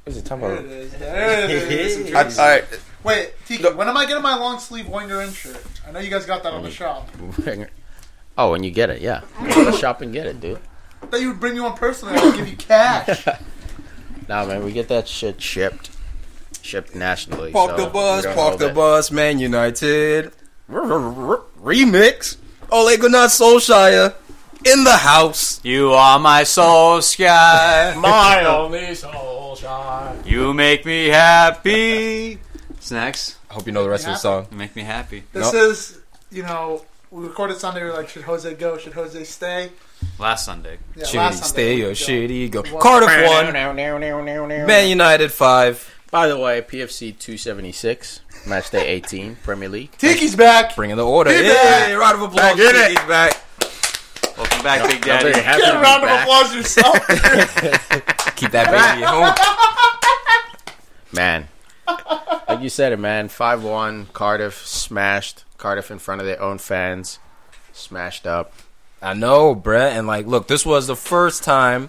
What is it talking about? There it is. All right. Wait, Tiki, when am I getting my long sleeve Wenger in shirt? I know you guys got that on the shop. Oh, when you get it, yeah. Go to the shop and get it, dude. I thought you would bring me one personally. I would give you cash. Nah, man, we get that shit shipped nationally. Park the bus, Man United. Remix. Ole Gunnar Solskjaer in the house. You are my Solskjaer. My only Solskjaer. You make me happy. What's next? I hope you know the rest of the song. You make me happy. This is, we recorded Sunday. We were like, should Jose go? Should Jose stay? Last Sunday. Yeah, Should last he Sunday. stay or should he go? Cardiff 1. Man United 5. By the way, PFC 276, Matchday 18, Premier League. Tiki's back. Bringing the order. He Hey, round of applause. Tiki's back. Welcome back, Big Daddy. Get a round of applause yourself. Keep that baby at home. Man, like you said it, man. 5-1, Cardiff smashed. Cardiff in front of their own fans, smashed up. I know, Brett. And, look, this was the first time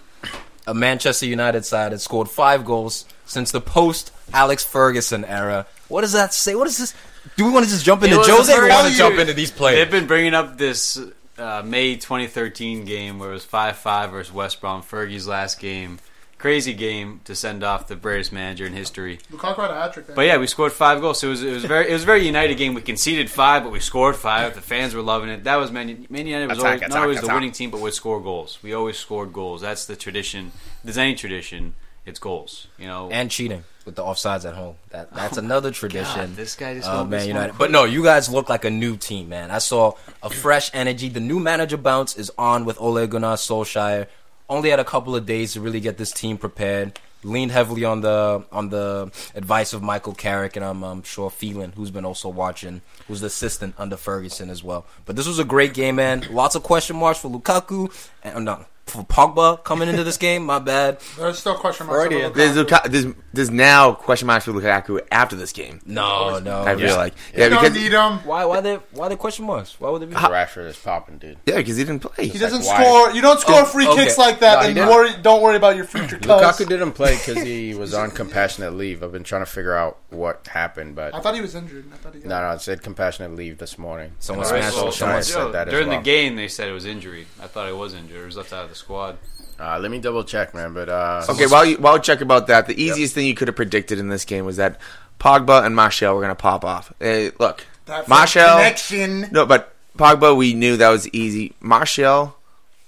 a Manchester United side had scored 5 goals since the post-Alex Ferguson era. What does that say? What is this? Do we want to just jump into Jose or want to jump into these players? They've been bringing up this May 2013 game where it was 5-5 versus West Brom, Fergie's last game. Crazy game to send off the greatest manager in history. Lukaku had a hat-trick. But yeah, we scored 5 goals. So it was a very United game. We conceded 5, but we scored 5. The fans were loving it. That was Man United was not always the winning team, but would score goals. We always scored goals. That's the tradition. If there's any tradition, it's goals. And cheating with the offsides at home. That's another tradition. God, this guy just Man United. But no, you guys look like a new team, man. I saw a fresh energy. The new manager bounce is on with Ole Gunnar Solskjaer. Only had a couple of days to really get this team prepared. Leaned heavily on the advice of Michael Carrick, and I'm sure Phelan, who's been also watching, who's the assistant under Ferguson as well. But this was a great game, man. Lots of question marks for Lukaku, and for Pogba coming into this game. My bad. There's still question marks. There's now question marks for Lukaku after this game. No. I feel like You don't need him. Why they question marks? Why would they be? Rashford is popping, dude. Yeah, because he didn't play. He doesn't score. You don't score free kicks like that, and don't worry about your future. Lukaku didn't play because he was on compassionate leave. I've been trying to figure out what happened, but I thought he was injured. No, it said compassionate leave this morning. Someone said that during as the game, they said it was injury. I thought it was injured. It was left out of the squad. Let me double check, man. But okay, while you check about that, the easiest thing you could have predicted in this game was that Pogba and Martial were going to pop off. Look, Martial connection. No, but Pogba, we knew that was easy. Martial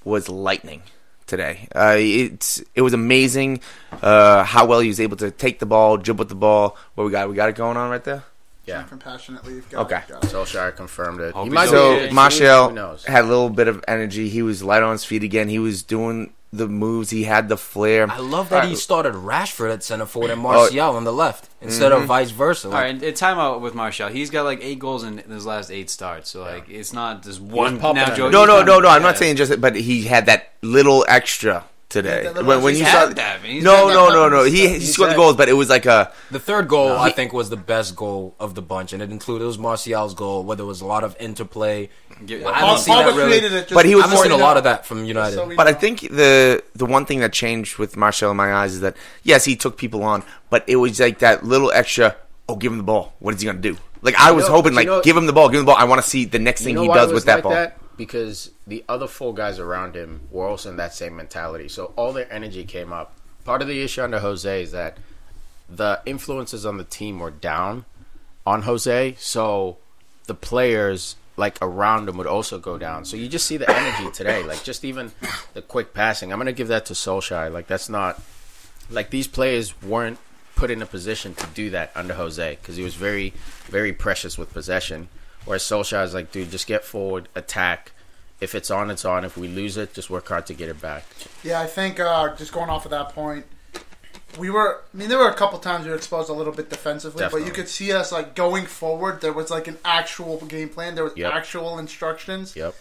was lightning today. It was amazing how well he was able to take the ball, dribble with the ball. What we got? We got it going on right there. Yeah. Compassionate leave. Okay. Solskjaer confirmed it. So Martial had a little bit of energy. He was light on his feet again. He was doing the moves. He had the flair. I love that he started Rashford at center forward and Martial on the left instead of vice versa. All right, in timeout with Martial. He's got 8 goals in his last 8 starts. So it's not just one. No. I'm not saying just, but he had that little extra today. When you saw that, no. He scored the goals, but it was like the third goal. I think was the best goal of the bunch, and it was Martial's goal, where there was a lot of interplay. I haven't seen that really, but he was I haven't seen a lot of that from United. But I think the one thing that changed with Martial in my eyes is that yes, he took people on, but it was like that little extra. Oh, give him the ball. What is he gonna do? I was hoping, give him the ball. Give him the ball. I want to see the next thing he does with that ball. Because the other 4 guys around him were also in that same mentality. So all their energy came up. Part of the issue under Jose is that the influences on the team were down on Jose. So the players around him would also go down. So you just see the energy today. Just even the quick passing. I'm going to give that to Solskjaer. That's not... these players weren't put in a position to do that under Jose because he was very, very precious with possession. Whereas Solskjaer is dude, just get forward, attack. If it's on, it's on. If we lose it, just work hard to get it back. Yeah, I think just going off of that point, there were a couple times we were exposed a little bit defensively, Definitely. But you could see us going forward. There was an actual game plan. There was actual instructions. Yep.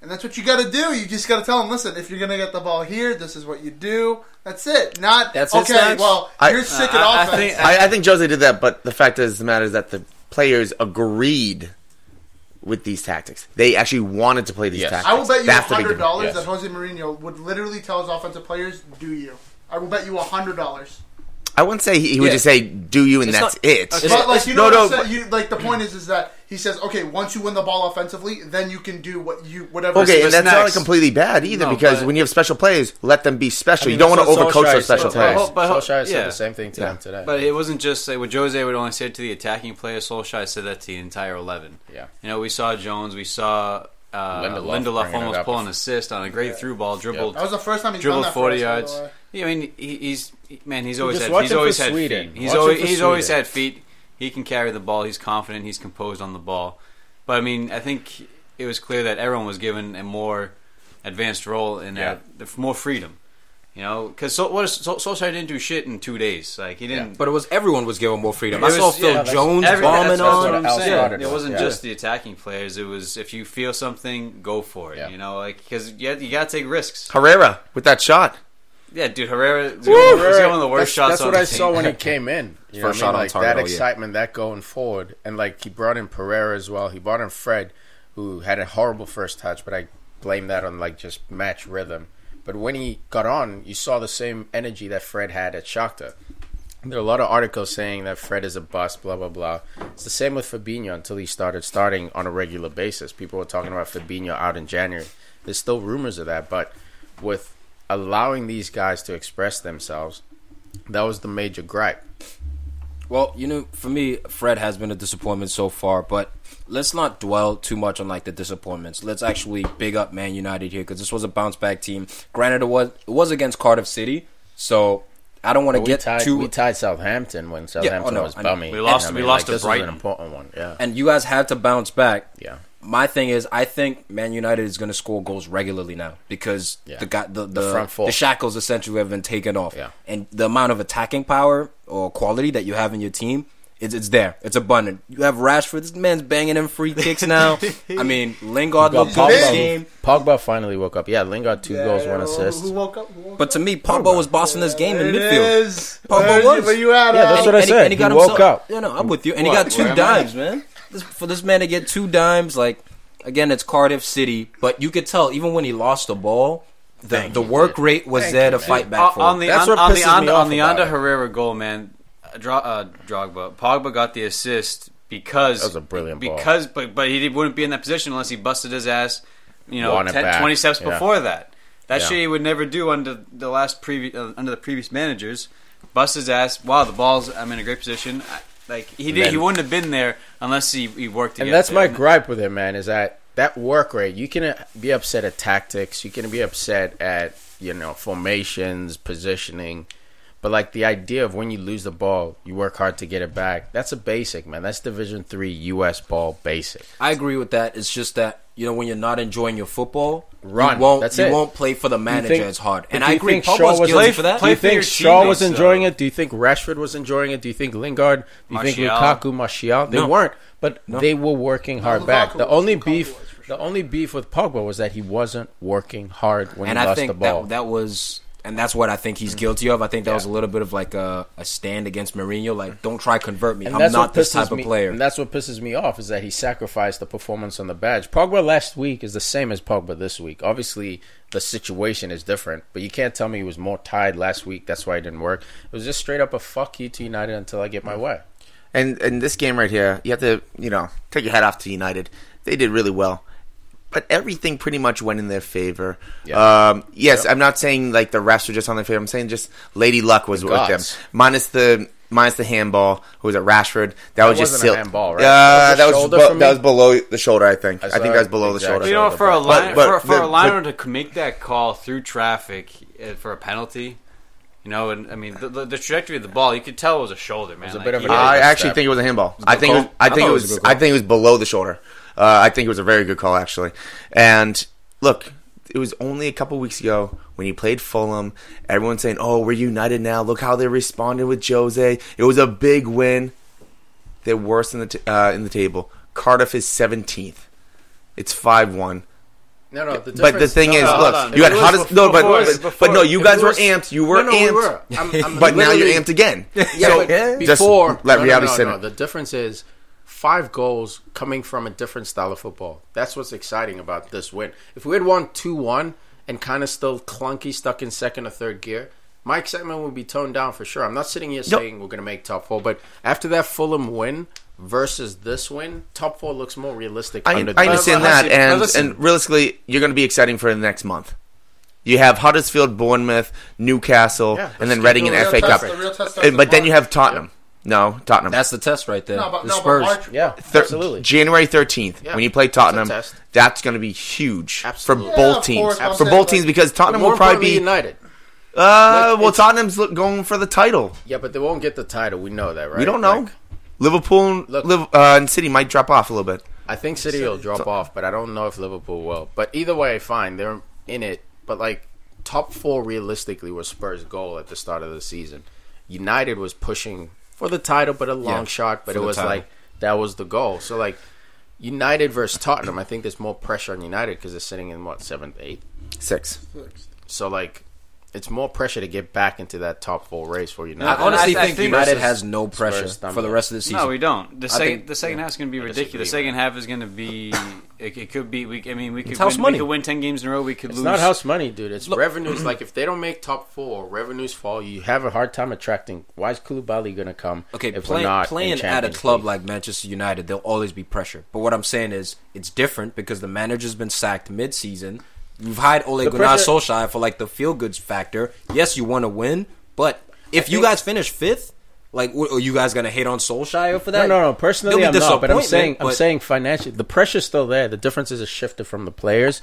And that's what you got to do. You just got to tell them, listen, if you're going to get the ball here, this is what you do. That's it. You're sick at offense. I think Jose did that, but the fact is, the matter is that the players agreed with these tactics. They actually wanted to play these tactics. I will bet you $100 that Jose Mourinho would literally tell his offensive players, do you. I will bet you $100. I wouldn't say he would just say, "Do you?" and that's it. But like like the point is that he says, "Okay, once you win the ball offensively, then you can do whatever." Okay, and that's not completely bad either because when you have special players, let them be special. You don't want to overcoach those special players. Solskjaer said the same thing to them today. But it wasn't just like what Jose would only say to the attacking players. Solskjaer said that to the entire 11. Yeah, we saw Jones, we saw. Lindelof almost pull an assist on a great through ball, dribbled. That was the first time he's done that 40 yards. Yeah, I mean, he's always had feet. He's always had feet. He can carry the ball. He's confident. He's composed on the ball. But I mean, I think it was clear that everyone was given a more advanced role and more freedom. Because Solskjaer didn't do shit in 2 days. Like he didn't. But everyone was given more freedom. I saw Phil Jones bombing on. What I'm saying. It wasn't just the attacking players. It was if you feel something, go for it. Because you got to take risks. Herrera with that shot. Yeah, dude, Herrera was one of the worst shots. That's what I saw when he came in. First shot on target. That excitement, that going forward, and like he brought in Pereira as well. He brought in Fred, who had a horrible first touch, but I blame that on like just match rhythm. But when he got on, you saw the same energy that Fred had at Shakhtar. There are a lot of articles saying that Fred is a bust, blah, blah, blah. It's the same with Fabinho until he started starting on a regular basis. People were talking about Fabinho out in January. There's still rumors of that, but with allowing these guys to express themselves, that was the major gripe. Well, for me, Fred has been a disappointment so far, but let's not dwell too much on like the disappointments. Let's actually big up Man United here because this was a bounce back team. Granted, it was against Cardiff City, so I don't want to get too. We tied Southampton when Southampton was bumming. We lost to Brighton. This was an important one. Yeah, and you guys had to bounce back. Yeah. My thing is, I think Man United is going to score goals regularly now because the front four, the shackles essentially have been taken off, yeah. And the amount of attacking power or quality that you have in your team, it's there, it's abundant. You have Rashford. This man's banging in free kicks now. I mean, Lingard looked good this game. Pogba finally woke up. Yeah, Lingard 2 goals, 1 assist. Who woke up? But to me, Pogba was bossing this game in midfield. Pogba was. Where you at? Yeah, that's what I said. And he woke up. I'm with you. And he got 2 dimes, man. For this man to get 2 dimes, like. Again, it's Cardiff City, but you could tell even when he lost the ball, the work rate was there to fight back for. On the Ander Herrera goal, man, Drogba, Pogba got the assist because that was a brilliant ball. But he wouldn't be in that position unless he busted his ass, 20 steps before that. That shit he would never do under the previous managers. Bust his ass. Wow, the ball's. I'm in a great position. He wouldn't have been there unless he worked. And that's my gripe with him, man. Is that work rate? You can be upset at tactics. You can be upset at formations, positioning, but like the idea of when you lose the ball, you work hard to get it back. That's a basic, man. That's Division III U.S. ball basic. I agree with that. It's just that when you're not enjoying your football, run. You won't play for the manager as hard. And I agree. Pogba's guilty for that. Do you think Shaw was enjoying it? Do you think Rashford was enjoying it? Do you think Lingard? Do you think Lukaku, Martial? They weren't, but they were working hard back. The only beef with Pogba was that he wasn't working hard when he lost the ball. That was. And that's what I think he's guilty of. I think that was a little bit of like a stand against Mourinho. Like, don't try to convert me. I'm not this type of player. And that's what pisses me off is that he sacrificed the performance on the badge. Pogba last week is the same as Pogba this week. Obviously, the situation is different. But you can't tell me he was more tired last week. That's why it didn't work. It was just straight up a fuck you to United until I get my way. And this game right here, you have to, take your hat off to United. They did really well. But everything pretty much went in their favor. Yeah. Yes, I'm not saying like the refs were just on their favor. I'm saying just Lady Luck was with them. Minus the handball. Who was it? Rashford. That was just a handball, right? That was below the shoulder. I think that was below the shoulder. For a liner to make that call through traffic for a penalty. And I mean, the trajectory of the ball, you could tell it was a shoulder, man. I actually think it was a handball. I think it was below the shoulder. I think it was a very good call, actually. And look, it was only a couple weeks ago when he played Fulham. Everyone's saying, "Oh, we're united now. Look how they responded with Jose. It was a big win." They're worse in the table. Cardiff is 17th. It's 5-1. No. But the thing is, look, you had Huddersfield. No, you guys were amped. You were amped. But now you're amped again. Yeah, before. Let reality sit in. The difference is 5 goals coming from a different style of football. That's what's exciting about this win. If we had won 2-1 and kind of still clunky, stuck in second or third gear, my excitement would be toned down for sure. I'm not sitting here saying we're going to make top 4, but after that Fulham win versus this win, top 4 looks more realistic. I understand that, and realistically, you're going to be exciting for the next month. You have Huddersfield, Bournemouth, Newcastle, and then Reading and FA Cup. But then you have Tottenham. No, Tottenham. That's the test right there. The Spurs. Absolutely. January 13th, when you play Tottenham, that's going to be huge for both teams. For both teams, because Tottenham will probably be United. Tottenham's going for the title. Yeah, but they won't get the title. We know that, right? We don't know. Liverpool and City might drop off a little bit. I think City will drop off, but I don't know if Liverpool will. But either way, fine. They're in it. But, top 4 realistically was Spurs' goal at the start of the season. United was pushing for the title, but a long shot. But it was that was the goal. So, United versus Tottenham, I think there's more pressure on United because they're sitting in, 7th, 8th? 6th. So, it's more pressure to get back into that top 4 race for United. I honestly think United has no pressure for the rest of the season. No, we don't. The second half is going to be ridiculous. The second half is going to be. It could be. We could win 10 games in a row. We could lose. It's not house money, dude. It's revenues. If they don't make top 4, revenues fall. You have a hard time attracting. Why is Koulibaly going to come? Okay, playing at a club like Manchester United, there'll always be pressure. But what I'm saying is, it's different because the manager's been sacked mid-season. You've hired Ole Gunnar Solskjaer for the feel-goods factor. Yes, you want to win, but if you guys finish 5th, are you guys gonna hate on Solskjaer for that? No. Personally, I'm not. But I'm saying financially, the pressure's still there. The difference is shifted from the players,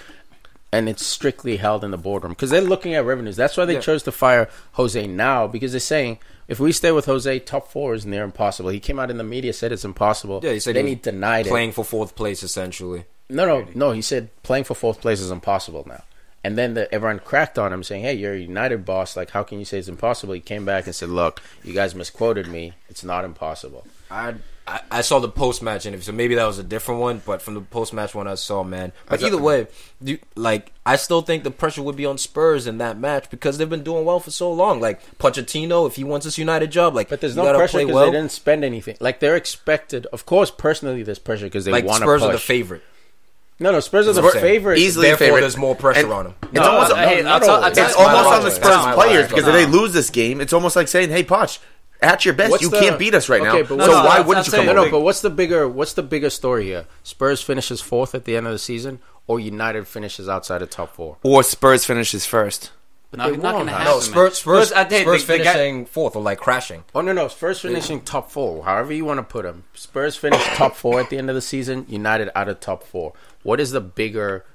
and it's strictly held in the boardroom because they're looking at revenues. That's why they chose to fire Jose now because they're saying if we stay with Jose, top 4 is near impossible. He came out in the media said it's impossible. Yeah, he said then he denied playing for 4th place essentially. No. He said playing for 4th place is impossible now. And then everyone cracked on him saying, hey, you're a United boss. How can you say it's impossible? He came back and said, look, you guys misquoted me. It's not impossible. I saw the post-match interview, so maybe that was a different one. But from the post-match one I saw, man. But either way, I still think the pressure would be on Spurs in that match because they've been doing well for so long. Pochettino, if he wants this United job, but there's no pressure because they didn't spend anything. They're expected. Of course, personally, there's pressure because they want to push. Spurs are the favorite. No, Spurs are the favorite. Easily Therefore, favorite. there's more pressure on them. It's almost on the Spurs players because if they lose this game, it's almost like saying, "Hey, Poch, at your best, you can't beat us right now. So why wouldn't you come over?" No, but what's the bigger story here? Spurs finishes 4th at the end of the season, or United finishes outside of top 4, or Spurs finishes 1st. Not going to happen. No, Spurs finishing 4th or crashing. Oh no, Spurs finishing top 4. However you want to put them. Spurs finish top 4 at the end of the season. United out of top 4. What is the bigger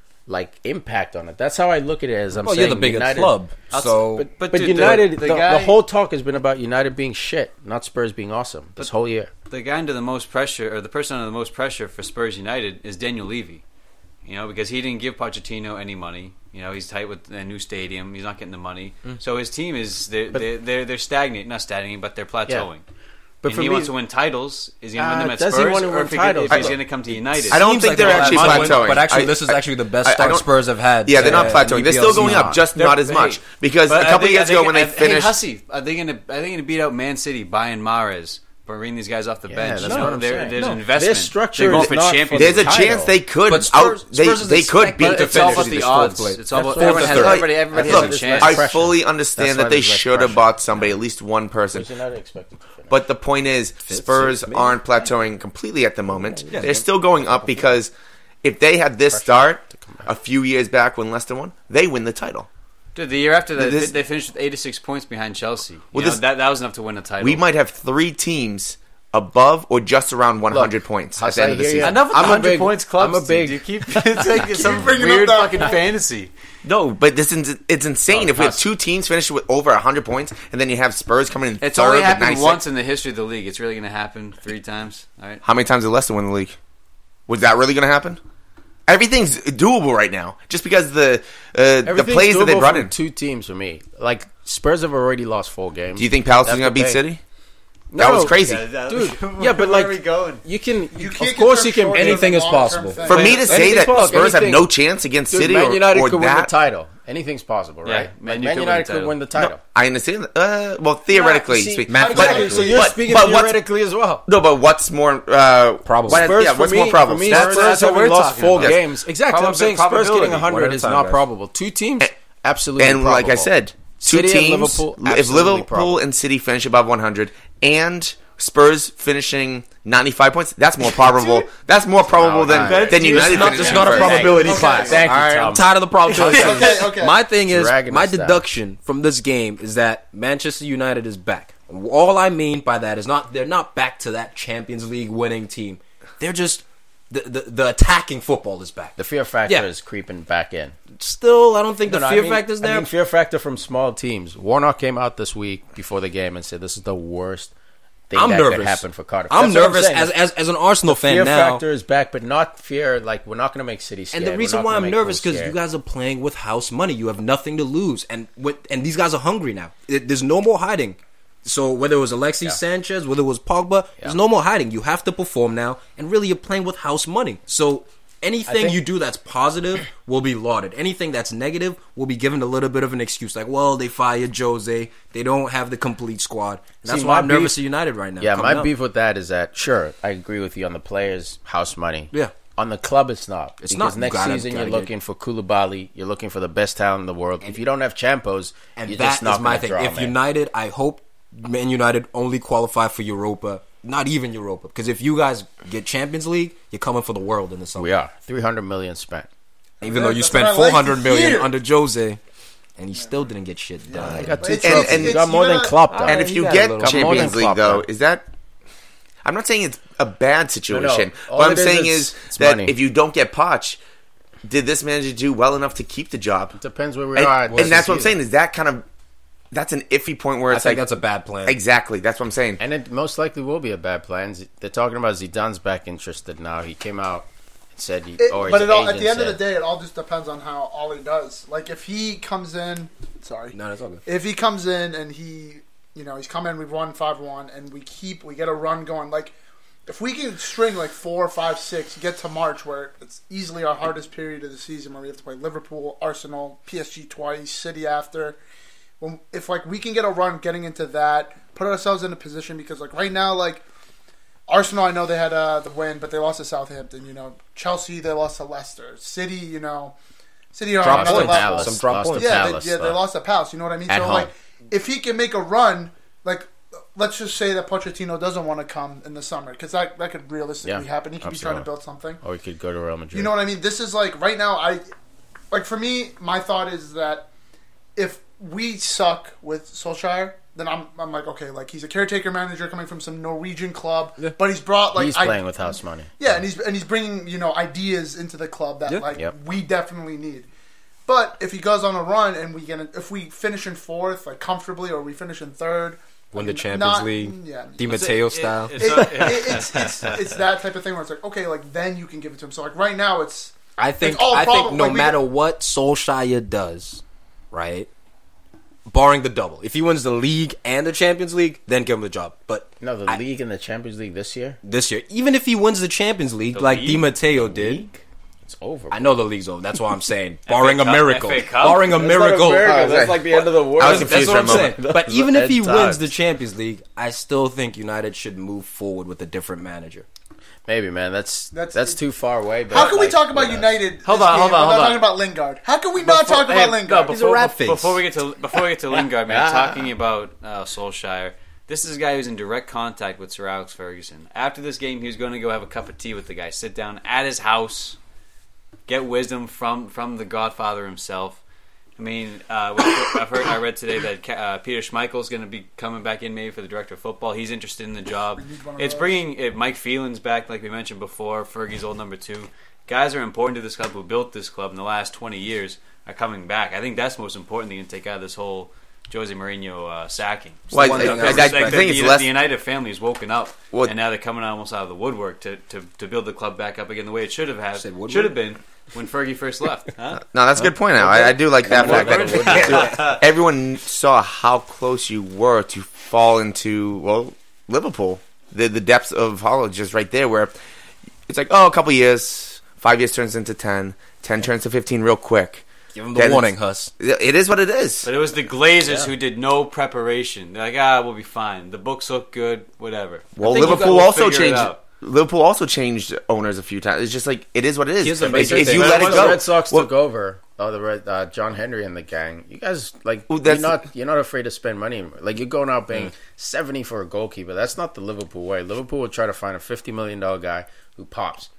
impact on it? That's how I look at it. As I'm saying, you're the bigger club. But dude, United, the whole talk has been about United being shit, not Spurs being awesome this whole year. The guy under the most pressure, or the person under the most pressure for Spurs United, is Daniel Levy. Because he didn't give Pochettino any money. He's tight with a new stadium. He's not getting the money. So his team is they're stagnant, not stagnating, but they're plateauing. Yeah. But he wants to win titles. Is he going to win them at Spurs? Does he want to win titles? If he's going to come to United? I don't think they're actually plateauing. But actually, this is actually the best start Spurs have had. Yeah, they're not plateauing. They're still going up, just not as much. Because a couple of years ago when they finished... Hussy, are they going to beat out Man City, buying Mahrez, bringing these guys off the bench? That's what I'm saying. There's investment. Their structure is not for There's a chance they could they could beat the It's all about the odds. It's all about everybody has a chance. I fully understand that they should have bought somebody, at least one person. But the point is, Spurs aren't plateauing completely at the moment. They're still going up because if they had this start a few years back when Leicester won, they win the title. Dude, the year after that, they finished with 86 points behind Chelsea. That was enough to win the title. We might have 3 teams above or just around 100 points at the end of the season. Enough with the 100 points clubs. You keep it's some weird fucking fantasy. No, but it's insane. If we have 2 teams finish with over 100 points, and then you have Spurs coming in it's third only happened 96. once in the history of the league. It's really going to happen 3 times. All right. How many times did Leicester win the league? Was that really going to happen? Everything's doable right now, just because the plays that they brought in. 2 teams for me. Spurs have already lost 4 games. Do you think Palace is going to beat City? That was crazy, dude. Yeah, but where are we going? You can. Of course, you can. Anything is possible. For me to say that Spurs have no chance against City Man United or could that, win the title. Anything's possible, right? Yeah, Man United could win the title. No, I understand. Well, theoretically, so you're speaking theoretically as well. No, but what's more probable? What's more probable? For me, Spurs having lost 4 games. Exactly. I'm saying Spurs getting 100 is not time, probable. 2 teams, absolutely. And probable. like I said, two City teams. and Liverpool, If Liverpool and City finish above 100 and Spurs finishing 95 points, that's more probable. That's more probable than United finishing. It's not a probability class. Thank you, I'm tired of the probability. Okay. My thing is, my us down. deduction from this game is that Manchester United is back. All I mean by that is they're not back to that Champions League winning team. They're just the attacking football is back. The fear factor is creeping back in. Still, I don't think the fear factor is there. I mean, fear factor from small teams. Warnock came out this week before the game and said this is the worst thing that could happen for Cardiff. I'm nervous as an Arsenal fan now. Fear factor is back, but not fear. Like, we're not going to make City scared. And the reason why I'm nervous because you guys are playing with house money. You have nothing to lose, and these guys are hungry now. There's no more hiding. So whether it was Alexis Sanchez, whether it was Pogba, there's no more hiding. You have to perform now, and really you're playing with house money. So anything you do that's positive will be lauded. Anything that's negative will be given a little bit of an excuse. Like, well, they fired Jose. They don't have the complete squad. And that's why I'm nervous at United right now. Yeah, my beef with that is that, sure, I agree with you on the players' house money. Yeah. On the club, it's not. Because next season, you're looking for Koulibaly. You're looking for the best talent in the world. If you don't have Champos, and you're that just not is my gonna thing. draw, If man. United, I hope Man United only qualify for Europa. Not even Europa. Because if you guys get Champions League, you're coming for the world in the summer. We are. 300 million spent. Even though you spent 400 million under Jose, and he still didn't get shit done. I got 2 trophies. And you got more than Klopp, though. And if you get Champions League, though, is that... I'm not saying it's a bad situation. No. What I'm saying is that money. if you don't get Poch, did this manager do well enough to keep the job? It depends where we are. And that's what I'm saying, is that kind of... That's an iffy point where it's I think that's a bad plan. Exactly, that's what I'm saying. And it most likely will be a bad plan. They're talking about Zidane's back interested now. He came out and said... at the end of the day, it all just depends on how Ollie does. Like, if he comes in... Sorry. No, that's all good. If he comes in and he's come in, we've won 5-1, and we get a run going. Like, if we can string like 4, 5, 6, get to March, where it's easily our hardest period of the season, where we have to play Liverpool, Arsenal, PSG twice, City after... If like we can get a run getting into that, put ourselves in a position, because like right now, like Arsenal, I know they had the win, but they lost to Southampton. Chelsea, they lost to Leicester. City, City are on another level. Some drop points. They lost to Palace. You know what I mean? At so home. like, if he can make a run, like let's just say that Pochettino doesn't want to come in the summer, because that could realistically happen. He could be trying to build something, or he could go to Real Madrid. You know what I mean? This is like right now. For me, my thought is that if we suck with Solskjaer, then I'm like, okay, like he's a caretaker manager coming from some Norwegian club, but he's brought like he's playing with house money. Yeah, and he's bringing ideas into the club that we definitely need. But if he goes on a run and if we finish in 4th like comfortably, or we finish in 3rd, win the Champions League, Di Matteo style, it's that type of thing where it's like, okay, like then you can give it to him. So like right now, I think no matter what Solskjaer does, right? Barring the double. If he wins the league and the Champions League, then give him the job. But no, the league and the Champions League this year? This year. Even if he wins the Champions League, Di Matteo did. It's over. I know the league's over. That's what I'm saying. Barring a miracle. Barring a miracle. That's like the end of the world. That's what I'm saying. But even if he wins the Champions League, I still think United should move forward with a different manager. Maybe, man. That's too far away. But how can we talk about United? Hold on. talking about Lingard. How can we not talk about Lingard? He's a rat face. Before we get to Lingard, man, talking about Solskjaer, this is a guy who's in direct contact with Sir Alex Ferguson. After this game, he was going to go have a cup of tea with the guy, sit down at his house, get wisdom from the Godfather himself. I mean, I read today that Peter Schmeichel's going to be coming back in maybe for the director of football. He's interested in the job. It's bringing Mike Phelan's back, like we mentioned before. Fergie's old number 2. Guys are important to this club who built this club in the last 20 years are coming back. I think that's the most important thing to take out of this whole Jose Mourinho sacking. Well, I think it's less. The United family has woken up, and now they're coming almost out of the woodwork to build the club back up again the way it should have been when Fergie first left. Huh? No, that's a good point. Now I do like that fact that everyone saw how close you were to fall into Liverpool. The depths of hollow just right there, where it's like, a couple years, 5 years turns into 10 turns to 15 real quick. Give him the warning, Huss. It is what it is. But it was the Glazers who did no preparation. They're like, we'll be fine. The books look good, whatever. Well, Liverpool also changed. Liverpool also changed owners a few times. It's just like, it is what it is. If you let it go, Red Sox took over, John Henry and the gang. You guys you're not afraid to spend money. Like you're going out paying $70 for a goalkeeper. That's not the Liverpool way. Liverpool would try to find a $50 million guy who pops.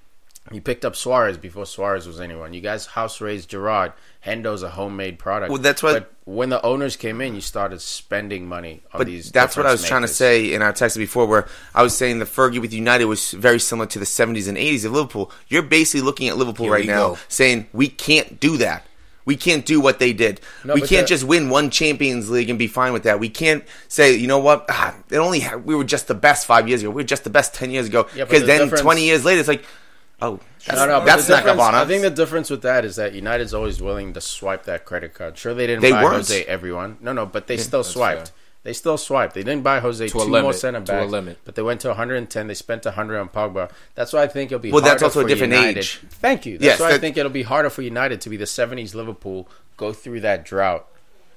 You picked up Suarez before Suarez was anyone. You guys house raised Gerrard. Hendo's a homemade product. Well, that's what. But when the owners came in, you started spending money on these. That's what I was trying to say in our text before, where I was saying the Fergie with United was very similar to the 70s and 80s of Liverpool. You're basically looking at Liverpool right now saying we can't do that. We can't do what they did. We can't just win one Champions League and be fine with that. We can't say, you know what, we were just the best 5 years ago. We were just the best 10 years ago. Because then 20 years later, it's like, that's snuck up on us. I think the difference with that is that United's always willing to swipe that credit card. Sure, they didn't buy Jose everyone. No, but they still swiped. Fair. They still swiped. They didn't buy Jose two more center backs, but they went to 110. They spent 100 on Pogba. That's why I think it'll be harder that's also for a different United. Age. Thank you. That's why I think it'll be harder for United to be the 70s Liverpool, go through that drought.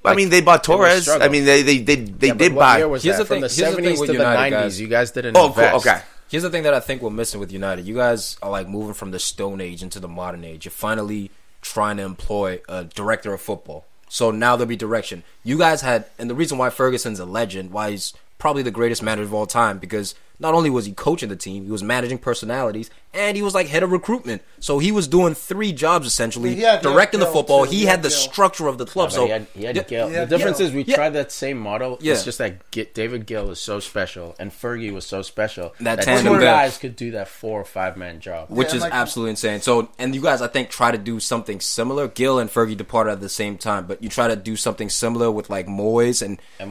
I mean, they bought Torres. I mean, they did buy. From the 70s to the 90s, you guys didn't invest. Cool. Okay. Here's the thing that I think we're missing with United. You guys are like moving from the Stone Age into the modern age. You're finally trying to employ a director of football. So now there'll be direction. You guys had, and the reason why Ferguson's a legend, why he's probably the greatest manager of all time, because not only was he coaching the team, he was managing personalities, and he was like head of recruitment. So he was doing 3 jobs essentially, directing the football. He had the structure of the club. He had Gill. The difference is we tried that same model. It's just that David Gill is so special, and Fergie was so special that 2 guys could do that 4 or 5 man job, which is absolutely insane. So, and you guys, I think, try to do something similar. Gill and Fergie departed at the same time, but you try to do something similar with like Moyes and Van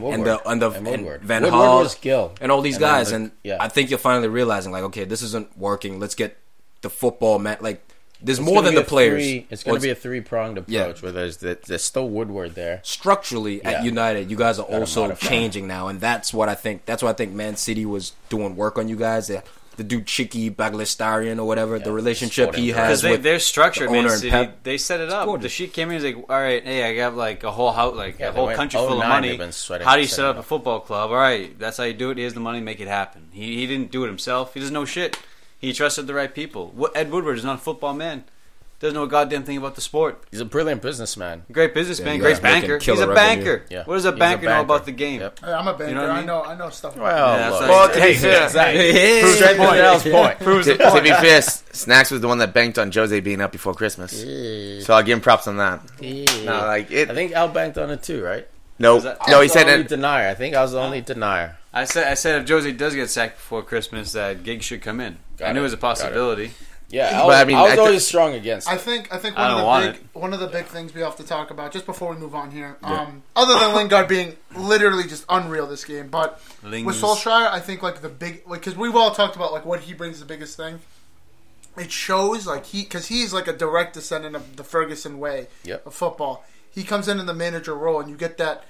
Gaal and all these guys, and I think you're finally realizing, like, okay, this isn't working. Let's get the football, like, there's more than the players. It's going to be a 3-pronged approach where there's still Woodward there. Structurally, at United, you guys are also changing now, and that's what I think. That's why I think Man City was doing work on you guys. The dude Tiki Baglistarian or whatever, the relationship he has with their structure, the owner Man City, they set it up. The Sheik came in and was like, all right, hey, I got like a whole house, a whole country full of money. How do you set up a football club? All right, that's how you do it. Here's the money, make it happen. He didn't do it himself. He doesn't know shit. He trusted the right people. Ed Woodward is not a football man. Doesn't know a goddamn thing about the sport. He's a brilliant businessman. Great businessman, great banker. He's a banker. Yeah. What does a banker know about the game? Yep. I'm a banker. You know I know stuff. To be fair, Snacks was the one that banked on Jose being up before Christmas. So I'll give him props on that. I think Al banked on it too, right? No, he said only denier. I think I was the only denier. I said if Jose does get sacked before Christmas, that Giggs should come in. I knew it was a possibility. Yeah, I was always strong against it. I think one of the big things we have to talk about just before we move on here, other than Lingard being literally just unreal this game, but with Solskjaer, I think like the big, because we've all talked about like what he brings the biggest thing. It shows like because he's like a direct descendant of the Ferguson way of football. He comes in the manager role, and you get that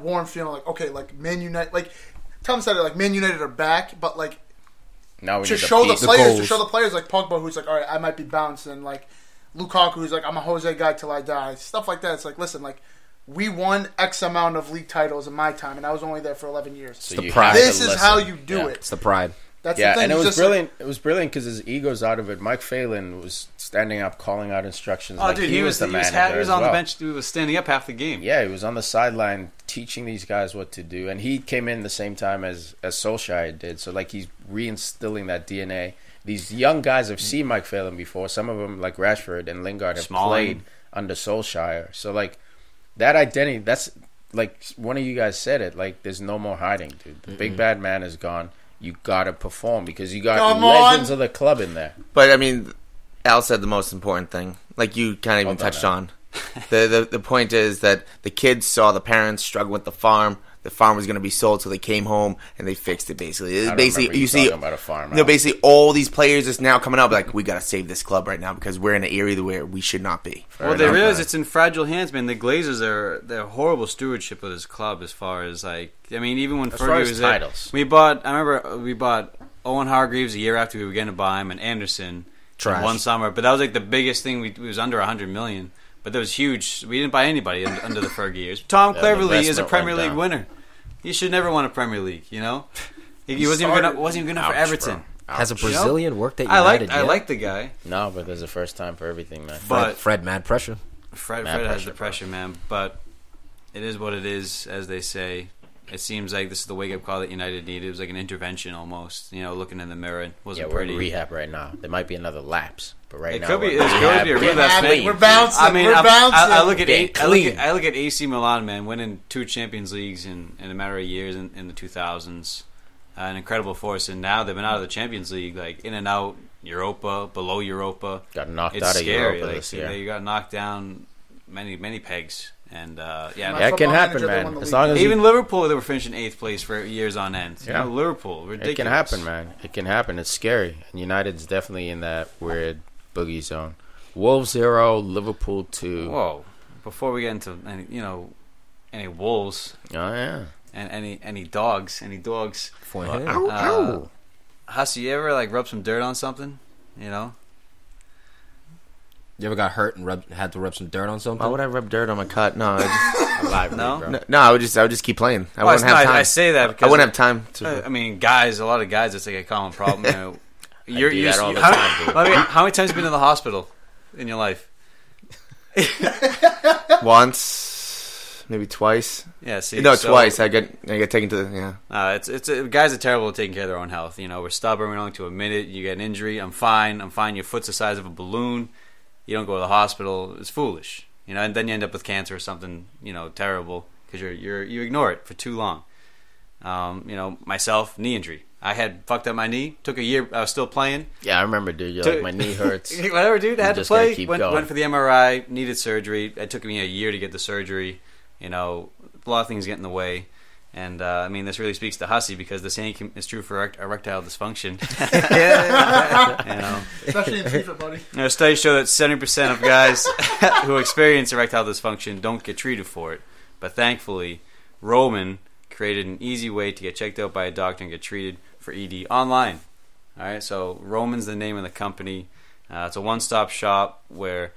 warm feeling like, okay, like Man United, like Tom said it, like Man United are back, but like. Now we to show the players like Pogba, who's like, all right, I might be bouncing, like Lukaku, who's like, I'm a Jose guy till I die, stuff like that. It's like, listen, like we won X amount of league titles in my time, and I was only there for 11 years. So it's the pride. This is how you do it. It's the pride. That's the thing. And it was brilliant. It was brilliant because his ego's out of it. Mike Phelan was standing up, calling out instructions. Oh, dude, he was the manager. He was on the bench. He was standing up half the game. Yeah, he was on the sideline teaching these guys what to do, and he came in the same time as Solskjaer did. So, like, he's reinstilling that DNA. These young guys have seen Mike Phelan before. Some of them, like Rashford and Lingard, have played under Solskjaer. So, like, that identity, that's, like, one of you guys said it, like, there's no more hiding, dude. The big bad man is gone. You gotta perform because you got legends of the club in there. But I mean, Al said the most important thing, like you kind of even touched on. The point is that the kids saw the parents struggle with the farm. The farm was going to be sold, so they came home and they fixed it. Basically, you see, about a farm. Basically, all these players is now coming up like we got to save this club right now because we're in an area where we should not be. Well, they realize it's in fragile hands, man. The Glazers they're horrible stewardship of this club as far as like. I mean, even when Fergie was there, we bought Owen Hargreaves a year after we were going to buy him, and Anderson one summer. But that was like the biggest thing. It was under $100 million. But that was huge. We didn't buy anybody under the Fergie years. Tom Cleverley is a Premier League winner. He should never won a Premier League, you know? He wasn't even good enough for Everton. Has a Brazilian worked at United I like the guy. No, but there's a first time for everything, man. Fred mad pressure. Fred has the pressure, man. But it is what it is, as they say. It seems like this is the wake-up call that United needed. It was like an intervention almost. Looking in the mirror, it wasn't pretty. We're in rehab right now. There might be another lapse, but it now could be a relapse. We're bouncing. I mean, we're bouncing. I look at AC Milan, man, winning 2 Champions Leagues in a matter of years in the 2000s. An incredible force, and now they've been out of the Champions League, like in and out, Europa, below Europa. Got knocked out of Europa this year. They got knocked down many pegs. And that can happen, man. As long as even Liverpool, they were finishing 8th place for years on end. Yeah. Liverpool, ridiculous. It can happen, man. It can happen. It's scary. And United's definitely in that weird boogie zone. Wolves 0, Liverpool 2. Whoa! Before we get into any Wolves, oh yeah, and any dogs, for him. Huss, you ever rub some dirt on something? You ever got hurt and had to rub some dirt on something? Why would I rub dirt on my cut? No, No, I would just keep playing. I wouldn't have time. I say that because I wouldn't have time to. I mean, a lot of guys, it's like a common problem. You're that all the time, dude. How many times have you been in the hospital in your life? Once, maybe twice. Yeah, see, twice. I get taken to the guys are terrible at taking care of their own health. We're stubborn. We don't like to admit it. You get an injury, I'm fine. Your foot's the size of a balloon. You don't go to the hospital. It's foolish, and then you end up with cancer or something, terrible because you ignore it for too long. Myself, knee injury. I had fucked up my knee. Took a year. I was still playing. Yeah, I remember, dude. You're like, my knee hurts. Whatever, dude. I had to play. Went for the MRI. Needed surgery. It took me a year to get the surgery. A lot of things get in the way. And, this really speaks to Hussy because the same is true for erectile dysfunction. Especially in FIFA, buddy. Studies show that 70% of guys who experience erectile dysfunction don't get treated for it. But thankfully, Roman created an easy way to get checked out by a doctor and get treated for ED online. All right, so Roman's the name of the company. It's a one-stop shop where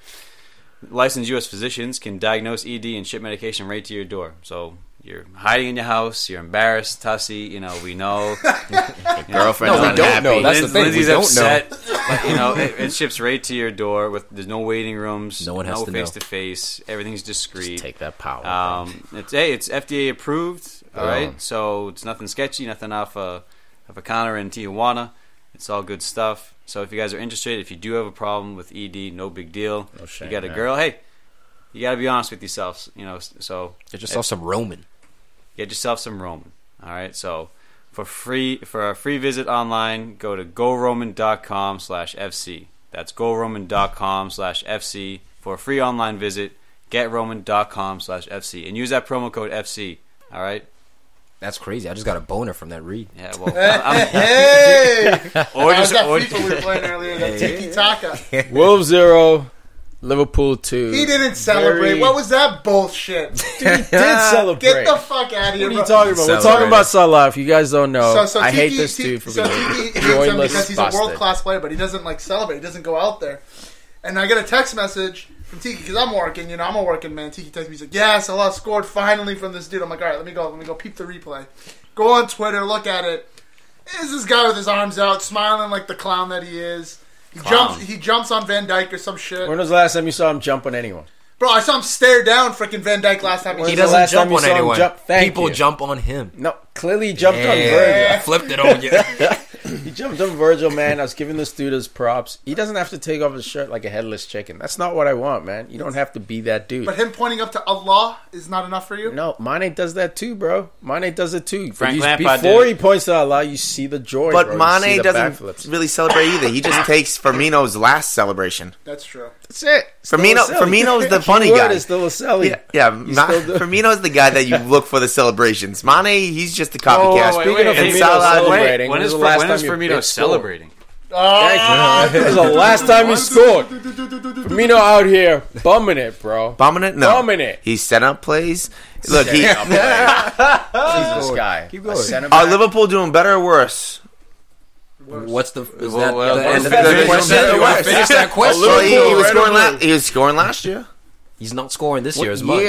licensed U.S. physicians can diagnose ED and ship medication right to your door. So you're hiding in your house. You're embarrassed, Tussy. We know. Girlfriend's unhappy. Don't know. That's the thing. Lindsay's we don't upset. Know. But, it ships right to your door. There's no waiting rooms. No one has to know. No face-to-face. Everything's discreet. Just take that power. It's FDA approved. All right, so it's nothing sketchy. Nothing off a counter in Tijuana. It's all good stuff. So if you guys are interested, if you do have a problem with ED, no big deal. No shame, you got a girl. Hey, you got to be honest with yourselves. So get yourself some Roman. Get yourself some Roman. All right. So for a free visit online, go to goroman.com/FC. That's goroman.com/FC for a free online visit. GetRoman.com/FC and use that promo code FC. All right. That's crazy. I just got a boner from that read. Yeah, well, or just FIFA we were playing earlier. That Tiki Taka. Wolves 0, Liverpool 2. He didn't celebrate. What was that bullshit? Dude, he did celebrate. Get the fuck out of here. What are you talking about? We're talking about Salah. If you guys don't know, I hate this dude for being joyless because he's a world class player, but he doesn't celebrate. He doesn't go out there. And I get a text message from Tiki because I'm working. I'm a working man. Tiki texts me. He's like, "Yeah, Salah scored finally from this dude." I'm like, "All right, let me go peep the replay." Go on Twitter, look at it. There's this guy with his arms out, smiling like the clown that he is. He jumps on Van Dijk or some shit. When was the last time you saw him jump on anyone? Bro, I saw him stare down freaking Van Dijk last time. He doesn't jump on anyone. People jump on him. No, clearly he jumped on Virgil. Flipped it on you. He jumped on Virgil, man. I was giving this dude his props. He doesn't have to take off his shirt like a headless chicken. That's not what I want, man. You don't have to be that dude. But him pointing up to Allah is not enough for you? No, Mane does that too, bro. Mane does it too. Frank Lampard before he points to Allah, you see the joy, but bro. Mane doesn't really celebrate either. He just takes Firmino's last celebration. That's true. That's it. Firmino's the funny guy. Is still a Selly. Firmino's the guy that you look for the celebrations. Mane, he's just the copycat. Speaking of Firmino celebrating, when is Firmino celebrating? This is the last time he scored. Firmino out here bumming it, bro. Bumming it? No. Bumming it. He's set up plays. Look, Jesus guy. Keep going. Are Liverpool doing better or worse? What's the end of the question? You want to finish that question? He was scoring last year. He's not scoring this year as much.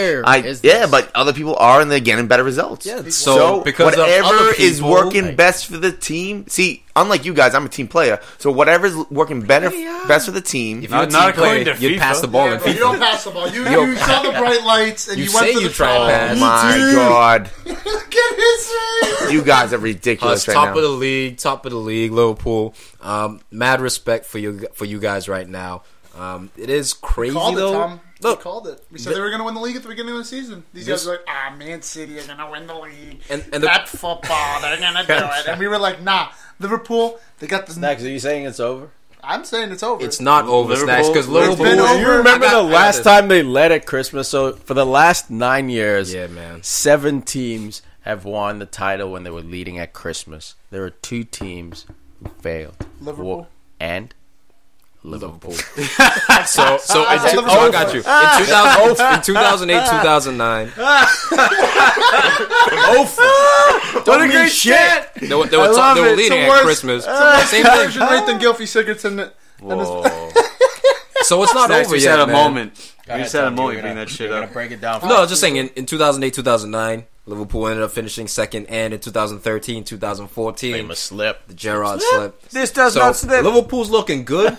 But other people are, and they're getting better results. Yeah, so because whatever is working best for the team. See, unlike you guys, I'm a team player. So whatever's working best for the team. If you're a team player, you'd pass the ball in FIFA. You don't pass the ball. You saw the bright lights, and you went to the try and pass. Oh my god! Look at his face. You guys are ridiculous right now. Top of the league, Liverpool. Mad respect for you guys right now. It is crazy though. Look, we called it. We said they were going to win the league at the beginning of the season. These guys were like, Man City are going to win the league. And that football, they're going to do it. And we were like, nah, Liverpool, they got the... Snacks, are you saying it's over? I'm saying it's over. It's not over, Snacks, because Liverpool... You remember the last time they led at Christmas? So for the last 9 years, 7 teams have won the title when they were leading at Christmas. There are 2 teams who failed. Liverpool. And... Liverpool. I got you. In 2008, 2009. What a great shit! They were leading at Christmas. Same thing. Rate than Gylfi Sigurdsson. So it's not over yet, a moment. You just had a moment bring that shit up. Break it down. No, I was just saying, in 2008, 2009, Liverpool ended up finishing second, and in 2013, 2014, famous slip. The Gerrard slip. This does not slip. Liverpool's looking good.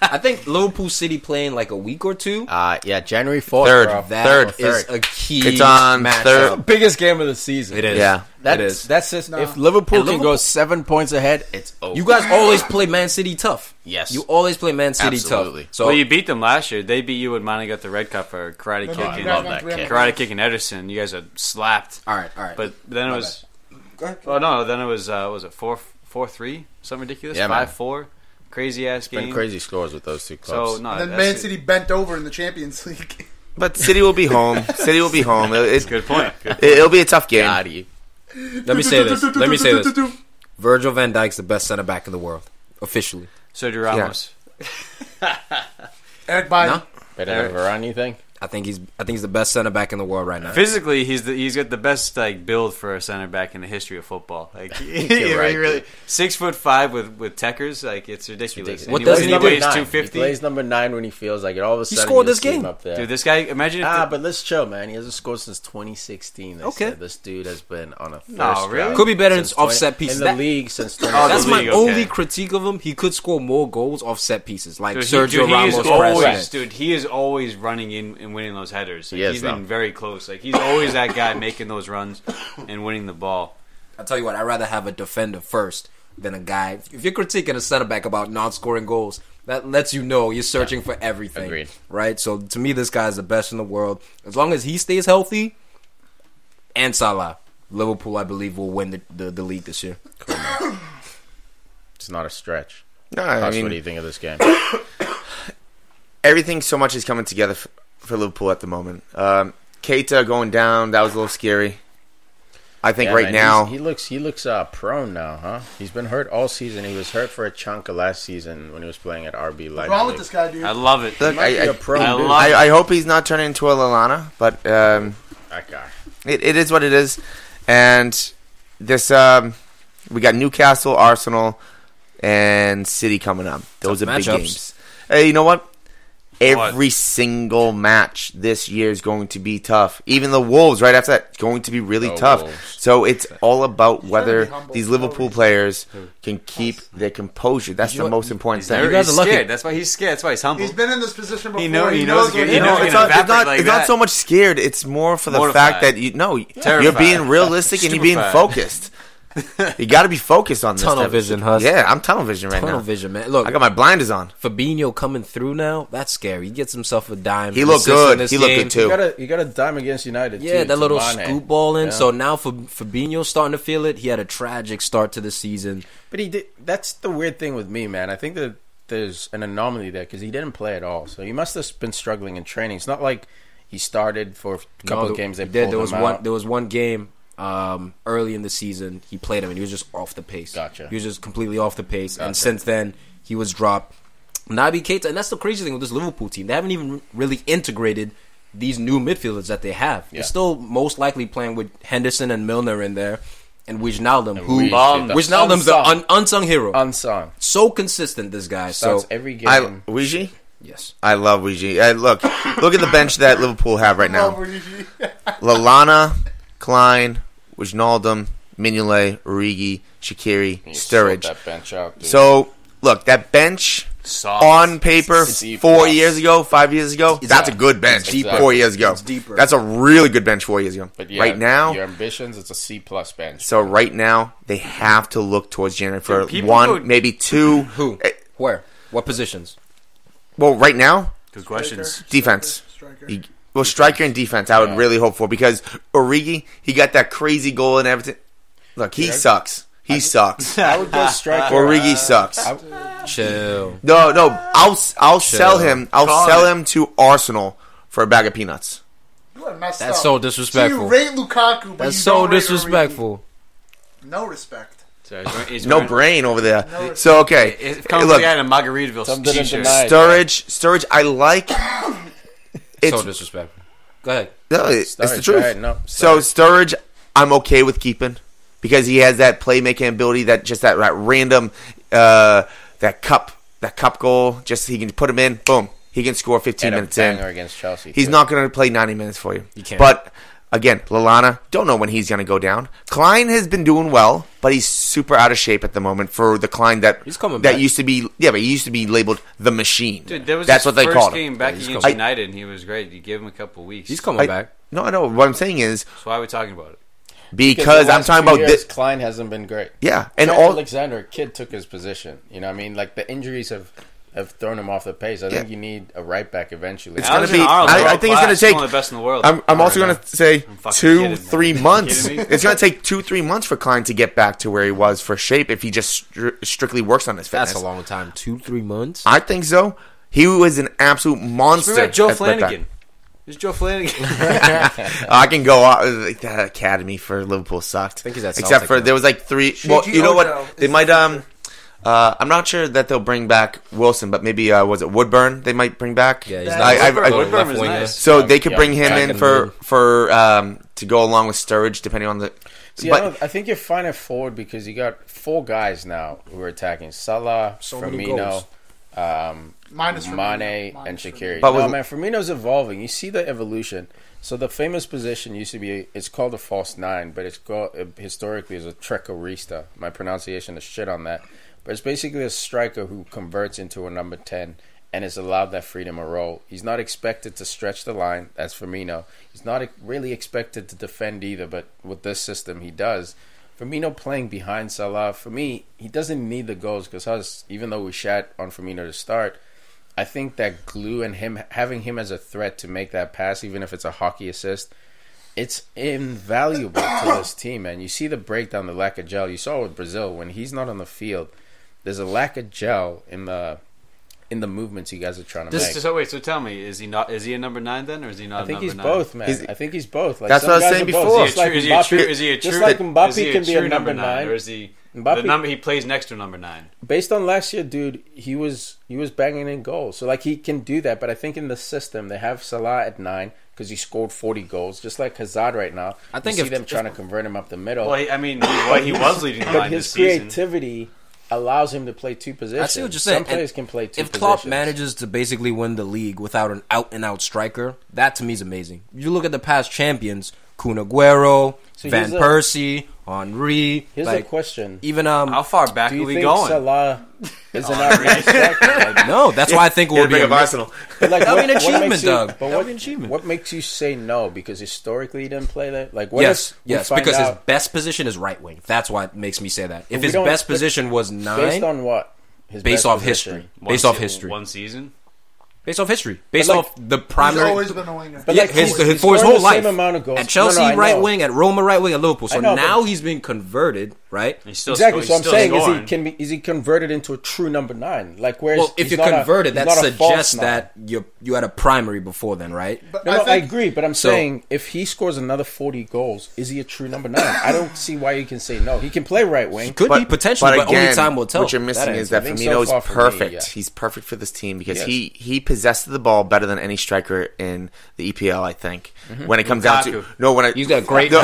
I think Liverpool City playing like a week or two. January 4th. Third is a key. It's on matchup. third. Biggest game of the season. It is. Yeah. That's just if Liverpool can go 7 points ahead, it's over. You guys always play Man City tough. Yes. You always play Man City tough. So you beat them last year. They beat you when Mane got the red cup for karate kicking. Karate kicking Ederson. You guys are slapped. All right. But then it was. Oh no! Then it was it 4-3? Something ridiculous. 5-4. Crazy ass game. Been crazy scores with those 2 clubs. So and then Man City bent over in the Champions League. But City will be home. It's a good point. It'll be a tough game. Let me say this. Virgil van Dijk's the best center back in the world, officially. Sergio Ramos. Eric Bailly. No? Better than Varane, you think? I think he's the best center back in the world right now. Physically, he's got the best build for a center back in the history of football. Really 6'5" with techers, it's ridiculous. What does he weighs 250? He plays number 9 when he feels like it. All of a sudden, he scored this game up there. Dude, this guy. Imagine. But let's chill, man. He hasn't scored since 2016. This dude has been on a thirst really? Could be better in offset pieces in the league since. That's my only critique of him. He could score more goals off set pieces, like Sergio Ramos. Dude, he is always running in and winning those headers. He's been very close. He's always that guy making those runs and winning the ball. I'll tell you what, I'd rather have a defender first than a guy. If you're critiquing a center back about not scoring goals, that lets you know you're searching for everything. Agreed. Right? So to me, this guy's the best in the world. As long as he stays healthy, and Salah, Liverpool, I believe, will win the league this year. Cool. It's not a stretch. No, what do you think of this game? Everything so much is coming together for Liverpool at the moment. Keita going down, that was a little scary. I think now he looks prone now, huh? He's been hurt all season. He was hurt for a chunk of last season when he was playing at RB Leipzig. What's wrong with this guy, dude? I love it. Look, I hope he's not turning into a Lallana, but that guy. It is what it is. And this we got Newcastle, Arsenal, and City coming up. Those are big games. Hey, you know what? Every single match this year is going to be tough. Even the Wolves, right after that, going to be really tough. Wolves. So it's all about whether these Liverpool players can keep their composure. That's the most important thing. You guys are lucky. That's why he's scared. That's why he's humble. He's been in this position before. He knows it's not so much scared. It's more for the fact that you're being realistic and you're being focused. You got to be focused on this. Tunnel vision, Huss. Yeah, I'm tunnel vision right now. Tunnel vision, man. Look, I got my blinders on. Fabinho coming through now. That's scary. He gets himself a dime. He looked good. He looked good too. You got a dime against United. Yeah, too, that little scoop ball in. Yeah. So now Fabinho's starting to feel it. He had a tragic start to the season. But he did. That's the weird thing with me, man. I think that there's an anomaly there because he didn't play at all. So he must have been struggling in training. It's not like he started for a couple of games. There was one game. Early in the season, he played him and he was just off the pace. Gotcha. He was just completely off the pace. And since then, he was dropped. Naby Keita, and that's the crazy thing with this Liverpool team. They haven't even really integrated these new midfielders that they have. Yeah. They're still most likely playing with Henderson and Milner in there. And Wijnaldum, Wijnaldum's the unsung hero. Unsung. So consistent, this guy. Starts every game. Ouija? Yes. I love Origi. Look at the bench that Liverpool have right now. Lallana, Klein, Wijnaldum, Mignolet, Origi, Shaqiri, Sturridge. That bench out, so, look, that bench on paper 4 years ago, 5 years ago, that's a good bench 4 years ago. That's a really good bench 4 years ago. But right now, your ambitions, it's a C+ bench. So right now, they have to look towards January for one, maybe two. Who? Where? What positions? Well, right now, good questions. Defense. Striker. Striker and defense, I would really hope for, because Origi, he got that crazy goal and everything. Look, he sucks. He sucks. I would go striker. Origi sucks. Chill. No. I'll sell him. I'll sell him to Arsenal for a bag of peanuts. You are messed That's up. so disrespectful. So you rate Lukaku, but That's you so don't rate Origi. No respect. No brain over there. So okay, it comes look, in a Margaritaville t-shirt. Sturridge. I like. It's so disrespectful. Go ahead. No, it's the truth. Ahead, no, so Sturridge, I'm okay with keeping because he has that playmaking ability, that random that cup goal. Just he can put him in, boom, he can score 15 minutes in against Chelsea. He's not going to play 90 minutes for you. He can't. But again, Lallana, don't know when he's going to go down. Klein has been doing well, but he's super out of shape at the moment for the Klein that he's coming back. Used to be. Yeah, but he used to be labeled the machine. Dude, that was that's what they called him. First game back against United, and he was great. You give him a couple weeks. He's coming back. No, I know. What I'm saying is, so why are we talking about it? Because I'm talking about this. Klein hasn't been great. Yeah, and Alexander Kidd took his position. You know what I mean? Like the injuries have thrown him off the pace. I think you need a right back eventually. It's going to be. I think it's going to take. One of the best in the world. I'm also going to say 2-3 months. It's going to take 2-3 months for Klein to get back to where he was for shape if he just strictly works on his fitness. That's a long time. 2-3 months. I think so. He was an absolute monster. Joe Flanagan. Who's Joe Flanagan? I can go out. That academy for Liverpool sucked. I think he's at Except for there was like 3. Well, you know what? They might. I'm not sure that they'll bring back Wilson, but maybe was it Woodburn? They might bring back. Yeah, he's nice. Woodburn is nice. So they could bring him in for to go along with Sturridge, depending on the. See, I think you're fine at forward because you got 4 guys now who are attacking: Salah, Firmino, Mane, and Shaqiri. Man, Firmino's evolving. You see the evolution. So the famous position used to be, it's called a false 9, but it's called historically as a trequarista. My pronunciation is shit on that. But it's basically a striker who converts into a number 10 and is allowed that freedom of role. He's not expected to stretch the line. That's Firmino. He's not really expected to defend either, but with this system, he does. Firmino playing behind Salah, for me, he doesn't need the goals because Huss, even though we shat on Firmino to start, I think that glue and him having him as a threat to make that pass, even if it's a hockey assist, it's invaluable to this team, man. You see the breakdown, the lack of gel. You saw it with Brazil. When he's not on the field, there's a lack of gel in the movements you guys are trying to make. So tell me, is he a number 9 then, or is he not? I think a number he's 9? both, man. I think he's both. Like, that's what I was saying before. Is he a true? Just like Mbappe can be a number 9, or is he the number he plays next to number 9? Based on last year, dude, he was banging in goals, so like he can do that. But I think in the system they have Salah at 9 because he scored 40 goals, just like Hazard right now. I think you see them trying to convert him up the middle. Well, he was leading the line this season. But his creativity allows him to play 2 positions. I see what you're saying. Some players can play 2 positions. If Klopp manages to basically win the league without an out-and-out striker, that to me is amazing. You look at the past champions, Kun Aguero, Van Persie, Henry. Here's a question. Even how far back are we going? Salah is an out-and-out striker? No, that's why I think it would be Arsenal. That'd be an achievement, Doug. That'd be an achievement. What makes you say no? Because historically he didn't play that. Like, yes, because his best position is right wing. That's what makes me say that. If his best position was 9, based on what? Based off history. Based off history. One season. Based off history. Based off the primary. He's always been a winger. But for his whole life. At Chelsea, right wing. At Roma, right wing. At Liverpool. So now he's been converted, right? Exactly. So I'm saying, is he converted into a true number 9? Like, well, if you're converted, that suggests that you had a primary before then, right? I agree. But I'm saying, if he scores another 40 goals, is he a true number 9? I don't see why you can say no. He can play right wing. Could be potentially, but only time will tell. What you're missing is that Firmino's perfect. He's perfect for this team because he possesses the ball better than any striker in the EPL, I think. When it comes down to he's got great. So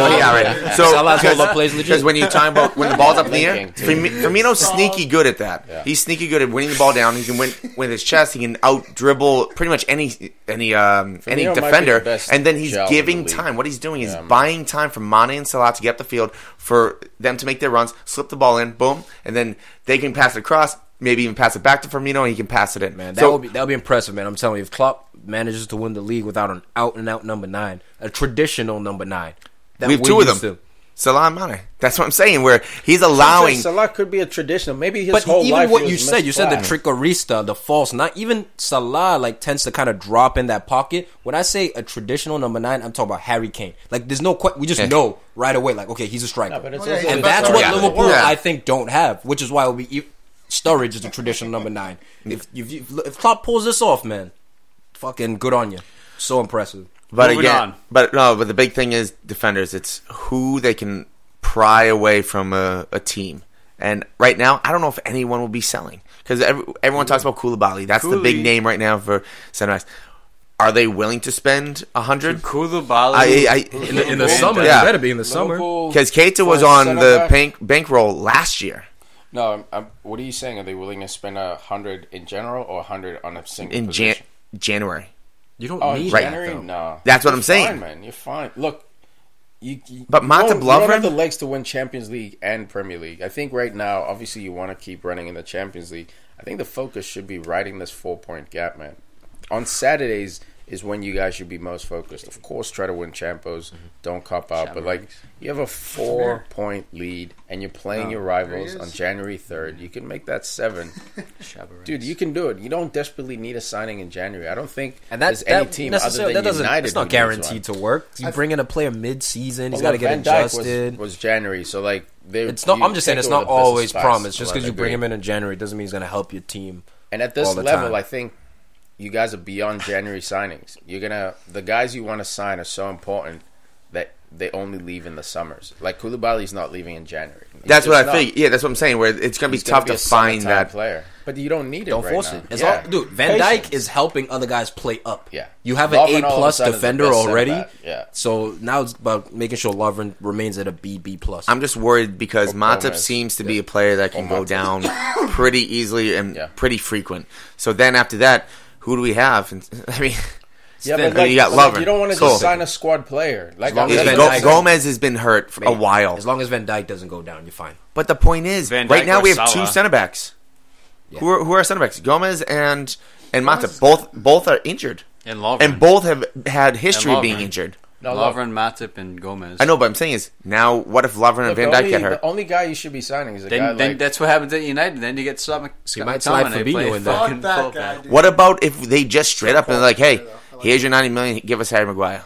because when you talk about when the ball's up in the air. Firmino's sneaky good at that. Yeah. He's sneaky good at winning the ball down. He can win with his chest. He can out dribble pretty much any defender, and then he's giving time. What he's doing is buying time for Mane and Salah to get up the field for them to make their runs, slip the ball in, boom, and then they can pass it across. Maybe even pass it back to Firmino, and he can pass it in. Man, that would be impressive, man. I'm telling you, if Klopp manages to win the league without an out-and-out number 9, a traditional number 9, we have 2 of them. Salah and Mane. That's what I'm saying. Where he's allowing Salah could be a traditional. Maybe his whole life. But even what you said the trickerista, the false 9. Even Salah tends to kind of drop in that pocket. When I say a traditional number 9, I'm talking about Harry Kane. There's no we just know right away. Okay, he's a striker, and that's what Liverpool I think don't have, which is why it'll be. Sturridge is the traditional number 9. If Klopp pulls this off, man, fucking good on you. So impressive. But but the big thing is defenders. It's who they can pry away from a team. And right now, I don't know if anyone will be selling because everyone talks about Koulibaly. That's the big name right now for center backs. Are they willing to spend 100? Koulibaly in the summer. Yeah, it better be in the summer because Keita was on the bankroll last year. No, what are you saying? Are they willing to spend 100 in general or 100 on a single position? January. You don't need January? that, no. That's what I'm saying. Fine, man. You're fine. Look, but Matip you don't have the legs to win Champions League and Premier League. I think right now, obviously, you want to keep running in the Champions League. I think the focus should be riding this 4-point gap, man. On Saturdays is when you guys should be most focused. Of course, try to win Champos. Don't cop out. But, you have a 4-point lead, and you're playing your rivals on January 3rd. You can make that 7. Dude, you can do it. You don't desperately need a signing in January. I don't think there's any team other than United. It's not guaranteed to work. You bring in a player mid-season. He's got to get adjusted. Was January, so, it's not. I'm just saying it's not always promised. Just because you bring him in January doesn't mean he's going to help your team. And at this level, I think you guys are beyond January signings. The guys you want to sign are so important that they only leave in the summers. Koulibaly's not leaving in January. That's what I think. Yeah, that's what I'm saying. Where it's going to be tough to find that player, but you don't need it. Don't force it. Dude, Van Dijk is helping other guys play up. Yeah, you have an A+ defender already. Yeah, so now it's about making sure Lovren remains at a B+. I'm just worried because Matip seems to be a player that can go down pretty easily and pretty frequent. So then after that, who do we have? I mean. Yeah, but you got Lovren. You don't want to just sign a squad player. Gomez has been hurt for a while. As long as Van Dijk doesn't go down, you're fine. But the point is, right now we have 2 center backs. Yeah. Who are center backs? Gomez and Matip. Both are injured. And Lovren. And both have had history of being injured. No, Lovren, Matip, and Gomez. I know, but I'm saying is, now what if Lovren and Van Dijk get hurt? The only guy you should be signing is a guy then that's what happens at United. Then you get Scott McTominay in there. What about if they just straight up and like, hey, here's your 90 million, give us Harry Maguire.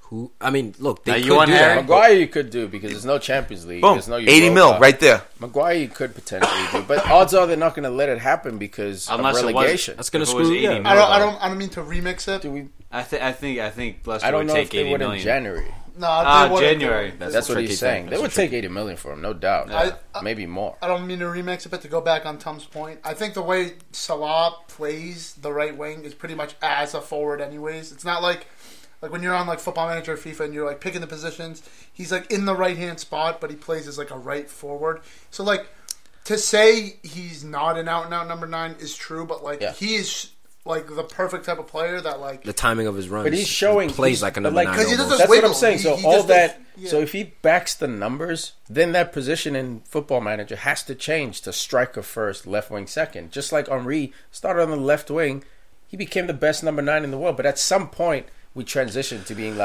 Who? I mean, look, they could do that. Maguire you could do because there's no Champions League. Boom, there's no 80 mil right there. Maguire you could potentially do, but odds are they're not going to let it happen because of relegation. That's going to screw you. I don't mean to remix it. I think Leicester I don't would know take if they 80 would million. in January. No, January. That's what he's saying. They would take 80 million for him, no doubt. Maybe more. I don't mean to remix it, but to go back on Tom's point, I think the way Salah plays the right wing is pretty much as a forward anyways. It's not like when you're on Football Manager or FIFA and you're picking the positions, he's in the right hand spot, but he plays as a right forward. So to say he's not an out and out number 9 is true, but he is the perfect type of player that the timing of his runs. But he's showing he plays like a number 9. That's what I'm saying. So so if he backs the numbers, then that position in Football Manager has to change to striker first, left wing second. Just like Henry started on the left wing, he became the best number 9 in the world. But at some point, we transitioned to being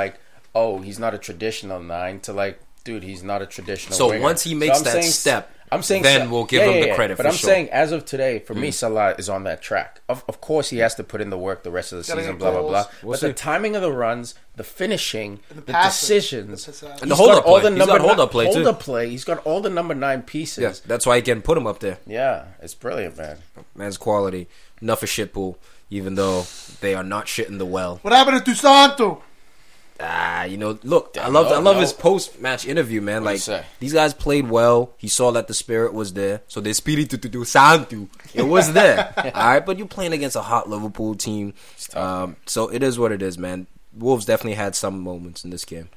he's not a traditional 9 to dude, he's not a traditional winger. Once he makes that step, I'm saying then we'll give him the credit. But I'm saying as of today, for me, Salah is on that track. Of course, he has to put in the work the rest of the season. Blah blah blah. But the timing of the runs, the finishing, the decisions, and the hold-up play. He's got hold-up play. He's got all the number 9 pieces. Yes, that's why he can put him up there. Yeah, it's brilliant, man. Man's quality. Enough of shitpool, even though they are not shitting the well. What happened to Santo? Look, I love his post-match interview, man. These guys played well. He saw that the spirit was there. So the espíritu do santo, it was there. All right, but you're playing against a hot Liverpool team. So it is what it is, man. Wolves definitely had some moments in this game.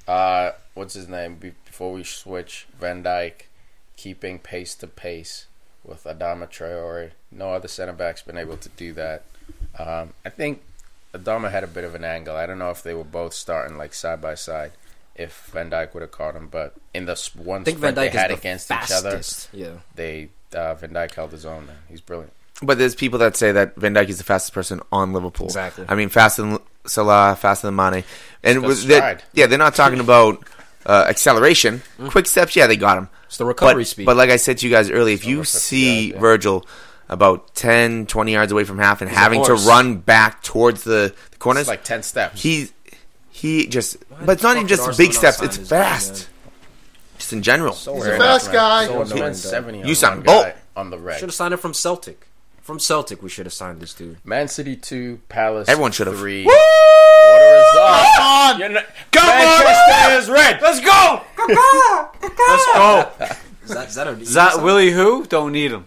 What's his name? Before we switch, Van Dijk. keeping pace to pace with Adama Traore. No other center back's been able to do that. I think Adama had a bit of an angle. I don't know if they were both starting like side by side. If Van Dijk would have caught him, but in the one sprint they had against each other, Van Dijk held his own. Man, he's brilliant. But there's people that say that Van Dijk is the fastest person on Liverpool. Exactly. I mean, faster than Salah, faster than Mane. And they're not talking about acceleration. Quick steps, yeah, they got him. It's the recovery speed. But like I said to you guys earlier, if you see Virgil about 10, 20 yards away from half and having to run back towards the corners. It's like 10 steps. He just... But it's not even just big steps. It's fast. Just in general. He's a fast guy. You sound Bolt. On the red. Should have signed him from Celtic. From Celtic, we should have signed this dude. Man City 2, Palace Everyone should have. 3. Woo! What a result. Come on! Manchester is red. Let's go! Let's go. Is that Willie who? Don't need him.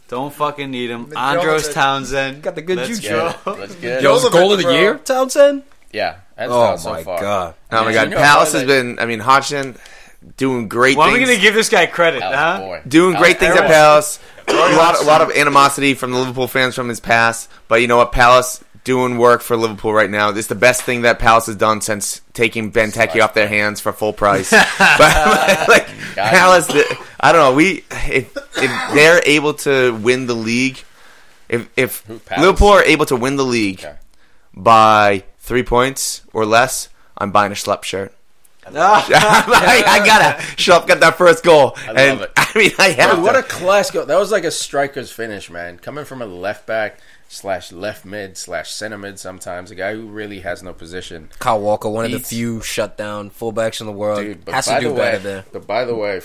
Don't fucking need him. Andros Townsend. Got the good juice. Let's get it. Yo, it's goal of the year, Townsend? Yeah. That's Oh so my far. god. Oh my god. Palace has been... I mean, Hodgson doing great Why things. are we going to give this guy credit, huh? Boy. Doing great things at Palace. A lot of animosity from the Liverpool fans from his past. But you know what? Palace doing work for Liverpool right now. It's the best thing that Palace has done since taking Benteke off their hands for full price. but like Palace, I don't know. If they're able to win the league, if Liverpool are able to win the league by 3 points or less, I'm buying a Schlepp shirt. I gotta. Schlepp got that first goal. I love it. I mean, I have What a class goal. That was like a striker's finish, man. Coming from a left back / left mid / center mid sometimes. A guy who really has no position. Kyle Walker, one of the few shutdown fullbacks in the world. Dude, has to do better there. But by the way,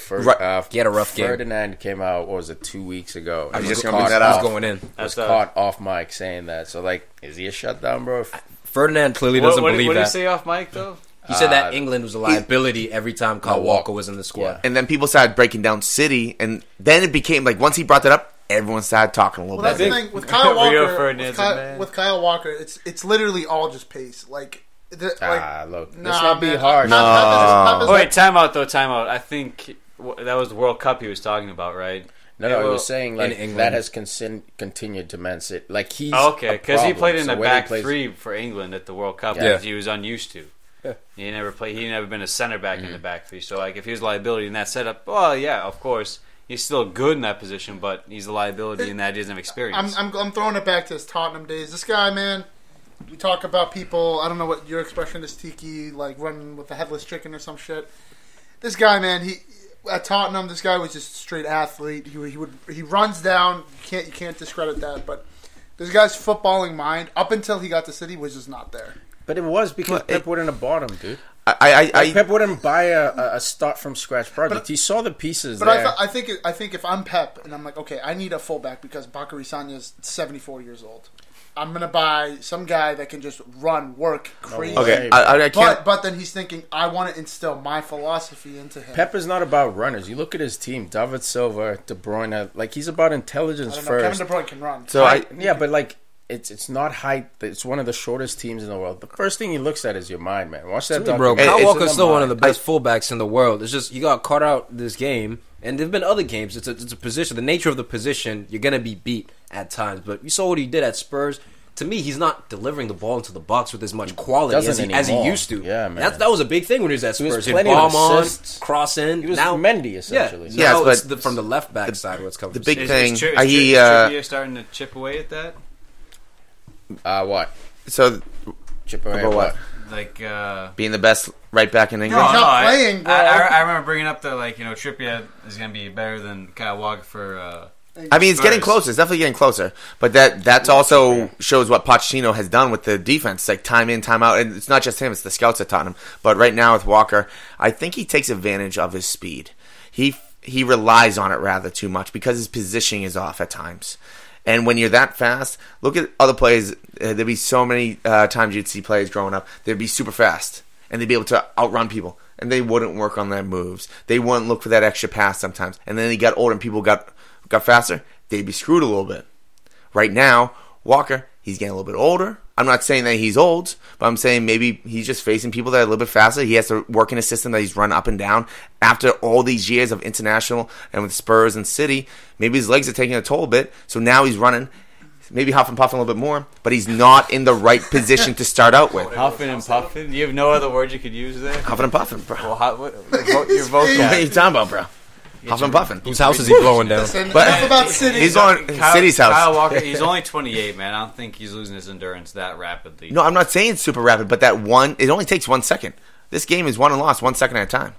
he had a rough game. Ferdinand came out, what was it, 2 weeks ago? I was just going to bring that up. Going in. Was caught off mic saying that. So, like, is he a shutdown, bro? Ferdinand clearly doesn't believe that. What did he say off mic, though? He said that England was a liability every time Kyle Walker was in the squad. Yeah. And then people started breaking down City, and then it became like once he brought that up, everyone started talking a little Well, bit. that's the thing with Kyle Walker. man. With Kyle Walker, it's literally all just pace. Like, Look, let's nah, not be man. harsh. Oh, wait, time out. I think that was the World Cup he was talking about, right? No, he was saying like that has continued to Man City. Like he's okay, because he played in the back plays, three for England at the World Cup because he was unused to. Yeah. He never been a center back in the back three. So like if he was a liability in that setup, well, yeah, of course he's still good in that position, but he's a liability in that he doesn't have experience. I'm throwing it back to his Tottenham days. This guy, man. We talk about people. I don't know what your expression is, Tiki, like running with the headless chicken or some shit. This guy, man, he at Tottenham. This guy was just a straight athlete. He runs down. You can't discredit that. But this guy's footballing mind up until he got to City was just not there. But it was because Pep wouldn't have bought him, dude. Pep wouldn't buy a start from scratch project. He saw the pieces. But I think if I'm Pep and I'm like, okay, I need a fullback because Bacary Sagna's 74 years old. I'm gonna buy some guy that can just run, work, crazy. Okay, I can't. But then he's thinking, I want to instill my philosophy into him. Pep is not about runners. You look at his team: David Silva, De Bruyne. Like he's about intelligence first. Kevin De Bruyne can run. So but like. It's not height. It's one of the shortest teams in the world. The first thing he looks at is your mind, man. Watch that, bro. Kyle Walker's still one of the best fullbacks in the world. It's just you got caught out this game, and there've been other games. It's a position. The nature of the position, you're gonna be beat at times. But you saw what he did at Spurs. To me, he's not delivering the ball into the box with as much quality as he used to. Yeah, man. That was a big thing when he was at Spurs. He was bomb on, cross in. He was Mendy essentially. Yeah, so it's from the left back side where it's coming. The big thing. Is Trippier starting to chip away at that? What? So, chip away about what? Like being the best right back in England. He's not playing, bro. I remember bringing up that Trippier is going to be better than Kyle Walker for. I mean, it's getting closer. It's definitely getting closer. But that's also shows what Pochettino has done with the defense, like time in, time out. And it's not just him; it's the scouts at Tottenham. But right now with Walker, I think he takes advantage of his speed. He relies on it rather too much because his positioning is off at times. And when you're that fast, look at other players. There'd be so many times you'd see players growing up. They'd be super fast, and they'd be able to outrun people. And they wouldn't work on their moves. They wouldn't look for that extra pass sometimes. And then they got older and people got faster. They'd be screwed a little bit. Right now, Walker, he's getting a little bit older. I'm not saying that he's old, but I'm saying maybe he's just facing people that are a little bit faster. He has to work in a system that he's run up and down. After all these years of international and with Spurs and City, maybe his legs are taking a toll a bit. So now he's running, maybe huffing and puffing a little bit more, but he's not in the right position to start out with. Huffing and puffing? You have no other word you could use there? Huffing and puffing, bro. Well, your vocab. What are you talking about, bro? Huffing and puffing. Whose house is he blowing down? But enough about City. He's on City's house. Kyle Walker, he's only 28, man. I don't think he's losing his endurance that rapidly. No, I'm not saying it's super rapid, but it only takes 1 second. This game is won and lost 1 second at a time.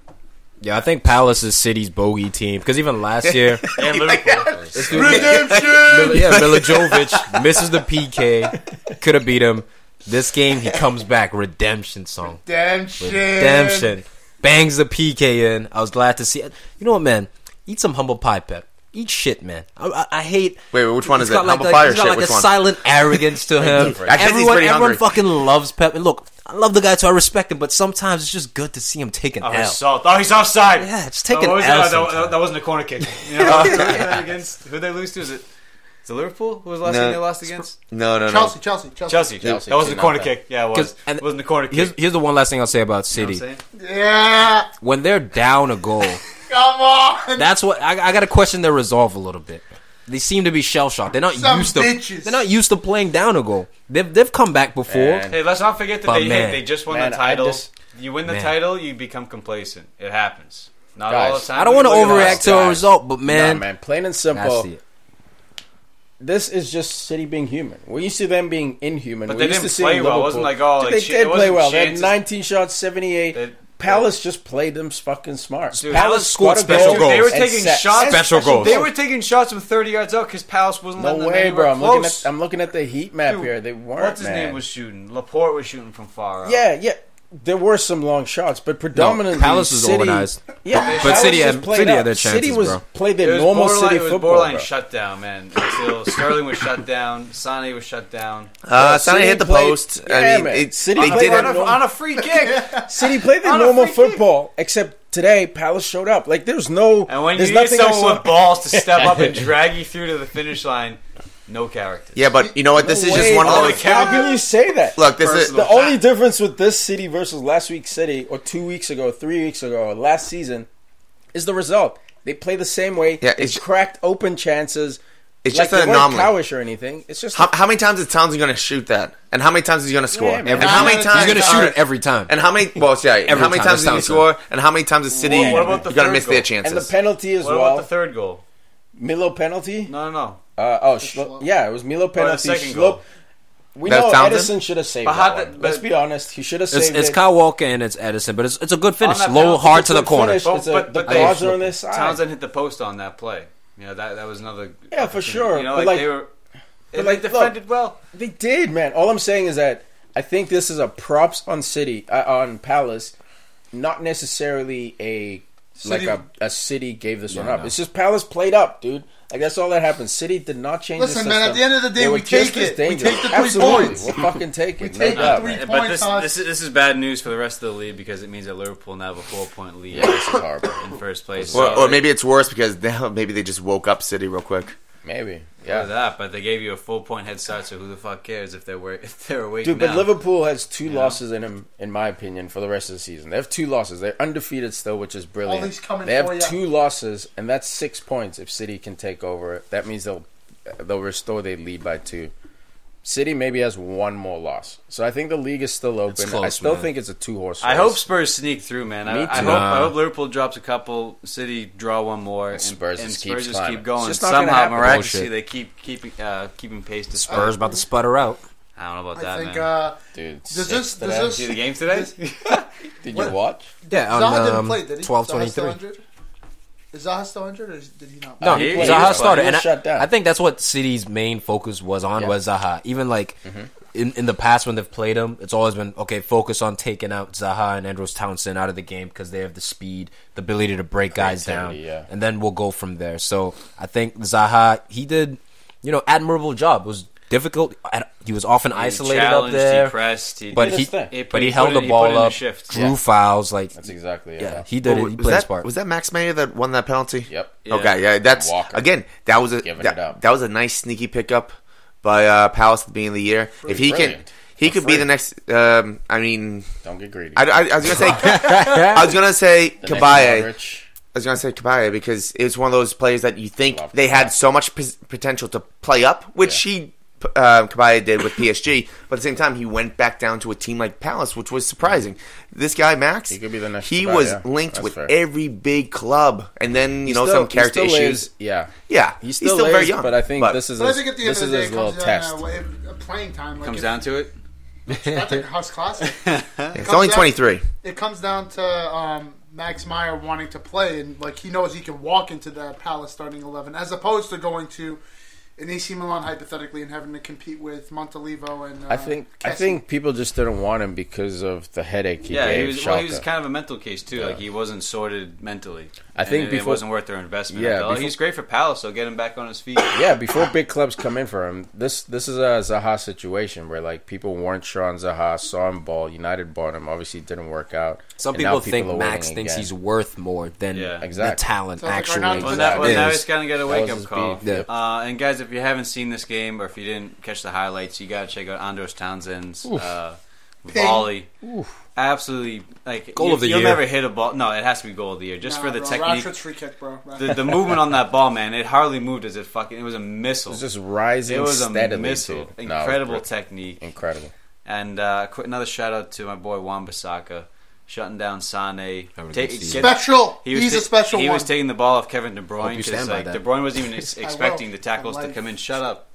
Yeah, I think Palace is City's bogey team because even last year, and Liverpool. Milijovic misses the PK, could have beat him. This game, he comes back, redemption song. Redemption. Bangs the PK in. I was glad to see it. You know what, man? Eat some humble pie, Pep. Eat shit, man. I hate. Wait, which one is it? Humble pie or shit? He's got like a silent arrogance to him. Everyone fucking loves Pep. And look, I love the guy too. I respect him, but sometimes it's just good to see him take an L. He's offside. Yeah, just take an L. That wasn't a corner kick. You know, who'd they lose to? Is it Liverpool? Who was the last game they lost against? No. Chelsea. That wasn't a corner kick. Yeah, it was. It wasn't a corner kick. Here's the one last thing I'll say about City. You know what I'm saying? Yeah. When they're down a goal, come on. That's what I got to question their resolve a little bit. They seem to be shell shocked. They're not used to playing down a goal. They've come back before. Man. Hey, let's not forget that they just won the title. You win the title, you become complacent. It happens. Not all the time. I don't want to overreact to a result, but man, plain and simple. This is just City being human. We're used to them being inhuman. But they didn't play well. It wasn't like, they did play well. They had 19 shots, 78. Palace just played them fucking smart. Dude, Palace scored special goals. They were taking shots. Special goals. They were taking shots from 30 yards out because Palace wasn't letting them anywhere close. I'm looking at the heat map here. They weren't, What's his name was shooting? Laporte was shooting from far out. Yeah. There were some long shots, but predominantly Palace was organized. Yeah, but City had their chances, bro. Played their normal City football. It was borderline shutdown, man. Until Sterling was shut down, Sané was shut down. Sané hit the post. City played on a free kick. City played their normal football, except today Palace showed up. Like there's no. And when you need someone with balls to step up and drag you through to the finish line. No characters. Yeah, but you know what? This is just one of those. How can you say that? Look, this is the only difference with this City versus last week's City, or 2 weeks ago, 3 weeks ago, or last season, is the result. They play the same way. Yeah, it's cracked open chances. It's just an anomaly. They weren't cowish or anything. It's just how many times is Townsend going to shoot that, and how many times is he going to score? Yeah, and how many times he's going to shoot it every time? And how many? Well, yeah. And how many times is he score? And how many times is City going to miss their chances? And the penalty as well. What about the third goal? Milo penalty? No. It was Milo penalty. The second goal. We know Edison should have saved that one. Let's be honest. He should have saved it. It's Kyle Walker and it's Edison, but it's a good finish. Low, hard to the corner. But the claws are on this side. Townsend hit the post on that play. You know, that was another... Yeah, for sure. You know, they defended well. They did, man. All I'm saying is that I think this is a props on on Palace, not necessarily a City gave this one up. It's just Palace played up, dude. Like that's all that happened. City did not change. Listen, man. At the end of the day, we take it. We take the 3 points. We'll fucking take it. We take the 3 points. But this is bad news for the rest of the league because it means that Liverpool now have a 4-point lead. Yeah, this is horrible. In first place. Or maybe it's worse because maybe they just woke up City real quick. Maybe. Yeah, that. But they gave you a full point head start, so who the fuck cares if they're awake? Dude, but Liverpool has 2 losses in them, in my opinion, for the rest of the season. They have 2 losses. They're undefeated still, which is brilliant. They have 2 losses, and that's 6 points. If City can take over it, that means they'll restore their lead by 2. City maybe has 1 more loss, so I think the league is still open. Close, I still think it's a 2-horse race. I hope Spurs sneak through, man. Me too. I hope Liverpool drops a couple, City draw 1 more, and Spurs just keep going. Somehow, miraculously, they keep keeping pace. To Spurs about to sputter out. I don't know about that, man. Dude, did you see the game today? Did you watch? Yeah, Zaha didn't play, did he? 12:23. Is Zaha still injured, or did he not? No, Zaha started, and shut down. I think that's what City's main focus was Zaha. Even like in the past when they've played him, it's always been focus on taking out Zaha and Andros Townsend out of the game because they have the speed, the ability to break guys down, and then we'll go from there. So I think Zaha, he did, admirable job. It was difficult. He was often isolated up there. He pressed, but he held the ball up, drew fouls. Like that's exactly it. Yeah, he did it. He played his part. Was that Max Meyer that won that penalty? Yep. Yeah. Okay, yeah. That's Walker. Again. That was a nice sneaky pickup by Palace at the beginning of the year. If he He could be the next. Don't get greedy. I was gonna say. I was gonna say Cabaye. I was going to say Cabaye because it was one of those players that you think they had so much potential to play up, which Cabaye did with PSG. But at the same time, he went back down to a team like Palace, which was surprising. This guy, Max, he could be the next Cabaye, was linked with every big club. And then, some character issues. Yeah, he's still very young. But I think this is his little test. Playing time. Comes down to it? That's a Huss classic. It's only 23. It comes down to... Max Meyer wanting to play, and he knows he can walk into that Palace starting 11, as opposed to going to an AC Milan hypothetically and having to compete with Montalivo and. I think people just didn't want him because of the headache he gave. He was kind of a mental case too. He wasn't sorted mentally. I think it wasn't worth their investment. He's great for Palace, so get him back on his feet. Yeah, before big clubs come in for him, this is a Zaha situation where people weren't sure on Zaha, saw him ball. United bought him, obviously it didn't work out. Some people think Max thinks he's worth more than the talent actually. Now he's got to get a wake-up call. And guys, if you haven't seen this game or if you didn't catch the highlights, you got to check out Andros Townsend's volley. Absolutely, goal of the year. You'll never hit a ball. No, it has to be goal of the year. Just for the technique. Rashford's free kick, bro. The movement on that ball, man, it hardly moved as it was a missile. It was just rising. It was a missile. Incredible technique. Incredible. And another shout out to my boy Wan-Bissaka. Shutting down Sane. Special. He's a special one. He was taking the ball off Kevin De Bruyne because De Bruyne wasn't even expecting the tackles to come in. Shut up.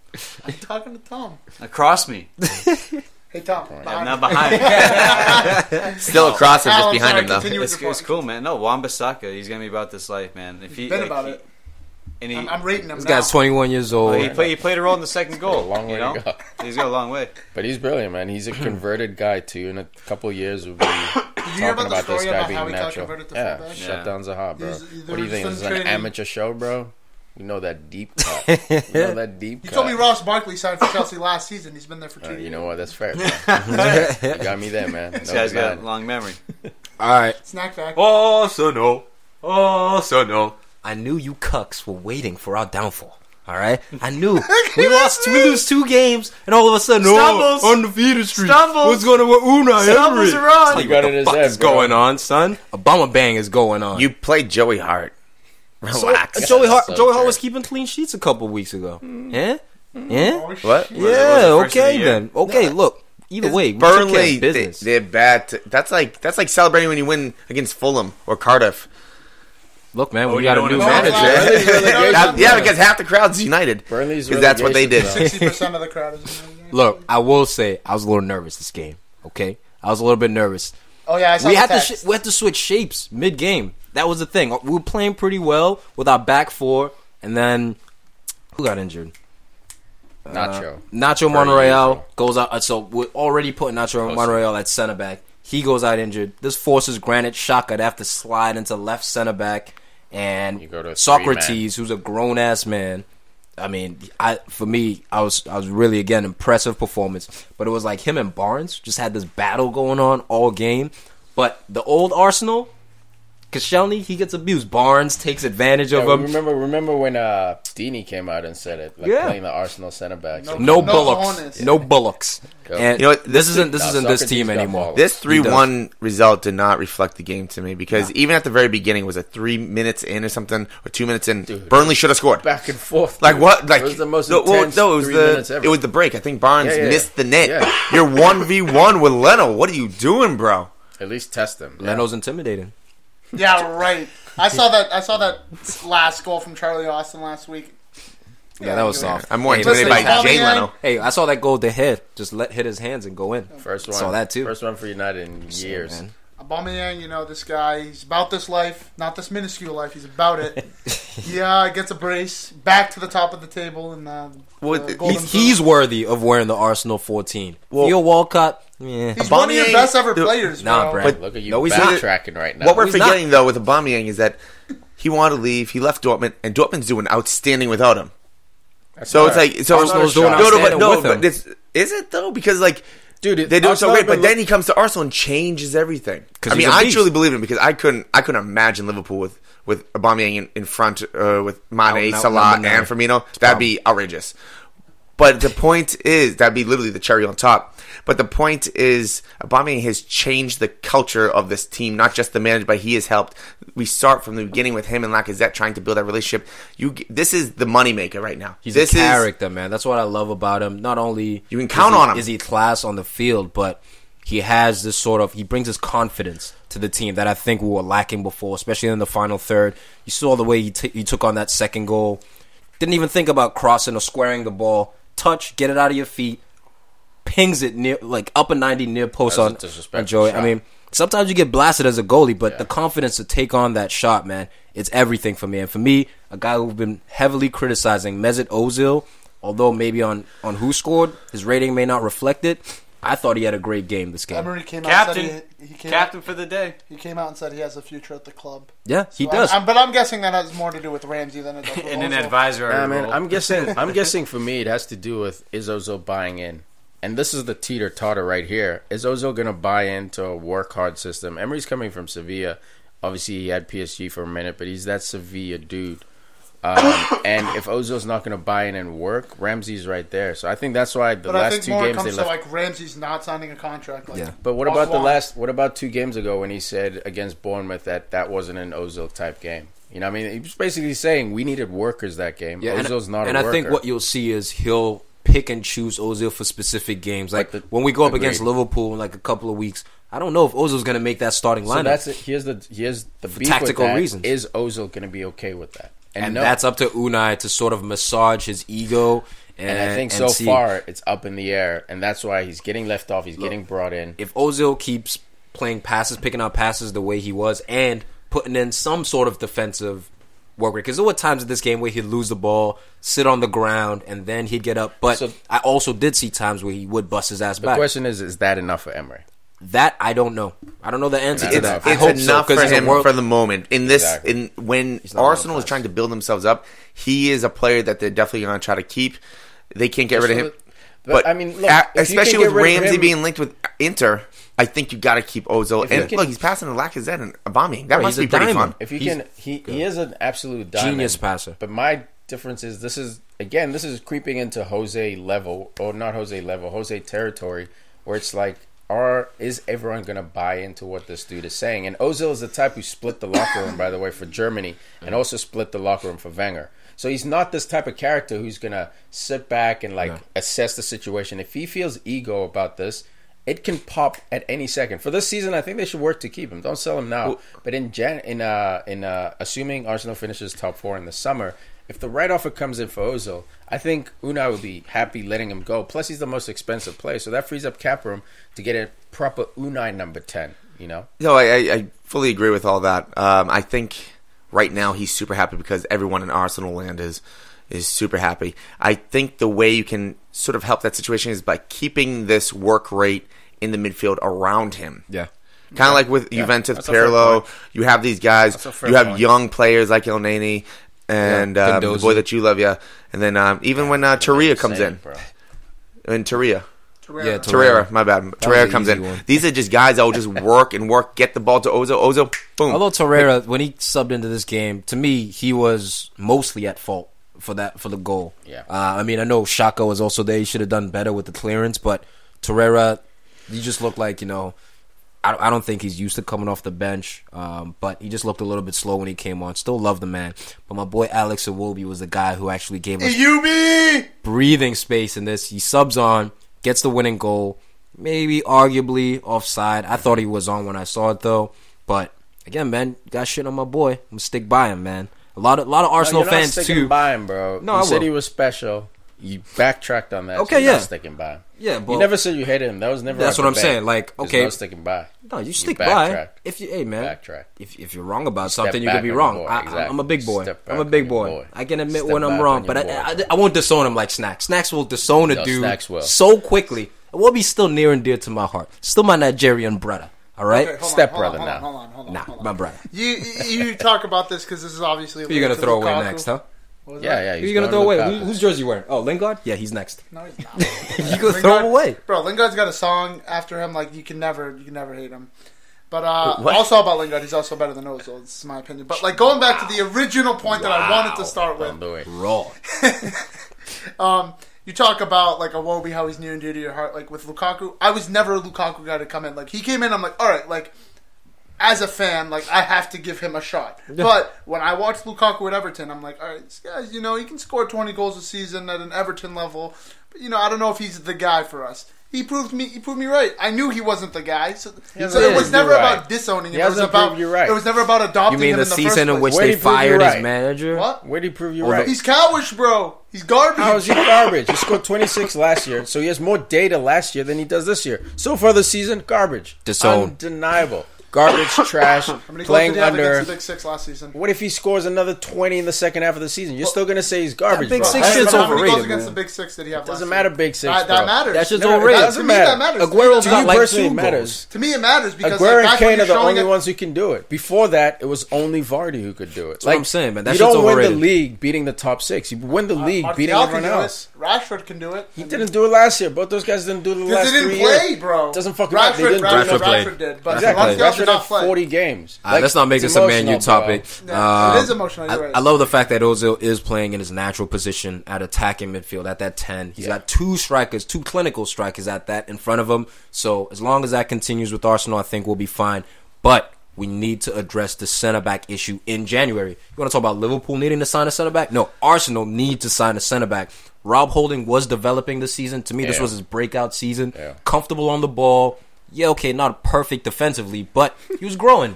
I'm talking to Tom. Across me. Hey, Tom. Not behind him. Still across him, just behind him, though. It's cool, man. No, Wan-Bissaka, he's going to be about this life, man. He's been about it. And I'm rating him now. This guy's 21 years old. He played a role in the second goal. A long way to go. He's got a long way. But he's brilliant, man. He's a converted guy, too. In a couple of years, we'll be talking about this guy being natural. Shut down Zaha, bro. What do you think? This is an amateur show, bro? You know that deep cut. You told me Ross Barkley signed for Chelsea last season. He's been there for 2 years. You know what? That's fair. You got me there, man. This guy's got long memory. All right. Snack fact. Oh, so no. I knew you cucks were waiting for our downfall. All right? I knew. We lose 2 games, and all of a sudden, undefeated streak. What's going on with Unai Emery? Stumbles You got it in his head, bro. Going on, son? A bomber bang is going on. You played Joey Hart. Relax. Joey Hart was keeping clean sheets a couple weeks ago. Yeah? What? Yeah, okay then. Okay, look. Either way, Burnley, they're bad. That's like celebrating when you win against Fulham or Cardiff. Look, man, we got a new manager. Because half the crowd's United. Because that's what they did. 60% of the crowd is United. Look, I will say I was a little nervous this game. Okay, I was a little bit nervous. Oh yeah, I saw we had to switch shapes mid-game. That was the thing. We were playing pretty well with our back four, and then who got injured? Nacho Monreal goes out. So we're already putting Nacho Monreal at center back. He goes out injured. This forces Garnett Xhaka to have to slide into left center back. And Socrates, who's a grown ass man. I mean, for me, I was really, again, impressive performance. But it was like him and Barnes just had this battle going on all game. But the old Arsenal, Koscielny, he gets abused. Barnes takes advantage of him. Remember when Deeney came out and said it, playing the Arsenal center back. No Bullocks. No Bullocks. And you know what, this isn't this team anymore. This 3-1 result did not reflect the game to me because even at the very beginning, it was 3 minutes in or something, or 2 minutes in, Burnley should have scored. Back and forth. Like what? Like it was the most intense 3 minutes ever. It was the break. I think Barnes missed the net. Yeah. You're 1v1 with Leno. What are you doing, bro? At least test him. Leno's intimidating. Yeah, right. I saw that last goal from Charlie Austin last week. Yeah, that was soft. I'm more intimidated by Jay Leno. Hey, I saw that goal to hit. Just hit his hands and go in. First one. Saw that too. First one for United in years. Aubameyang, this guy, he's about this life, not this minuscule life. He's about it. Gets a brace, back to the top of the table, and he's worthy of wearing the Arsenal 14. Theo Walcott, he's one of your best ever players, bro. Nah, Brad. But look at you backtracking right now. What we're forgetting though with Aubameyang is that he wanted to leave. He left Dortmund, and Dortmund's doing outstanding without him. Arsenal's doing outstanding with him. Is it though? Because dude, they do it so great, but then he comes to Arsenal and changes everything. I mean, I truly believe him because I couldn't imagine Liverpool with Aubameyang in front with Mane, Salah, and Firmino. That'd be outrageous. But the point is, that'd be literally the cherry on top. But the point is, Aubameyang has changed the culture of this team, not just the manager, but he has helped. We start from the beginning with him and Lacazette trying to build that relationship. This is the moneymaker right now. He's a character, man. That's what I love about him. Not only you can count on him. Is he class on the field, but he has this sort of, he brings his confidence to the team that I think we were lacking before, especially in the final third. You saw the way he took on that second goal. Didn't even think about crossing or squaring the ball. Touch, get it out of your feet. Pings it near, like up a 90 near post on Joey. I mean, sometimes you get blasted as a goalie, but the confidence to take on that shot, man, it's everything for me. And for me, a guy who's been heavily criticizing Mesut Ozil, although maybe on Who Scored, his rating may not reflect it. I thought he had a great game this game. Emery came Captain. out and said Captain for the day. He came out and said he has a future at the club. Yeah, he does. But I'm guessing that has more to do with Ramsey than it does with And Ozil. an advisor. I mean, I'm guessing for me, it has to do with is Ozil buying in. And this is the teeter-totter right here. Is Ozil going to buy into a work-hard system? Emery's coming from Sevilla. Obviously, he had PSG for a minute, but he's that Sevilla dude. And if Ozil's not going to buy in and work, Ramsey's right there. So I think that's why the last 2 games they left. Like Ramsey's not signing a contract. Like, But what about what about 2 games ago when he said against Bournemouth that wasn't an Ozil type game? You know what I mean? He was basically saying we needed workers that game. Yeah, Ozil's not a worker. And I think what you'll see is he'll pick and choose Ozil for specific games. Like when we go up against Liverpool in like a couple of weeks, I don't know if Ozil's going to make that starting lineup. So that's it. Here's the beef tactical with that. reasons. Is Ozil going to be okay with that? And that's up to Unai to sort of massage his ego. And I think so far it's up in the air, and that's why he's getting left off. He's getting brought in. If Ozil keeps playing passes, picking out passes the way he was, and putting in some sort of defensive work rate, because there were times in this game where he'd lose the ball, sit on the ground, and then he'd get up. But I also did see times where he would bust his ass back. The question is that enough for Emery? That I don't know. I don't know the answer to that. It's enough for him for the moment. When Arsenal is trying to build themselves up, he is a player that they're definitely going to try to keep. They can't get rid of him. But I mean, look, especially with Ramsey being linked with Inter, I think you got to keep Ozil. And look, he's passing to Lacazette and Aubameyang. That must be pretty fun. If you can, he is an absolute diamond, genius passer. But my difference is this is creeping into Jose level, or not Jose level, Jose territory, where it's like, is everyone going to buy into what this dude is saying? And Ozil is the type who split the locker room, by the way, for Germany, and also split the locker room for Wenger. So he's not this type of character who's going to sit back and assess the situation. If he feels ego about this, it can pop at any second. For this season, I think they should work to keep him. Don't sell him now. But assuming Arsenal finishes top 4 in the summer, if the right offer comes in for Ozil, I think Unai would be happy letting him go. Plus, he's the most expensive player, so that frees up cap room to get a proper Unai number 10, you know? No, I fully agree with all that. I think right now he's super happy because everyone in Arsenal land is super happy. I think the way you can sort of help that situation is by keeping this work rate in the midfield around him. Yeah. Kind of like with Juventus, Pirlo. You have these guys. You have young players like El Neni. And the boy that you love, and then even when Torreira comes in, and Torreira, my bad, Torreira comes in. One. These are just guys that will just work, get the ball to Ozil, boom. Although Torreira, when he subbed into this game, to me, he was mostly at fault for the goal. Yeah. I mean, I know Xhaka was also there. He should have done better with the clearance, but Torreira, he just looked like, I don't think he's used to coming off the bench, but he just looked a little bit slow when he came on. Still love the man. But my boy Alex Iwobi was the guy who actually gave us breathing space in this. He subs on, gets the winning goal, maybe arguably offside. I thought he was on when I saw it, though. But, again, man, got shit on my boy. I'm going to stick by him, man. A lot of Arsenal fans, too. You're not sticking by him, bro. No, you said he was special. You backtracked on that. Okay, so you're not sticking by him. Yeah, but you never said you hated him. That was never. That's what I'm saying. Like, okay, there's no sticking by. No, you stick by. If you, backtrack. If you're wrong about something, you could be wrong. I'm a big boy. I'm a big boy. I can admit when I'm wrong, but I won't disown him like Snacks. Snacks will disown a dude so quickly. It will be still near and dear to my heart. Still my Nigerian brother. All right, okay, stepbrother now. Hold on. My brother. You talk about this because this is obviously. Who you gonna throw away next, huh? Yeah. Who you gonna throw away? Whose jersey you wearing? Oh, Lingard? Yeah, he's next. No, he's not. You gonna throw him away, bro? Lingard's got a song after him. Like you can never hate him. But also about Lingard, he's also better than Ozil. This is my opinion. But like going back to the original point that I wanted to start with, raw. you talk about like Iwobi, how he's near and dear to your heart. Like with Lukaku, I was never a Lukaku guy to come in. Like he came in, I'm like, all right, like as a fan, like I have to give him a shot. But when I watched Lukaku at Everton, I'm like, all right, this guy, he can score 20 goals a season at an Everton level. But I don't know if he's the guy for us. He proved me right. I knew he wasn't the guy. So it was never about disowning him. It was never about adopting him in the first place. You mean the season in which they fired his manager? What? Where did he prove you right? He's cowish, bro. He's garbage. How is he garbage? He scored 26 last year, so he has more data last year than he does this year. So far this season, garbage. Undeniable. Garbage, trash, playing under. The Big Six last season. What if he scores another 20 in the second half of the season? You're still going to say he's garbage. Big Six shit's overrated. How many goals against the Big Six did he have? Doesn't matter. Big Six. That matters. That shit's overrated. Doesn't matter. That matters. Aguero's got like 2 matters. To me, it matters because Aguero and Kane are the only ones who can do it. Before that, it was only Vardy who could do it. That's what I'm saying, man. That you shit's don't overrated. win the league beating the top 6. You win the league beating everyone else. Rashford can do it. He didn't do it last year. Both those guys didn't do it the last 3 years. They didn't play, bro. Doesn't fucking matter. Rashford did. But Rashford had 40 games. Let's not make this a Man U topic. It is emotional. I love the fact that Ozil is playing in his natural position at attacking midfield at that 10. He's got 2 strikers, 2 clinical strikers at that in front of him. So as long as that continues with Arsenal, I think we'll be fine. But we need to address the center back issue in January. You want to talk about Liverpool needing to sign a center back? No, Arsenal need to sign a center back. Rob Holding was developing this season. To me, this was his breakout season. Comfortable on the ball. Yeah, okay, not perfect defensively, but he was growing.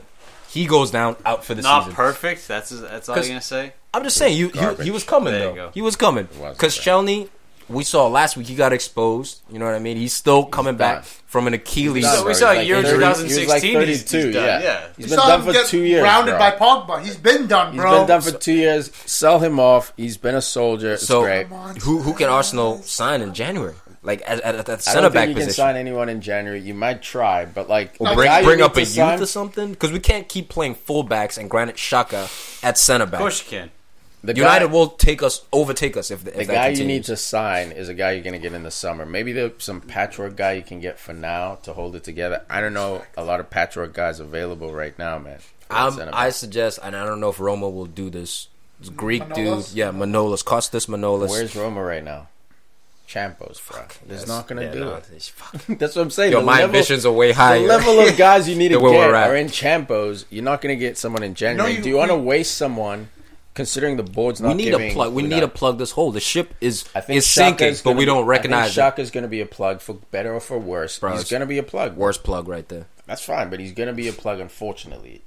He goes down, out for the season. Not perfect? That's all you're going to say? I'm just saying, he was coming, though. He was coming. Because Shelny, we saw last week, he got exposed. You know what I mean? He's still coming back from an Achilles. We saw a year in 2016. He was like 32, yeah. He's been done for 2 years, rounded by Pogba. He's been done, bro. He's been done for 2 years. Sell him off. He's been a soldier. It's great. Who can Arsenal sign in January? Like at that center back position. I don't think you can sign anyone in January. You might try, but bring up a youth or something, because we can't keep playing fullbacks and Granit Xhaka at center back. Of course you can. United will overtake us if the that guy continues. You need to sign is a guy you're going to get in the summer. Maybe there's some patchwork guy you can get for now to hold it together. I don't know a lot of patchwork guys available right now, man. I suggest, and I don't know if Roma will do this. It's a Greek dude, Manolas, Kostas Manolas. Where's Roma right now? Champos, fuck. He's not going to do it. That's what I'm saying. My ambitions are way higher. The level of guys you need to get are in Champos. You're not going to get someone in January. Do you want to waste someone, considering the board's not giving... We need to plug this hole. The ship is sinking, but we don't recognize it. Shaka's going to be a plug, for better or for worse. He's going to be a plug. Worst plug right there. That's fine, but he's going to be a plug, unfortunately.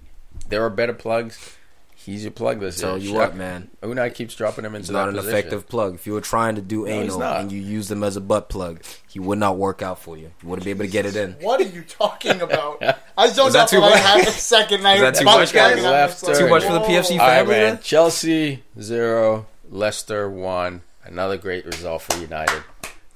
There are better plugs. He's your plug this year. Tell you what, man. Unai keeps dropping him into that position. He's not an effective plug. If you were trying to do anal and you used him as a butt plug, he would not work out for you. You wouldn't be able to get it in. What are you talking about? I zoned out for like half a second. Is that too much, guys? Too much for the PFC family? All right, man. Chelsea 0, Leicester 1. Another great result for United.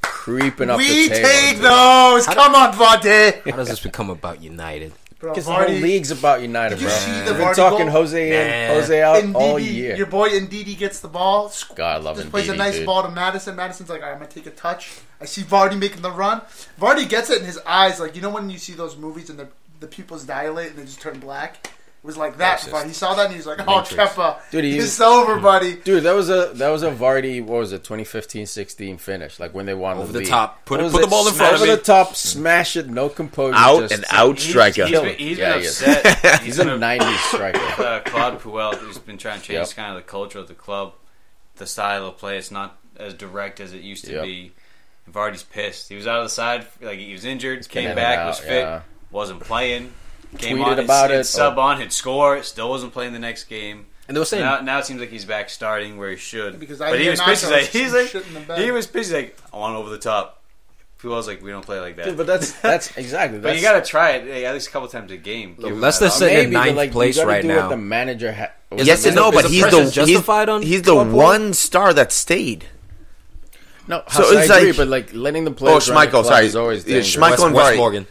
Creeping up the table. We take those! Come on, Vade! How does this become about United? Because the whole league's about United, bro. We've been talking Jose out all year. Your boy Ndidi gets the ball. God, I love Ndidi, plays a nice ball to Madison. Madison's like, all right, I'm going to take a touch. I see Vardy making the run. Vardy gets it in his eyes. Like, you know when you see those movies and the pupils dilate and they just turn black? It was like that. He saw that and he was like, "Oh, Kepa, dude, it's over, buddy." Dude, that was a Vardy. What was it? 2015-16 finish, like when they won over the league. Top. Put the ball in front of me. Over the top, smash it, no composure. Out striker. He's been upset. He's a 90s striker. Claude Puel, who's been trying to change kind of the culture of the club, the style of play. It's not as direct as it used to be. And Vardy's pissed. He was out of the side, like he was injured, came back, was fit, wasn't playing. Came tweeted on, about it. Sub on, hit score, still wasn't playing the next game. And they were saying now it seems like he's back starting where he should. But he was pissed. He was pissed. He's like, I want over the top. People was like, we don't play like that. Dude, but that's exactly. But you got to try it at least a couple times a game. Leicester sitting in ninth place right now. What the manager yes and no, but he's the one star that stayed. No, so it's I agree, but like letting the players. Oh, Schmeichel, sorry, is always Schmeichel and West Morgan.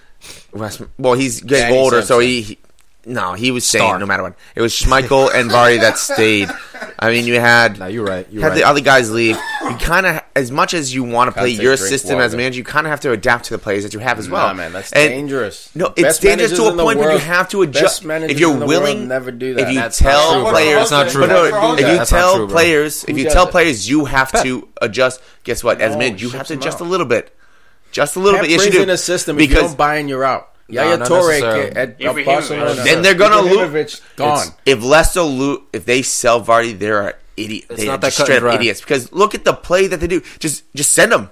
Well, he's getting older, so he was staying no matter what. It was Schmeichel and Vardy that stayed. I mean, you had you're right. The other guys leave. you kind of, as much as you want to play your system as a manager, you kind of have to adapt to the players that you have as well. Nah, man, that's dangerous. No, it's dangerous to a point where you have to adjust. If you're willing, never do that. If you tell players, that's not true. If you tell players you have to adjust, guess what? As a manager, you have to adjust a little bit. Just a little bit. Brings in a system because if you don't buy in, you're out. Yaya Toure at Barcelona. Then they're gonna lose. Gone. If Leicester lose, if they sell Vardy, they're idiots. They're just straight up idiots. Because look at the play that they do. Just send him.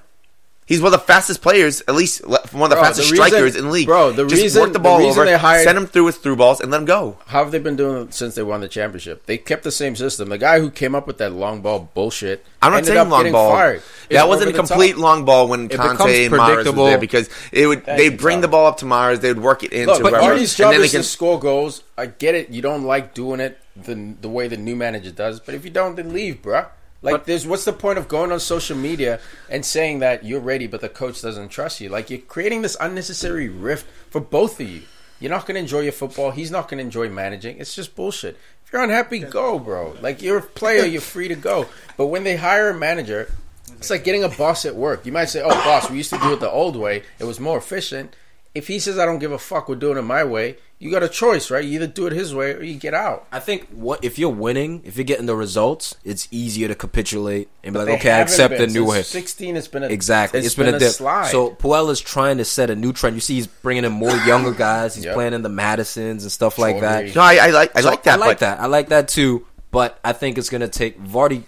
He's one of the fastest players, at least one of the fastest strikers in the league. Bro, the reason work the ball over, they hired, send him through with through balls, and let him go. How have they been doing it since they won the championship? They kept the same system. The guy who came up with that long ball bullshit, I'm not saying long ball. Fired. That wasn't a complete long ball when Conte and Mahrez was there because they'd bring the ball up to Mahrez, they would work it into whoever. But Vardy's job is to score goals. I get it. You don't like doing it the way the new manager does, but if you don't, then leave, bruh. Like, what's the point of going on social media and saying that you're ready, but the coach doesn't trust you? Like, you're creating this unnecessary rift for both of you. You're not going to enjoy your football. He's not going to enjoy managing. It's just bullshit. If you're unhappy, go, bro. Like, you're a player. You're free to go. But when they hire a manager, it's like getting a boss at work. You might say, oh, boss, we used to do it the old way. It was more efficient. If he says, I don't give a fuck, we're doing it my way, you got a choice, right? You either do it his way or you get out. I think if you're winning, if you're getting the results, it's easier to capitulate and be like, okay, I accept the new way. 16, it's been a exactly. It's been a dip. Slide. So Puel is trying to set a new trend. You see, he's bringing in more younger guys. He's playing in the Madisons and stuff like that. No, I like that. I like that too. But I think it's gonna take Vardy's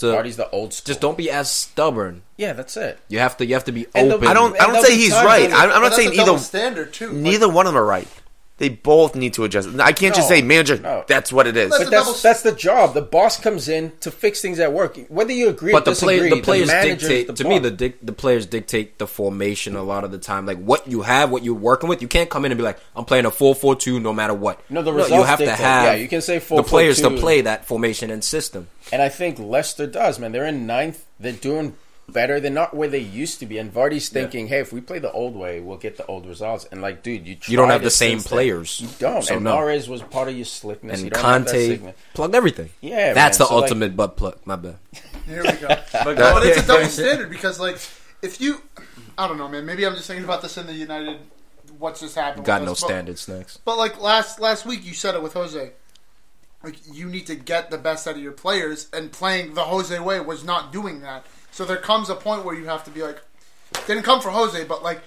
the old school. Just don't be as stubborn. Yeah, that's it. You have to be open. I don't say he's right. I'm not saying either standard too. Neither one of them are right. They both need to adjust. I can't just say, manager, that's what it is. But that's the job. The boss comes in to fix things at work. Whether you agree or disagree, the players dictate. To me, the players dictate the formation a lot of the time. Like what you have, what you're working with. You can't come in and be like, I'm playing a 4-4-2 no matter what. No, the results you have dictate. to have you can say 4-4-2. the players to play that formation and system. And I think Leicester does, man. They're in 9th. They're doing better. They're not where they used to be. And Vardy's thinking, hey, if we play the old way, we'll get the old results. And like, dude, you don't have the same players. You don't. So and Mahrez was part of your slickness. And you don't Conte plugged everything. Yeah, that's the ultimate butt plug. My bad. Here we go. But it's a double standard because, like, if you, I don't know, man. Maybe I'm just thinking about this in the United. What's just happened? Got no standards next. But like last week, you said it with Jose. Like, you need to get the best out of your players, and playing the Jose way was not doing that. So there comes a point where you have to be like, didn't come for Jose, but like,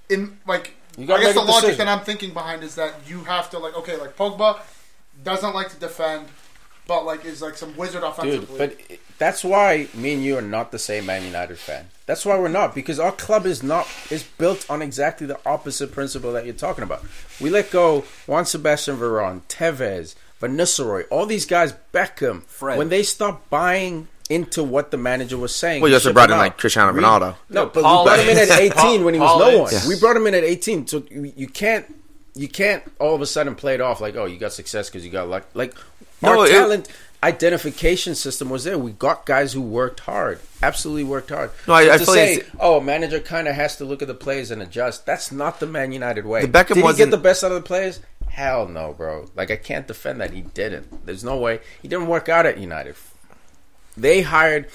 in like, I guess the logic that I'm thinking behind is that you have to like, okay, like Pogba doesn't like to defend, but like is like some wizard offensively. Dude, but that's why me and you are not the same Man United fan. That's why we're not, because our club is built on exactly the opposite principle that you're talking about. We let go Juan Sebastian Veron, Tevez, Van Nistelrooy, all these guys, Beckham, Fred. When they stopped buying into what the manager was saying. Well, you also brought in like Cristiano Ronaldo. No, but we brought him in at 18 when he was no one. Yes. We brought him in at 18, so you can't all of a sudden play it off like, oh, you got success because you got luck. Like, our talent identification system was there. We got guys who worked hard, absolutely worked hard. No, I to say, oh, a manager kind of has to look at the players and adjust. That's not the Man United way. Did he get the best out of the players? Hell no, bro. Like, I can't defend that. He didn't. There's no way. He didn't work out at United. They hired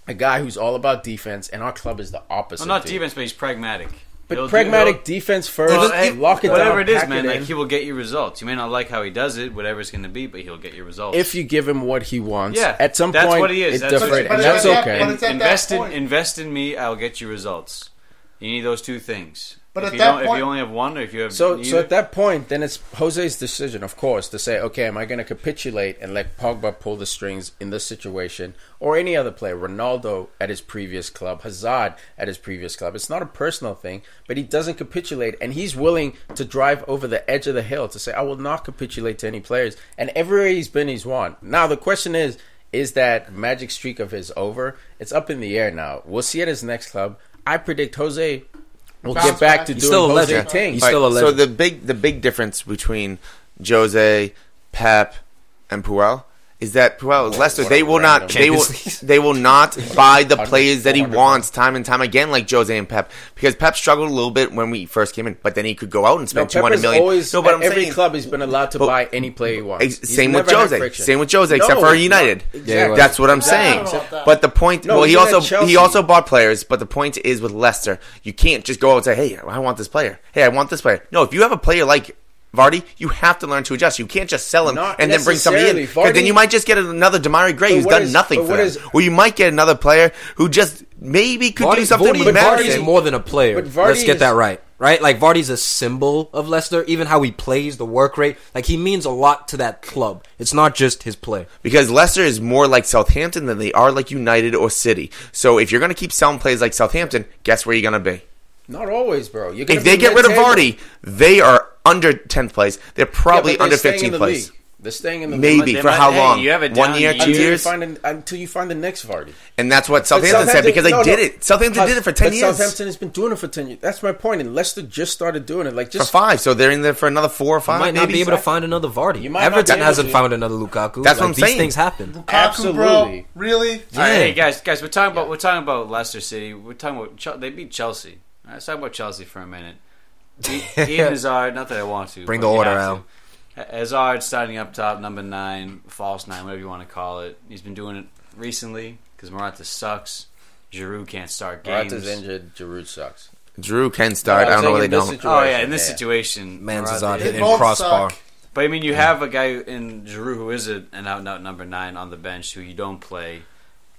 a guy who's all about defense, and our club is the opposite. Well, not defense, but he's pragmatic. But pragmatic defense first, lock it down, whatever it is, man. Like, he will get you results. You may not like how he does it, whatever it's going to be, but he'll get you results. If you give him what he wants, yeah, at some that's point, what he is. It's different, and that's okay. Invest in me, I'll get you results. You need those two things. But if you only have one, or if you have so at that point, then it's Jose's decision, of course, to say, okay, am I going to capitulate and let Pogba pull the strings in this situation, or any other player, Ronaldo at his previous club, Hazard at his previous club. It's not a personal thing, but he doesn't capitulate, and he's willing to drive over the edge of the hill to say, I will not capitulate to any players. And everywhere he's been, he's won. Now the question is that magic streak of his over? It's up in the air now. We'll see at his next club. I predict Jose will get back to doing Jose thing. He's still a legend. So the big difference between Jose, Pep, and Puel is that Leicester they will not buy the players that he wants time and time again, like Jose and Pep, because Pep struggled a little bit when we first came in, but then he could go out and spend 200 million. But every club he's been allowed to buy any player he wants. Same with Jose, except for United. Exactly. That's what I'm saying. But the point, he also bought players. But the point is with Leicester, you can't just go out and say, "Hey, I want this player. Hey, I want this player." No, if you have a player like Vardy, you have to learn to adjust. You can't just sell him and then bring somebody in. Because then you might just get another Damari Gray who's done nothing for them. Or you might get another player who just maybe could do something with Madison. Vardy's more than a player. Let's get that right. Right? Like, Vardy's a symbol of Leicester. Even how he plays, the work rate. Like, he means a lot to that club. It's not just his play. Because Leicester is more like Southampton than they are like United or City. So if you're going to keep selling players like Southampton, guess where you're going to be? Not always, bro. If they get rid of Vardy, they are under 10th place. They're probably under 15th place. They're staying in the league. Maybe. For how long? You have a 1 year, 2 years? Until you find the next Vardy. And that's what Southampton said, because they did it. Southampton did it for 10 years. Southampton has been doing it for 10 years. That's my point. And Leicester just started doing it. For 5. So they're in there for another 4 or 5. You might not be able to find another Vardy. Everton hasn't found another Lukaku. That's what I'm saying. These things happen. Lukaku, Absolutely. Bro. Really? Yeah. All right, hey guys, we're talking about Leicester City. We're talking about they beat Chelsea. All right, let's talk about Chelsea for a minute. Eden Hazard, not that I want to. Bring the order out. Hazard starting up top, number 9, false 9, whatever you want to call it. He's been doing it recently because Morata sucks. Giroud can't start games. Morata's injured. Giroud sucks. Giroud can start. I don't know what they don't. Oh, yeah, in this situation. Man's Hazard hitting crossbar. But, I mean, you have a guy in Giroud who is an out-and-out number 9 on the bench who you don't play.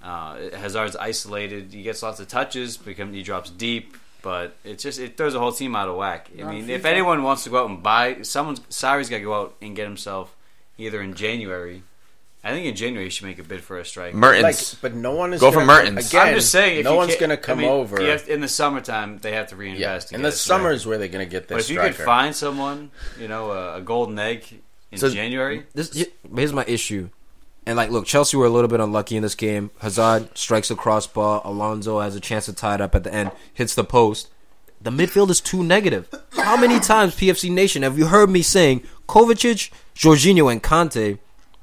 Hazard's isolated. He gets lots of touches. He drops deep. But it throws the whole team out of whack. I mean, if anyone wants to go out and buy, Sarri's got to go out and get himself either in January. I think in January he should make a bid for a strike. Mertens. But no one is go for Mertens. Again, I'm just saying, no one's going to come over. In the summertime, they have to reinvest. In the summer is where they're going to get this. But if you could find someone, a golden egg in January. Here's my issue. And, look, Chelsea were a little bit unlucky in this game. Hazard strikes a crossbar. Alonso has a chance to tie it up at the end. Hits the post. The midfield is too negative. How many times, PFC Nation, have you heard me saying Kovacic, Jorginho, and Kante?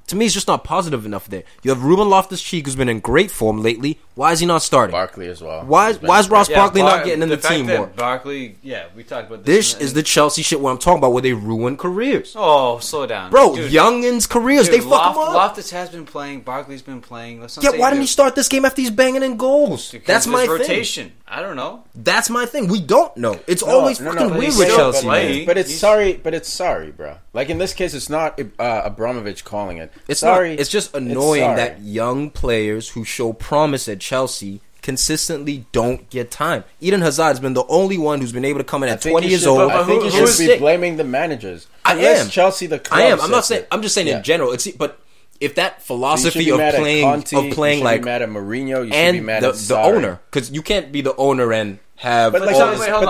To me, it's just not positive enough there. You have Ruben Loftus-Cheek, who's been in great form lately. Why is he not starting? Barkley as well. Why is Ross Barkley not getting in the team more? Barkley, we talked about this. This is the Chelsea shit where I'm talking about, where they ruin careers. Oh, slow down. Bro, youngins' careers, they fuck them up. Loftus has been playing. Barkley's been playing. Why didn't he start this game after he's banging in goals? That's my rotation. thing. I don't know. That's my thing. We don't know. It's always fucking weird with Chelsea, man. But it's sorry, bro. Like, in this case, it's not Abramovich calling it. It's just annoying that young players who show promise at Chelsea consistently don't get time. Eden Hazard's been the only one who's been able to come in at 20 years old. I think you should be blaming the managers. I am. Chelsea the club. I am. I'm not saying. I'm just saying in general. But if that philosophy of playing you should be mad at Mourinho. You should be mad at the owner, because you can't be the owner and have. But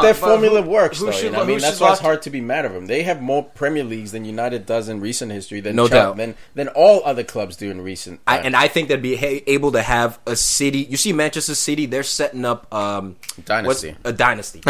their formula works, though. That's why it's hard to be mad at them. They have more Premier Leagues than United does in recent history. Than all other clubs do in recent. And I think they'd be able to have a city. You see, Manchester City, they're setting up dynasty. A dynasty.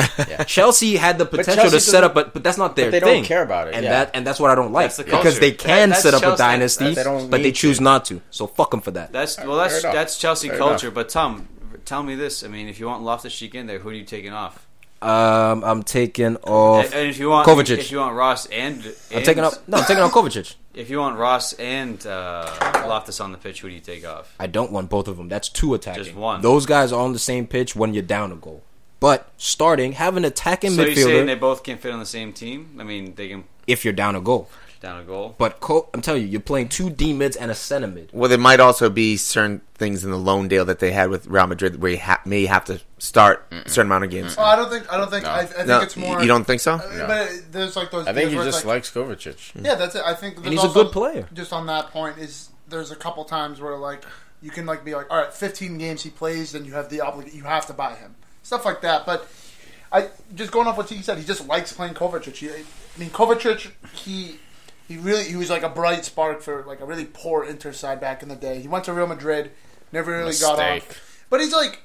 Chelsea had the potential to set up, but that's not their thing. They don't care about it, and that's what I don't like, because they can set up a dynasty, but they choose not to. So fuck them for that. That's Chelsea culture. But Tom, tell me this. I mean, if you want Loftus-Cheek in there, who are you taking off? I'm taking off and if you want Kovacic. If you want Ross and I'm taking off Kovacic. If you want Ross and Loftus on the pitch, who do you take off? I don't want both of them. That's two attacking. Just one. Those guys are on the same pitch when you're down a goal. But starting, have an attacking midfielder. So you're saying they both can fit on the same team? I mean, they can. If you're down a goal. But I'm telling you, you're playing 2 D mids and a center mid. Well, there might also be certain things in the loan deal that they had with Real Madrid where you may have to start a certain amount of games. Oh, I don't think. No. I think it's more. You don't think so? No. But there's like those. I think he just likes Kovacic. Yeah, that's it. I think. And he's a good player. Just on that point, there's a couple times where you can be like, all right, 15 games he plays, then you have the obligation. You have to buy him, stuff like that. But just going off what Tiki said, he just likes playing Kovacic. Kovacic, He was like a bright spark for like a really poor Inter side back in the day. He went to Real Madrid, never really got off. But he's like,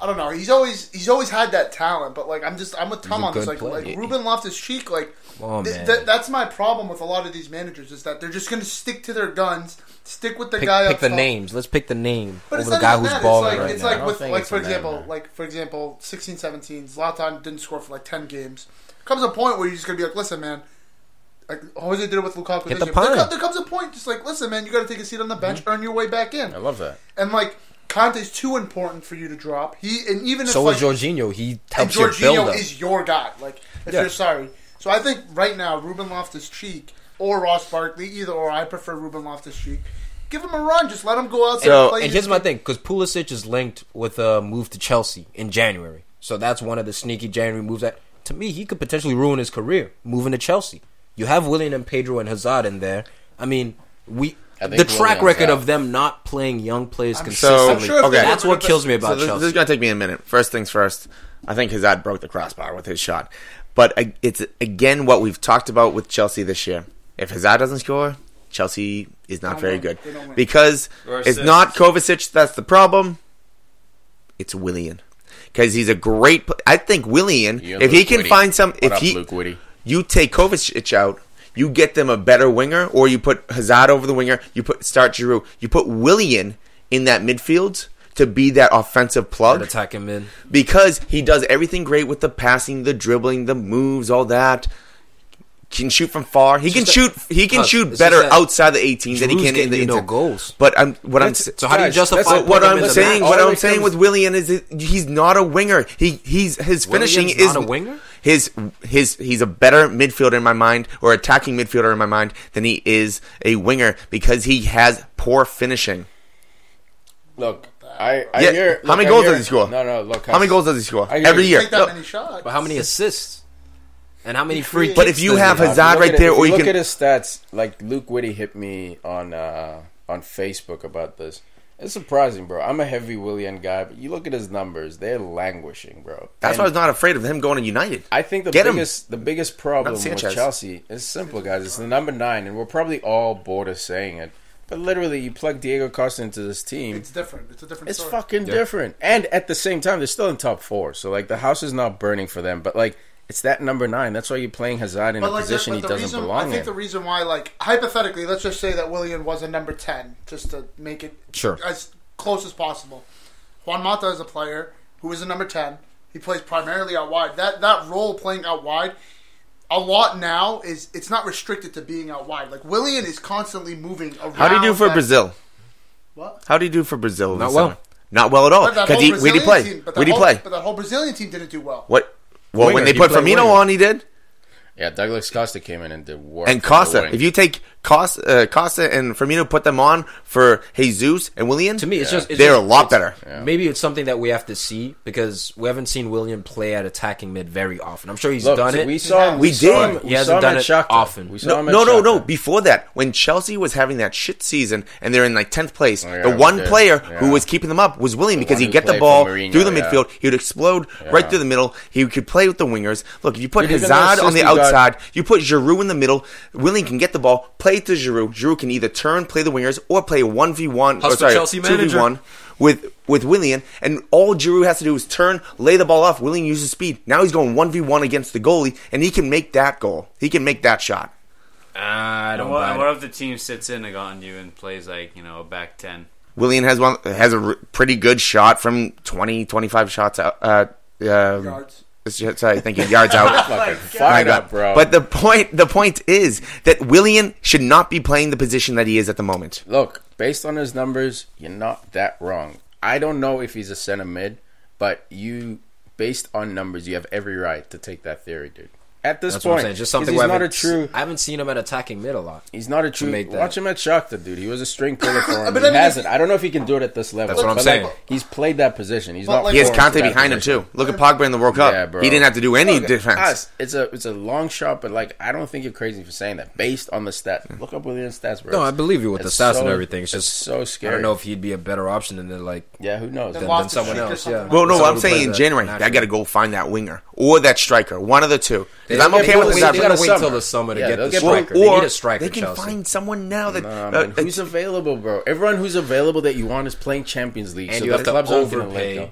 I don't know. He's always had that talent, but like I'm with Tom on this. Like Ruben Loftus-Cheek, like that's my problem with a lot of these managers is that they're just going to stick to their guns, stick with the guy. Pick the names. Let's pick the name over the guy who's balling right now. It's like with for example, 16-17, Zlatan didn't score for like 10 games. Comes a point where you're just going to be like, listen, man. Like Jose did it with Lukaku. Get the pine. There comes a point, just like, listen, man, you got to take a seat on the bench, earn your way back in. I love that. And like. Conte's too important for you to drop. So is Jorginho. He helps you build up. Jorginho is your guy. Like, if you're sorry. So I think right now, Ruben Loftus-Cheek or Ross Barkley, either or, I prefer Ruben Loftus-Cheek. Give him a run. Just let him go out there and play. And here's my thing, because Pulisic is linked with a move to Chelsea in January. So that's one of the sneaky January moves that, to me, he could potentially ruin his career, moving to Chelsea. You have Willian and Pedro and Hazard in there. I mean, the track record of them not playing young players consistently. That's what kills me about Chelsea. This is going to take me a minute. First things first, I think Hazard broke the crossbar with his shot. But it's, again, what we've talked about with Chelsea this year. If Hazard doesn't score, Chelsea is not very good. Because it's not Kovacic that's the problem. It's Willian. Because he's a great... I think Willian, if he can find some... You take Kovacic out... You get them a better winger, or you put Hazard over the winger, start Giroud. You put Willian in that midfield to be that offensive plug. Attacking mid. Because he does everything great with the passing, the dribbling, the moves, all that. Can shoot from far. He can shoot better outside the 18 than he can in the inside. Goals. But so how do you justify what I'm saying with Willian is that he's not a winger. His finishing is not a winger. He's a better midfielder in my mind, or attacking midfielder in my mind, than he is a winger because he has poor finishing. Look, I hear. How many goals does he score? No. Look, how many goals does he score every year? Take that many shots. But how many assists? And how many free kicks? But if you have Hazard right there, or you look at his stats, like Luke Whitty hit me on Facebook about this. It's surprising, bro. I'm a heavy Willian guy, but you look at his numbers; they're languishing, bro. That's why I was not afraid of him going to United. I think the biggest problem with Chelsea is simple, guys. It's the number 9, and we're probably all bored of saying it. But literally, you plug Diego Costa into this team. It's different. It's a different It's story. fucking different. And at the same time, they're still in top 4. So, like, the house is not burning for them. But, like, it's that number 9. That's why you're playing Hazard in a position he doesn't belong in. I think the reason why, like, hypothetically, let's just say that Willian was a number 10, just to make it as close as possible. Juan Mata is a player who is a number 10. He plays primarily out wide. That role playing out wide, a lot now it's not restricted to being out wide. Like, Willian is constantly moving around. How do you do for Brazil? What? How do you do for Brazil? Not well. Not well at all. Because where did he play? But that whole Brazilian team didn't do well. What? Well, when they put Firmino on, he did. Yeah, Douglas Costa came in and did work. And Costa, if you take Costa and Firmino, put them on for Jesus and Willian, to me, they're a lot better. Yeah. Maybe it's something that we have to see because we haven't seen Willian play at attacking mid very often. I'm sure he's done it. We saw him. We did. He hasn't done it often. No. Before that, when Chelsea was having that shit season and they're in like 10th place, the one player who was keeping them up was Willian because he'd get the ball through the midfield. He would explode right through the middle. He could play with the wingers. Look, if you put Hazard on the outside, you put Giroud in the middle. Willian can get the ball, play to Giroud. Giroud can either turn, play the wingers, or play a 1v1, 2v1 with Willian. And all Giroud has to do is turn, lay the ball off. Willian uses speed. Now he's going 1v1 against the goalie, and he can make that goal. He can make that shot. I don't buy it. What if the team sits in on you and plays like, a back 10? Willian has a pretty good shot from 20, 25 shots out. Yards. Sorry, thank you. Yards out. Fired up, bro. But the point is that Willian should not be playing the position that he is at the moment. Look, based on his numbers, you're not that wrong. I don't know if he's a center mid, but based on numbers, you have every right to take that theory, dude. At this point, what I'm saying. Just something he's not a true. I haven't seen him at attacking mid a lot. He's not a true. Watch him at Shakhtar, dude. He was a string puller for him. He hasn't. I don't know if he can do it at this level. That's what I'm saying. He's played that position. He's not. He has Kante behind him too. Look at Pogba in the World Cup. Yeah, bro. He didn't have to do any defense. It's a long shot, but like I don't think you're crazy for saying that based on the stats. Look up Willian's stats, bro. No, I believe you with the stats and everything. It's just so scary. I don't know if he'd be a better option than who knows than someone else. Yeah. Well, no, I'm saying in January, I got to go find that winger or that striker, one of the two. Because I'm okay with that. They gotta wait till the summer to get the striker. They need a striker. They can find someone now who's available, bro. Everyone who's available that you want is playing Champions League, and so you have to clubs overpay.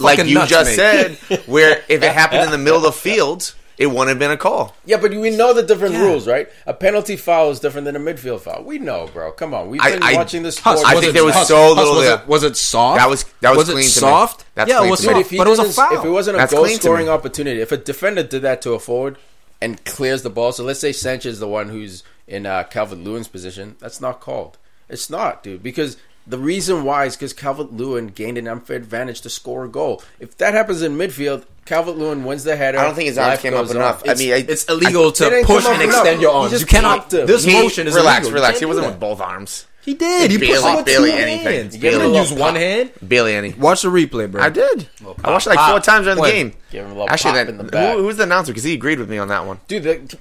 like you just said, where if it happened in the middle of the field, it wouldn't have been a call. Yeah, but we know the different rules, right? A penalty foul is different than a midfield foul. We know, bro. Come on. We've been watching this sport. I think there was so little there. Was it soft? That was it clean soft? to me. That's yeah, it was clean to me. soft, but it was a foul. If it wasn't a goal-scoring opportunity, if a defender did that to a forward and clears the ball, so let's say Sanchez is the one who's in Calvert-Lewin's position, that's not called. It's not, dude, because the reason why is because Calvert-Lewin gained an unfair advantage to score a goal. If that happens in midfield, Calvert-Lewin wins the header. I don't think his arms came up enough. It's illegal to push and extend your arms. You cannot. This motion is illegal. Relax. He wasn't with both arms. He did. He barely anything. He didn't use one hand. Barely any. Watch the replay, bro. I did. I watched it like 4 times during the game. Give him a little pop in the back. Who's the announcer? Because he agreed with me on that one. Dude,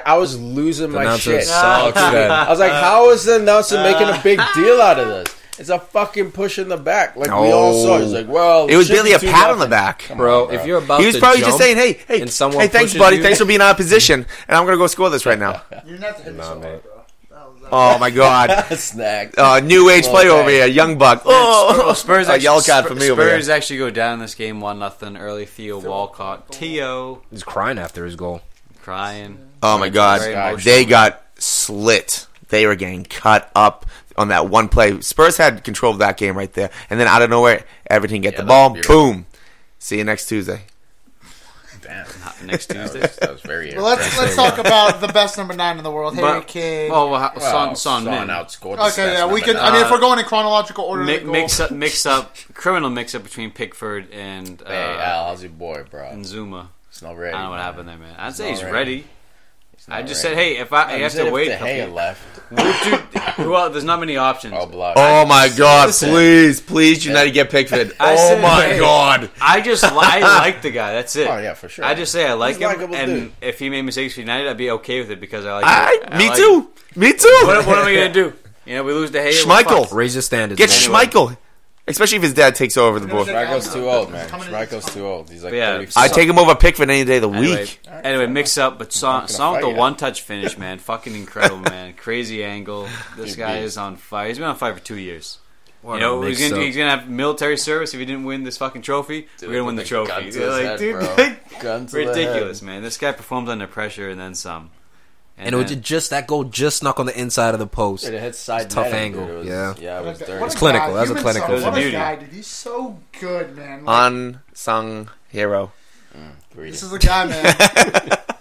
I was losing my shit. Sucks, I was like, how is the announcer making a big deal out of this? It's a fucking push in the back, like we all saw. He's like, well, it was barely a pat on the back, bro. If you're about, he was probably just saying, "Hey, thanks, buddy. Thanks for being out of position, and I'm gonna go score this right now." You're not to hit me so hard, bro. Oh my god, snack. New age player over here, young buck. Oh, Spurs a yellow card for me over here. Spurs actually go down this game 1-0 early. Theo Walcott, he's crying after his goal, crying. Oh my god, they got slit. They were getting cut up on that one play. Spurs had control of that game right there. And then out of nowhere, Everton get the ball. Boom. See you next Tuesday. Damn. Next Tuesday? That was very well, let's talk about the best number 9 in the world, Harry Kane. Son outscored. Okay, yeah, we could. I mean, if we're going in chronological order, mix up, criminal mix up between Pickford and hey, Al, how's your boy, bro? And Zuma. It's not ready. I don't know what happened there, man. I'd say he's ready. I just said, hey, if I have to wait, well, there's not many options. Oh my god! Please, United get Pickford. Oh my god! I like the guy. That's it. Oh yeah, for sure. I just say I like him, and if he made mistakes for United, I'd be okay with it because I like him. Me too. What am I gonna do? You know, we lose the Gea. Schmeichel, raise your standards. Get Schmeichel. Especially if his dad takes over the board. Schmeichel's too old, man. Schmeichel's too old. He's like 35. I take him over Pickford any day of the week. Anyway, mix up, but Son with the one-touch finish, man. Fucking incredible, man. Crazy angle. This guy is on fire. He's been on fire for 2 years. You know, he's gonna have military service if he didn't win this fucking trophy. We're gonna win the trophy. Ridiculous, man. This guy performs under pressure and then some. And it was just that goal just snuck on the inside of the post. It hit side tough angle. It was dirty. It's clinical. That's a clinical. What a guy, dude. He's so good, man. Unsung hero. This is a guy, man.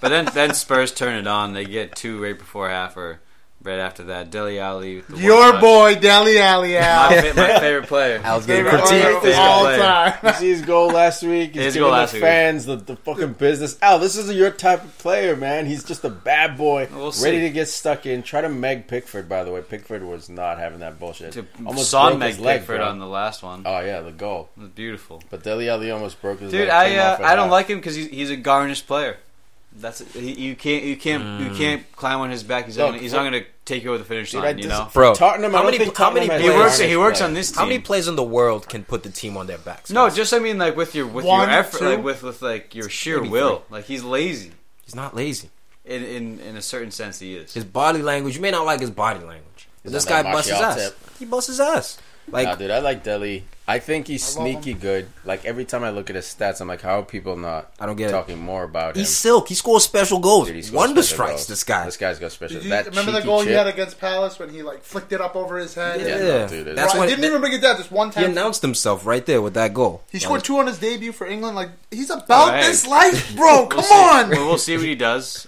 But then Spurs turn it on. They get 2 right before half or right after that. Dele Alli. Your boy, Dele Alli. My favorite player. Al's getting critiqued all the time. You see his goal last week? He's giving the fans the fucking business. Al, this is your type of player, man. He's just a bad boy, ready to get stuck in. Try to Meg Pickford, by the way. Pickford was not having that bullshit. Almost saw Meg Pickford on the last one. Oh, yeah, the goal. It was beautiful. But Dele Alli almost broke his leg. Dude, I don't like him because he's a garnished player. That's you can't climb on his back. He's not going to take you over the finish line. You know, bro. Tottenham. He works on this team. How many players in the world can put the team on their backs? No, just I mean like with your effort, like with like your sheer will. Like he's lazy. He's not lazy. In a certain sense, he is. His body language. You may not like his body language. This guy busts his ass. He busts his ass. Like, nah, dude, I like Dele. I think he's sneaky good. Like every time I look at his stats, I'm like, how are people not? I don't get talking more about him. He's silk. He scores special goals. Dude, Wonder strikes. This guy. This guy's got special. Remember the goal he had against Palace when he like flicked it up over his head? Yeah, dude, that's when didn't even bring it down. Just one time. He announced himself right there with that goal. He scored 2 on his debut for England. Like he's about this life, bro. Come on. We'll see what he does.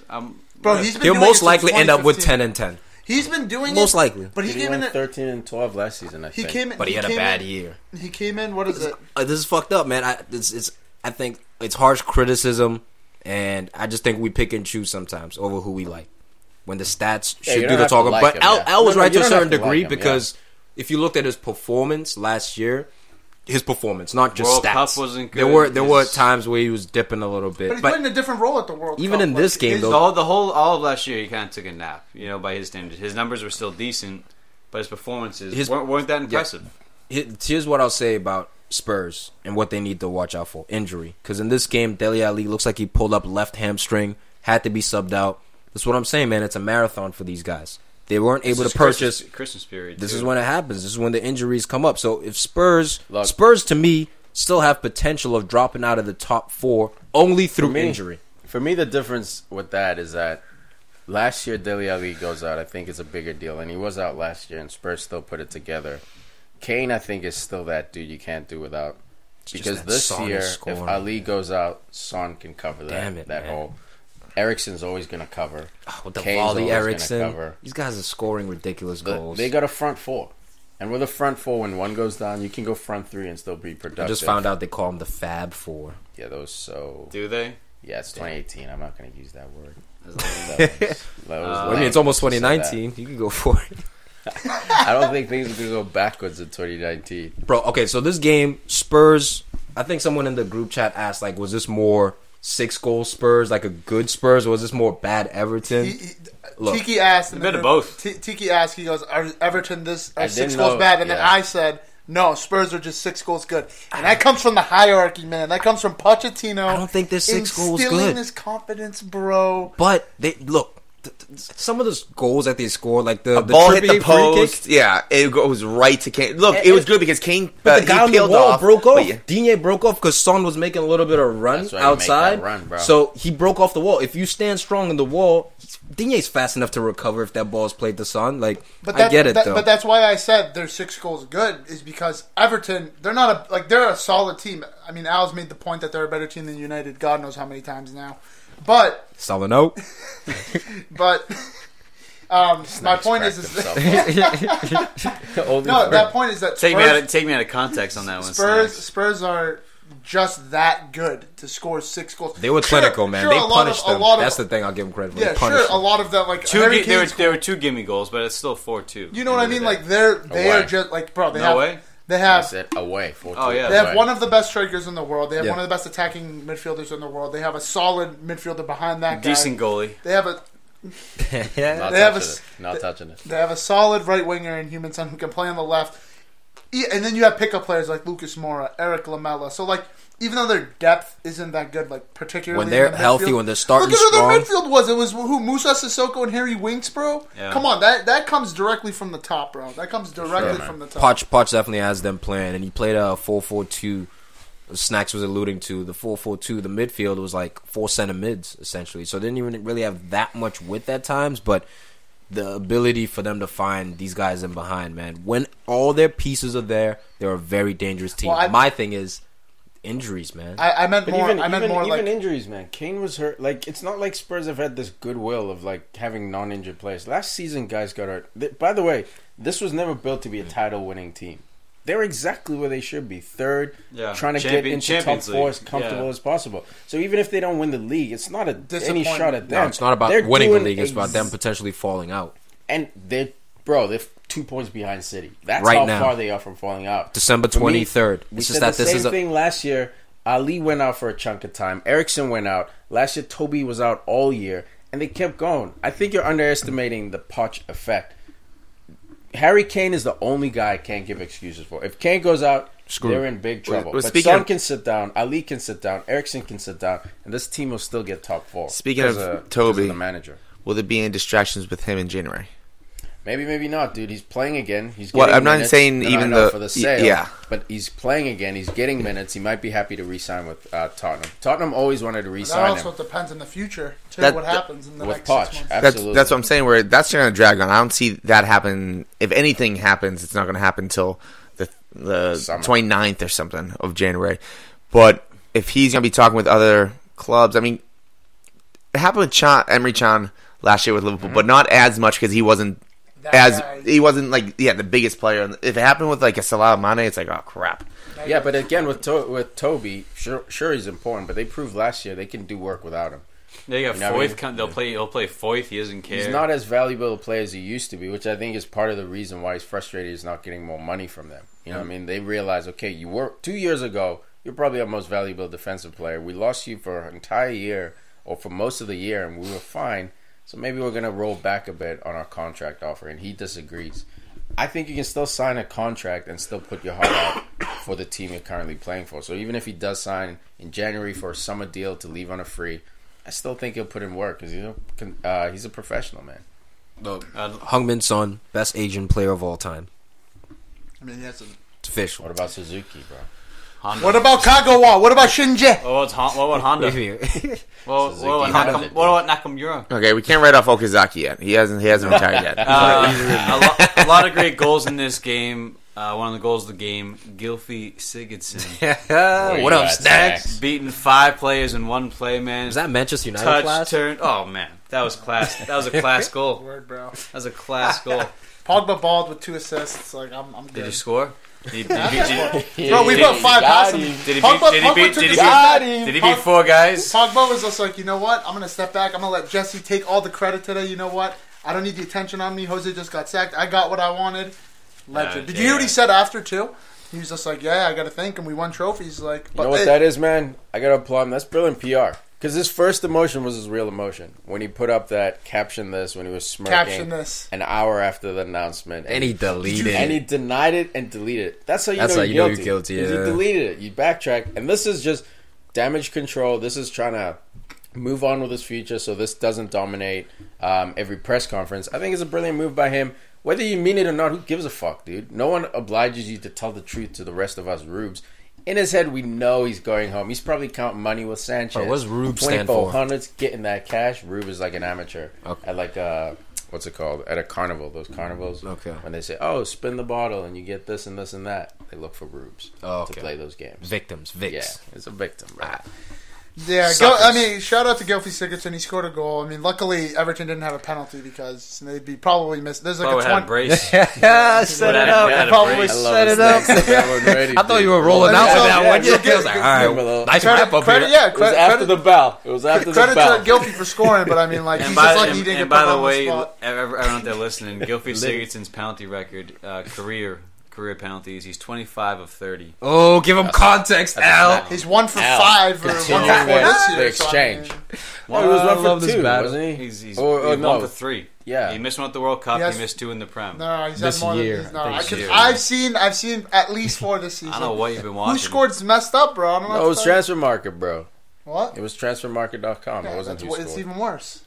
Bro, he'll most likely end up with 10-10. He's been doing most likely, but he came in 13-12 last season. I think, but he had a bad year. He came in. What is it? This is fucked up, man. I think it's harsh criticism, and I just think we pick and choose sometimes over who we like. When the stats should do the talking, but Al was right to a certain degree because if you looked at his performance last year. His performance, not just World stats. Cup wasn't good. There were times where he was dipping a little bit, but he's playing a different role at the World Cup. Even in this game, though, all of last year, he kind of took a nap. You know, by his standards, his numbers were still decent, but his performances weren't that impressive. Yeah. Here's what I'll say about Spurs and what they need to watch out for: injury. Because in this game, Dele Alli looks like he pulled up left hamstring, had to be subbed out. That's what I'm saying, man. It's a marathon for these guys. They weren't able to purchase Christmas period. This is when it happens. This is when the injuries come up. So if Spurs to me still have potential of dropping out of the top 4 only through injury. For me, the difference with that is that last year Dele Alli goes out. I think it's a bigger deal, and he was out last year, and Spurs still put it together. Kane, I think, is still that dude you can't do without. Because this year, if Ali goes out, Son can cover that hole. Eriksen's always going to cover. With the volley, Eriksen. These guys are scoring ridiculous goals. They got a front four. And with a front four, when one goes down, you can go front three and still be productive. I just found out they call them the Fab Four. Yeah, those so... Do they? Yeah, it's 2018. I'm not going to use that word. It's almost 2019. You can go for it. I don't think things are going to go backwards in 2019. Bro, okay, so this game, Spurs, I think someone in the group chat asked, like, was this more 6-goal Spurs, like a good Spurs, or was this more bad Everton? Tiki asked. A bit of both. Tiki asked, he goes, are Everton 6 goals bad? And then I said, no, Spurs are just 6 goals good. And that comes from the hierarchy, man. That comes from Pochettino. I don't think they're 6 goals good. Instilling this confidence, bro. But, some of those goals that they scored, like the ball hit the post, it goes right to Kane. Look, it was good because Kane, the guy on the wall broke off. Digne broke off because Son was making a little bit of run outside. So he broke off the wall. If you stand strong in the wall, Digne's fast enough to recover if that ball's played to Son. Like, I get it though. But that's why I said they're 6 goals good, is because Everton, they're a solid team. I mean, Al's made the point that they're a better team than United. God knows how many times now. But solid note. But my point is that point is that take me out of context on that one. Spurs are just that good to score 6 goals. They were clinical, man. They punished them. That's the thing I'll give them credit for. Yeah, sure. A lot of them, like there were 2 gimme goals, but it's still 4-2. You know what I mean? Like they are just like, bro. They have away. 4-2. Oh yeah, they have one of the best strikers in the world. They have one of the best attacking midfielders in the world. They have a solid midfielder behind that guy. Decent goalie. They have a Not touching it. They have a solid right winger in Human-Son who can play on the left. And then you have pickup players like Lucas Moura, Eric Lamela. So like, even though their depth isn't that good, like particularly when they're healthy, when they're starting strong. Look at who their midfield was. It was who? Musa Sissoko and Harry Winks, bro. Yeah. Come on, that comes directly from the top, bro. That comes directly from the top. Poch definitely has them playing, and he played a 4-4-2. Snacks was alluding to the 4-4-2. The midfield was like 4 center mids essentially, so they didn't even really have that much width at times, but the ability for them to find these guys in behind, man. When all their pieces are there, they're a very dangerous team. My thing is injuries, man. I meant more. Even injuries, man. Kane was hurt. Like, it's not like Spurs have had this goodwill of like having non-injured players. Last season, guys got hurt. By the way, this was never built to be a title-winning team. They're exactly where they should be. Third, trying to get into top 4 as comfortable as possible. So even if they don't win the league, it's not any shot at them. No, it's not about winning the league. It's about them potentially falling out. And they're 2 points behind City. That's right how far they are from falling out. December 23rd. We said the same thing last year. Ali went out for a chunk of time. Eriksen went out. Last year, Toby was out all year. And they kept going. I think you're underestimating the Poch effect. Harry Kane is the only guy I can't give excuses for. If Kane goes out, they're in big trouble. But Son can sit down, Ali can sit down, Eriksen can sit down, and this team will still get top 4. Speaking of Toby, the manager, will there be any distractions with him in January? Maybe, maybe not, dude. He's playing again. He's getting I'm not saying even for the sale, but he's playing again. He's getting minutes. He might be happy to re-sign with Tottenham. Tottenham always wanted to re-sign him. That also depends in the future, too, what happens in the next 6 months. Absolutely. That's what I'm saying, where that's going to drag on. I don't see that happen. If anything happens, it's not going to happen until the 29th or something of January. But if he's going to be talking with other clubs, I mean, it happened with Emre Can last year with Liverpool, but not as much because he wasn't the biggest player. If it happened with like a Salah Mane, it's like, oh crap. Yeah, but again with Toby, sure he's important, but they proved last year they can do work without him. They got Foyth. He'll play Foyth. He doesn't care. He's not as valuable a player as he used to be, which I think is part of the reason why he's frustrated. He's not getting more money from them. You know what I mean? They realize, okay, you were 2 years ago. You're probably our most valuable defensive player. We lost you for an entire year or for most of the year, and we were fine. So maybe we're going to roll back a bit on our contract offer, and he disagrees. I think you can still sign a contract and still put your heart out for the team you're currently playing for. So even if he does sign in January for a summer deal to leave on a free, I still think he'll put in work because he's a professional, man. Heung-min Son, best Asian player of all time. I mean, it's official. What about Suzuki, bro? Honda. What about Kagawa? What about Shinji? What about Honda? What about Nakamura? Okay, we can't write off Okazaki yet. He hasn't retired yet. A lot of great goals in this game. One of the goals of the game, Gylfi Sigurdsson. What up, Snacks? Beating 5 players in one play, man. Is that Manchester United Touch, class? turn. Oh, man. That was class. That was a class goal. Word, bro. That was a class goal. Pogba balled with 2 assists. Like I'm good. Did he score? Bro, we put 5 past him. Did he beat 4 guys? Pogba was just like, you know what? I'm going to step back. I'm going to let Jesse take all the credit today. You know what? I don't need the attention on me. Jose just got sacked. I got what I wanted. Legend. Did you hear what he said after, too? He was just like, I got to thank him. We won trophies. Like, you know what that is, man? I got to applaud him. That's brilliant PR. Because his first emotion was his real emotion. When he put up that caption this, when he was smirking an hour after the announcement. And he deleted it. And he denied it and deleted it. That's how you know you're guilty. Yeah. He deleted it. You backtrack. And this is just damage control. This is trying to move on with his future so this doesn't dominate every press conference. I think it's a brilliant move by him. Whether you mean it or not, who gives a fuck, dude? No one obliges you to tell the truth to the rest of us rubes. In his head, we know he's going home. He's probably counting money with Sanchez. What's Rube stand for? 2400s, getting that cash. Rube is like an amateur at like what's it called? At a carnival. Those carnivals. Okay. When they say, spin the bottle and you get this and this and that, they look for rubes to play those games. Victims. Yeah, it's a victim, bro. Yeah, shout out to Gylfi Sigurdsson. He scored a goal. I mean, luckily Everton didn't have a penalty because they'd be probably missed. There's like a 20 brace. Set it up. Probably set it up. I thought you were rolling out with that one. I was like, all right, nice wrap up here. Yeah, it was after the bell. Credit to Gylfi for scoring, but I mean, like, he's just like he didn't get put on the spot. Everyone out there listening, Gylfi Sigurdsson's penalty record, career penalties. He's 25 of 30. Oh, give him context, Al. He's 1 for 5 or 1 for 4 this year. The exchange. So he was 1 for 2, wasn't he? He's 1 for 3. Yeah, he missed 1 at the World Cup. He missed 2 in the Prem. No, he's had more year. This year. I've seen at least 4 this season. I don't know what you've been watching. Who scored's messed up, bro? I don't know. No, it was Transfer Market, bro. What? It was transfermarket.com. It wasn't who scored. It's even worse.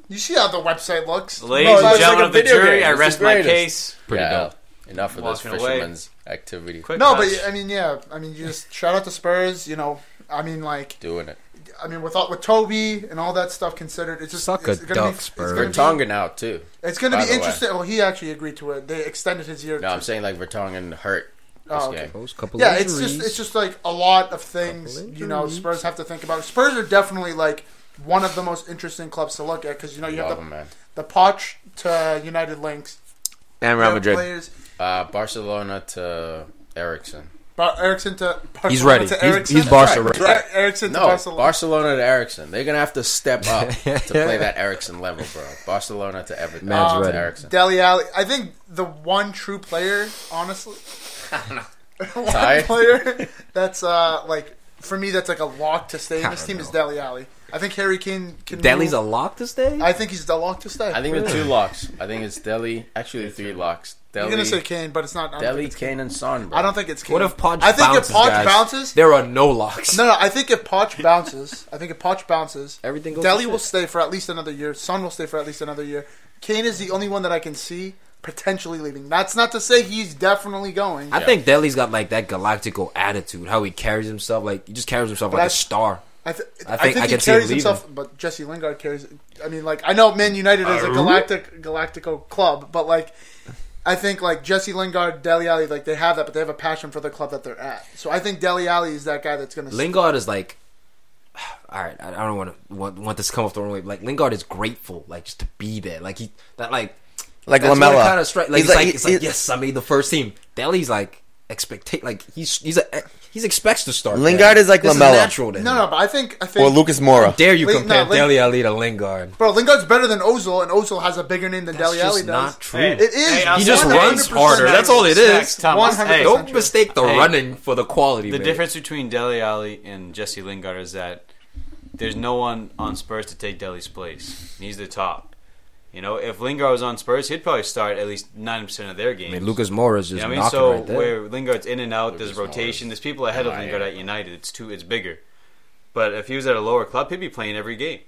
You see how the website looks. Ladies and gentlemen of the jury, I rest my case. Pretty dope. Enough of this fisherman's activity. No, but I mean, you just shout out to Spurs. You know, I mean, like doing it. I mean, with Toby and all that stuff considered, it's just suck a duck, Spurs. Vertonghen out too. It's going to be interesting. Well, he actually agreed to it. They extended his year. No, I'm saying like Vertonghen hurt. Okay. It's just like a lot of things. You know, Spurs have to think about. Spurs are definitely like one of the most interesting clubs to look at because you know you have the Poch to United links and Real Madrid. Players. Barcelona to Eriksen. Eriksen to Barcelona. He's ready. He's Barcelona. Right. Eriksen to Barcelona. Barcelona to Eriksen. They're gonna have to step up to play that Eriksen level, bro. Barcelona to Everton. Man's ready. Eriksen. Dele Alli. I think the one true player, honestly, one player that's like for me that's like a lock to stay in this team is Dele Alli. I think Harry Kane can. Dele's a lock to stay. I think he's the lock to stay. I think the 2 locks. I think it's Dele. Actually, 3 locks. You're gonna say Kane, but it's not. Dele, Kane, and Son. Bro. I don't think it's Kane. What if Poch bounces? There are no locks. No. I think if Poch bounces, everything goes. Dele will stay for at least another year. Son will stay for at least another year. Kane is the only one that I can see potentially leaving. That's not to say he's definitely going. I think Dele's got like that Galactico attitude. How he carries himself, like he just carries himself like a star. I think he carries himself, but Jesse Lingard carries. I mean, like I know Man United is a Galactico club, but like I think like Jesse Lingard, Dele Alli, like they have that, but they have a passion for the club that they're at. So I think Dele Alli is that guy that's going to. Lingard is like, all right. I don't want this to come off the wrong way. But like Lingard is grateful, like just to be there. Like like Lamella. Kind of strike. Like it's like yes, I made the first team. Dele's like he expects to start. Lingard is like Lamella. No, but I think or Lucas Moura. How dare you compare Dele Alli to Lingard? Bro, Lingard's better than Ozil, and Ozil has a bigger name than Dele Alli does. Not true. Hey, it is. He just runs harder. That's all it is. 100%. Don't mistake the running for the quality. The difference between Dele Alli and Jesse Lingard is that there's no one on Spurs to take Dele's place. He's the top. You know, if Lingard was on Spurs, he'd probably start at least 90% of their games. I mean, Lucas Moura is just knocking right there. Where Lingard's in and out, there's rotation. There's people ahead of Lingard at United. It's bigger. But if he was at a lower club, he'd be playing every game.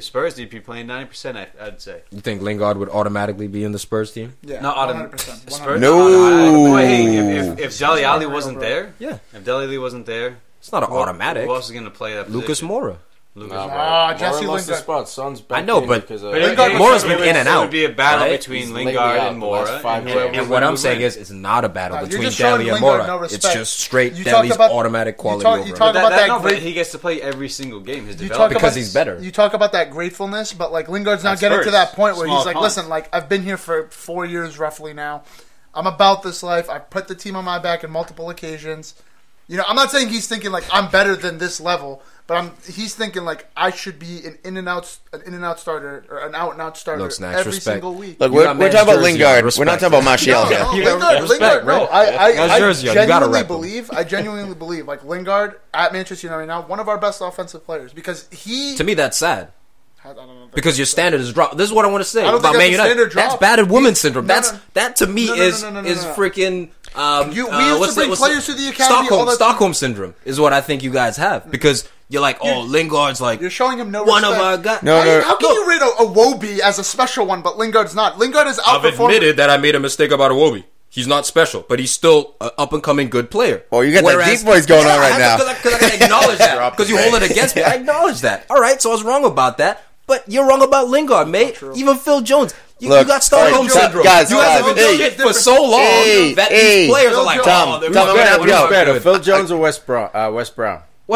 Spurs, he'd be playing 90%. I'd say. You think Lingard would automatically be in the Spurs team? Yeah, not 100%. Spurs? No. If Dele Alli wasn't there, Yeah. If Dele Alli wasn't there, It's not an automatic. Who else is going to play that position? Lucas Moura. Jesse Lingard. Spot. Son's back I know, in but because Lingard- Moura's been in and It out. would be a battle right? between He's Lingard lately and out the last Moura. 5 games. And what I'm saying is, it's not a battle You're between just showing Dele and Lingard Moura. no It's respect. just straight You talk Dele's about- automatic quality talk- over you him. talk about that But great- he gets to play every single game. His You development. talk Because about, he's better. You talk about that gratefulness, but like Lingard's not That's getting to Spurs. that point where Small he's like, cons. listen, like I've been here for 4 years roughly now. I'm about this life. I've put the team on my back on multiple occasions. I'm not saying he's thinking like I'm better than this level, but he's thinking like I should be an in and out starter or an out and out starter Looks nice. every Respect. single week. Look, You we're got talking man's about jersey on. Lingard. We're Respect. not talking about Martial here. You got Lingard, respect, no, right? I Got jersey on. You gotta genuinely rep him. believe. I genuinely believe like Lingard at Manchester United right now, one of our best offensive players because he. To me, that's sad. I don't know. Because your standard is dropped. This is what I want to say I don't about think Man that's a United. standard That's drop. battered woman syndrome. No, That's no. that to me No. is freaking. We used to bring players to the academy. Stockholm syndrome is what I think you guys have because you're like, Lingard's like You're showing him no one respect. of our guys. How can you rate a Wobie as a special one, but Lingard's not? Lingard is I've outperforming. admitted that I made a mistake about Iwobi. He's not special, but he's still an up and coming good player. Oh, you got that deep voice going on right now. Because I can acknowledge that. Because you hold it against me. I acknowledge that. All right, so I was wrong about that. But you're wrong about Lingard, mate. Even Phil Jones. You got Stockholm syndrome. guys, you guys have been shit for so long that these players are like, Tom, Who's better, Phil Jones or Wes Brown? Wes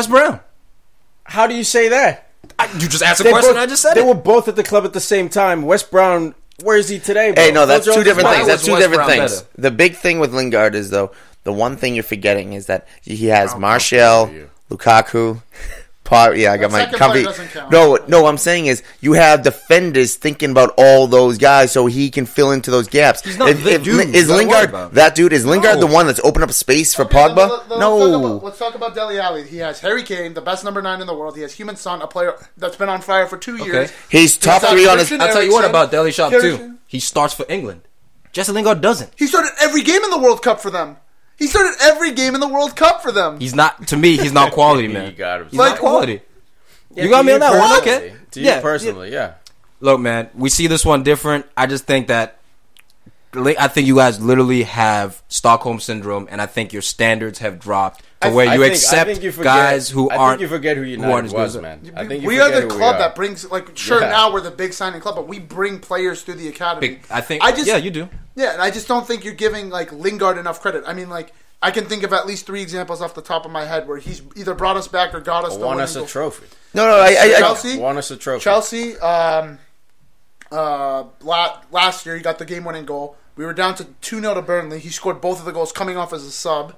Brown. How do you say that? You just asked a question. I just said they it. were both at the club at the same time. Wes Brown, where is he today? Bro? Hey, no, that's Phil two Jones different is things. better. That's two Wes different Brown things. better? The big thing with Lingard is, though, the one thing you're forgetting is that he has Martial, Lukaku. I got my second comfy. player doesn't count. No, what I'm saying is you have defenders thinking about all those guys so he can fill into those gaps. He's not the dude. Is Don't worry Lingard about it. that dude? Is Lingard the one that's opened up space for Pogba? No. Let's talk about Dele Alli. He has Harry Kane, the best number 9 in the world. He has Human Son, a player that's been on fire for 2 years. He's top He's 3 on his. Christian I'll tell you what Eriksen, about Dele Shop, too. Kirsten. He starts for England. Jesse Lingard doesn't. He started every game in the World Cup for them. He started every game in the World Cup for them. He's not, to me, he's not quality, man. You got him. He's not quality. You got me on that one, okay? To you personally, yeah. Look, man, we see this one different. I just think that I think you guys literally have Stockholm syndrome, and I think your standards have dropped to where you accept guys who aren't. I think you forget who United was, good. man. I think you we are forget the who club we are. that brings, now we're the big signing club, but we bring players through the academy. Yeah, you do. Yeah, and I just don't think you're giving Lingard enough credit. I mean, I can think of at least 3 examples off the top of my head where he's either brought us back or got us won us a trophy. No, Chelsea won us a trophy. Chelsea, last year he got the game-winning goal. We were down to 2-0 to Burnley. He scored both of the goals coming off as a sub.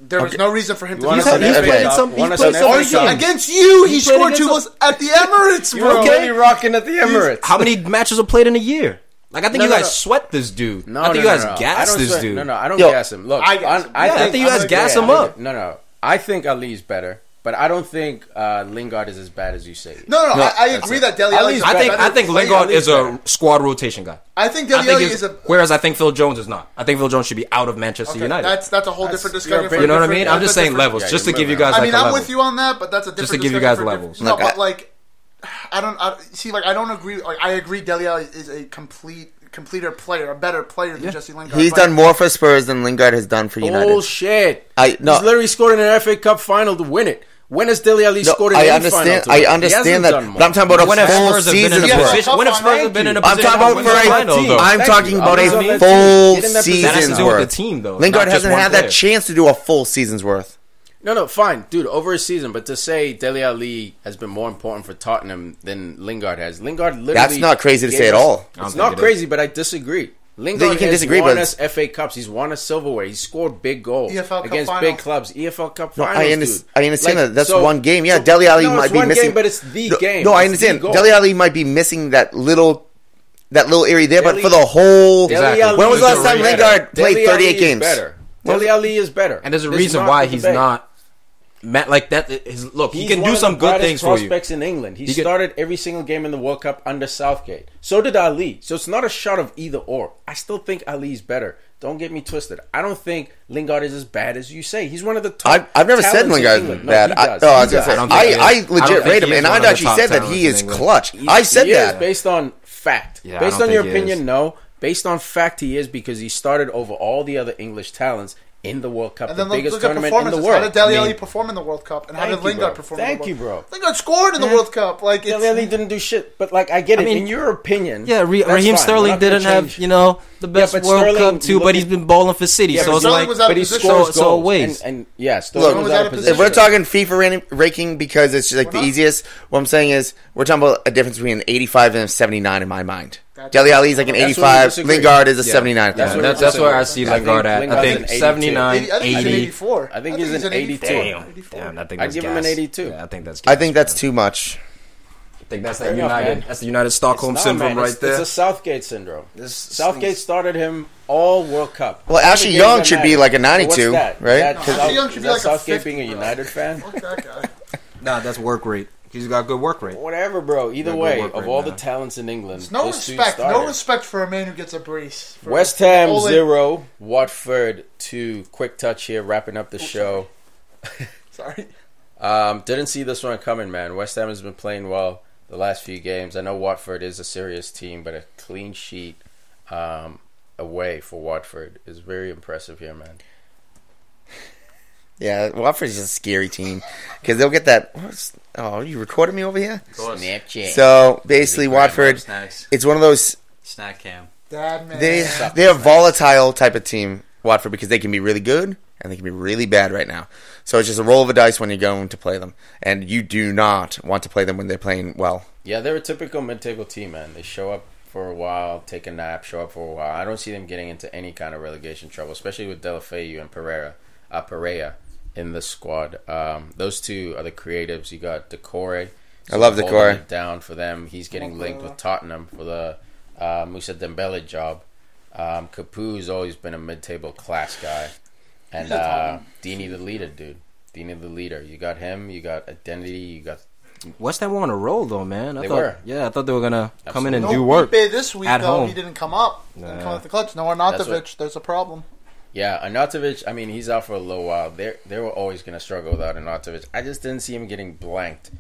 There was no reason for him to. He's played some games. Against you, he scored 2 goals at the Emirates, You were already rocking at the Emirates. How many matches are played in a year? I think you guys sweat this dude. I think you guys gas this dude. No, I don't gas him. Look, I think you guys gas him up. No. I think Ali's better, but I don't think Lingard is as bad as you say. No, I agree that Dele Alli. I think Lingard is a squad rotation guy. I think Dele Alli is a. Whereas I think Phil Jones is not. I think Phil Jones should be out of Manchester United. That's a whole different discussion. You know what I mean? I'm just saying levels, just to give you guys. I mean, I'm with you on that, but that's a different. Just to give you guys levels. No, but I don't agree. I agree. Dele Alli is a completer player, a better player than Jesse Lingard. He's done more for Spurs than Lingard has done for United. Bullshit. He's literally scored in an FA Cup final to win it. When has Dele Alli scored in any final? I understand that, but I'm talking about a full season's worth. When have Spurs been in a I'm position? talking about a full season's worth. The team, though. Lingard hasn't had that chance to do a full season's worth. No, fine, dude, over a season. But to say Dele Alli has been more important for Tottenham than Lingard has, Lingard literally... That's not crazy to say at all. It's not crazy, but I disagree. Lingard has won us FA Cups. He's won us silverware. He's scored big goals against big clubs. EFL Cup finals, I understand that. That's one game. Yeah, Dele Alli might be missing... game, but it's the game. No, I understand. Dele Alli might be missing that little area there, but for the whole... Exactly. When was the last time Lingard played 38 games? Dele Alli is better. And there's a reason why he's not... like that, he can do some good things for you. Prospects in England. He started every single game in the World Cup under Southgate. So did Ali. So it's not a shot of either or. I still think Ali's better Don't get me twisted. I don't think Lingard is as bad as you say. He's one of the top. I've never said Lingard is bad. I legit rate him, and I'd actually said that he is clutch. I said that based on fact. Yeah, based on your opinion, no. Based on fact, he is because he started over all the other English talents in the World Cup, the biggest tournament in the world. How did Dele Alli perform in the World Cup, and how did Lingard perform in the World Cup? Thank you, bro. Lingard scored in the World Cup. Like, Dele Alli didn't do shit, but like I get it. In your opinion, yeah, Raheem Sterling didn't have the best World Cup too, but he's been balling for City, so it's like, but he scores so ways. And Sterling was out of position. If we're talking FIFA ranking because it's just like the easiest, what I'm saying is we're talking about a difference between an 85 and a 79 in my mind. Dele Alli is like an 85. Lingard is a 79. That's where I see Lingard at. I think 79, 80. 84. I think he's an 82. Damn, I think I'd give him an 82. Yeah, I think that's. I think that's too much. I think that's that United. That's the United Stockholm syndrome right there. It's a Southgate syndrome. Southgate started him all World Cup. Well, Ashley Young should be like a 92, right? Ashley Young should be like Southgate being a United fan. Fuck that guy. Nah, that's work rate. He's got good work rate. Whatever, bro. Either way, of all the talents in England, no respect for a man who gets a brace. West Ham 0, Watford 2. Quick touch here, wrapping up the show. Sorry. Didn't see this one coming, man. West Ham has been playing well the last few games. I know Watford is a serious team, but a clean sheet away for Watford is very impressive here, man. Yeah, Watford's just a scary team because they'll get that. Oh, you recorded me over here? Snapchat. So basically, Watford, it's one of those snack cam. Dad, man. They're a volatile type of team, Watford, because they can be really good and they can be really bad right now. So it's just a roll of a dice when you're going to play them, and you do not want to play them when they're playing well. Yeah, they're a typical mid-table team, man. They show up for a while, take a nap, show up for a while. I don't see them getting into any kind of relegation trouble, especially with Deulofeu and Pereira in the squad. Those two are the creatives. You got Decore. I love Decore. Down for them. He's getting linked with Tottenham for the Moussa Dembele job. Capu's always been a mid-table class guy. And Dini the leader, dude. Dini the leader. You got him. You got Identity. You got... West Ham were on a roll, though, man. They were. Yeah, I thought they were going to come in and do work. This week, at home. He didn't come up. Didn't come with the clutch. No Arnautovic. There's a problem. Yeah, Arnautovic, I mean, he's out for a little while. They were always going to struggle without Arnautovic. I just didn't see him getting blanked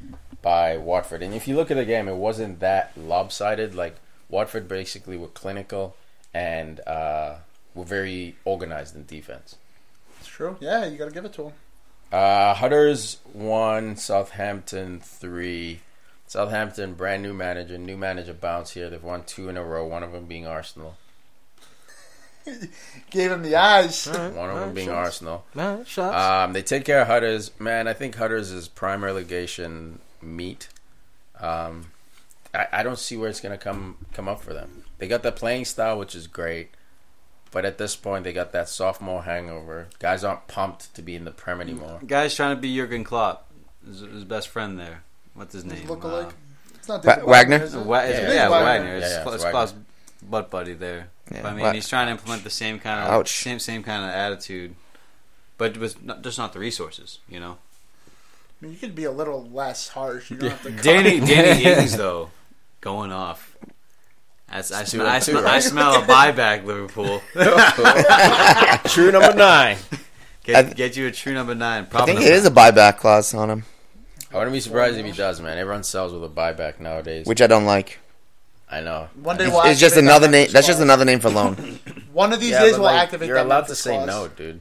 by Watford. And if you look at the game, it wasn't that lopsided. Like, Watford basically were clinical and were very organized in defense. It's true. Yeah, you got to give it to them. Hudders 1, Southampton 3. Southampton, brand new manager bounce here. They've won 2 in a row, one of them being Arsenal. Gave him the eyes. One of them being Arsenal. Shots. They take care of Hudders. Man, I think Hudders is prime relegation meat. I don't see where it's going to come up for them. They got the playing style, which is great. But at this point, they got that sophomore hangover. Guys aren't pumped to be in the Prem anymore. Guy's trying to be Jurgen Klopp. His best friend there. What's his name? Look-alike. It's not Wagner? Wagner. It's Wagner. Klopp's butt buddy there. Yeah. But, I mean, he's trying to implement the same kind of same kind of attitude, but with just not the resources, you know. I mean, you could be a little less harsh. You don't have to Danny Ings though, going off. I smell a buyback, Liverpool. True number 9. Get you a true number 9. I think it is a buyback clause on him. I wouldn't be surprised if he does, man. Everyone sells with a buyback nowadays. Which I don't like. I know. One day it's just another name. That's just another name for loan. One of these days we'll activate. You're allowed to say no, dude.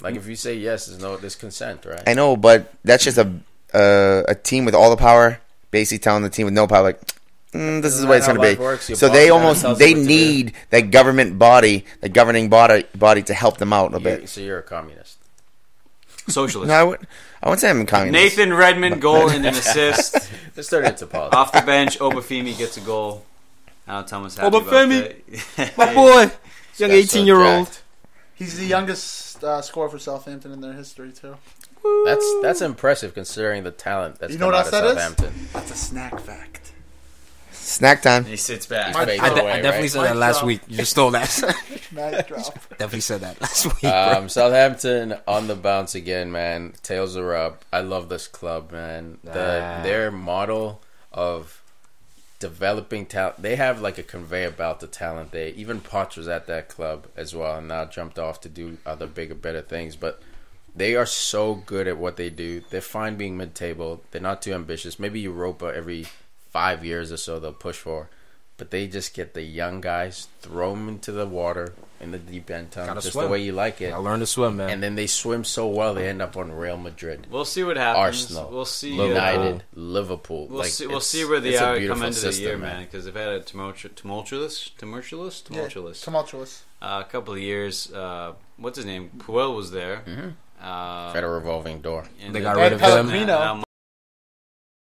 Like if you say yes, there's consent, right? I know, but that's just a team with all the power basically telling the team with no power, like, this is the way it's going to be. So they need that government body, the governing body to help them out a bit. So you're a communist. Socialist. No, I wouldn't say I'm a communist. Nathan Redmond goal and an assist. Let's turn it into politics. Off the bench, Obafemi gets a goal. I don't tell him what's happening. Obafemi, my boy, young 18-year-old. He's the youngest scorer for Southampton in their history too. That's impressive considering the talent that's come out of Southampton. That's a snack fact. Snack time. He sits back. I definitely said that last week. You just stole that. Mic drop. Definitely said that last week. Southampton on the bounce again, man. Tails are up. I love this club, man. Their model of developing talent. They have like a conveyor belt of talent there. Even Potts was at that club as well, and now jumped off to do other bigger, better things. But they are so good at what they do. They're fine being mid-table. They're not too ambitious. Maybe Europa every 5 years or so they'll push for. But they just get the young guys, throw them into the water in the deep end time, just swim. The way you like it. I learned to swim, man. And then they swim so well, they end up on Real Madrid. We'll see what happens. Arsenal. We'll see. United. Liverpool. We'll see where they are come into the year, man. Because they've had a tumultuous. A couple of years. What's his name? Puel was there. Had a revolving door. And they got rid of him.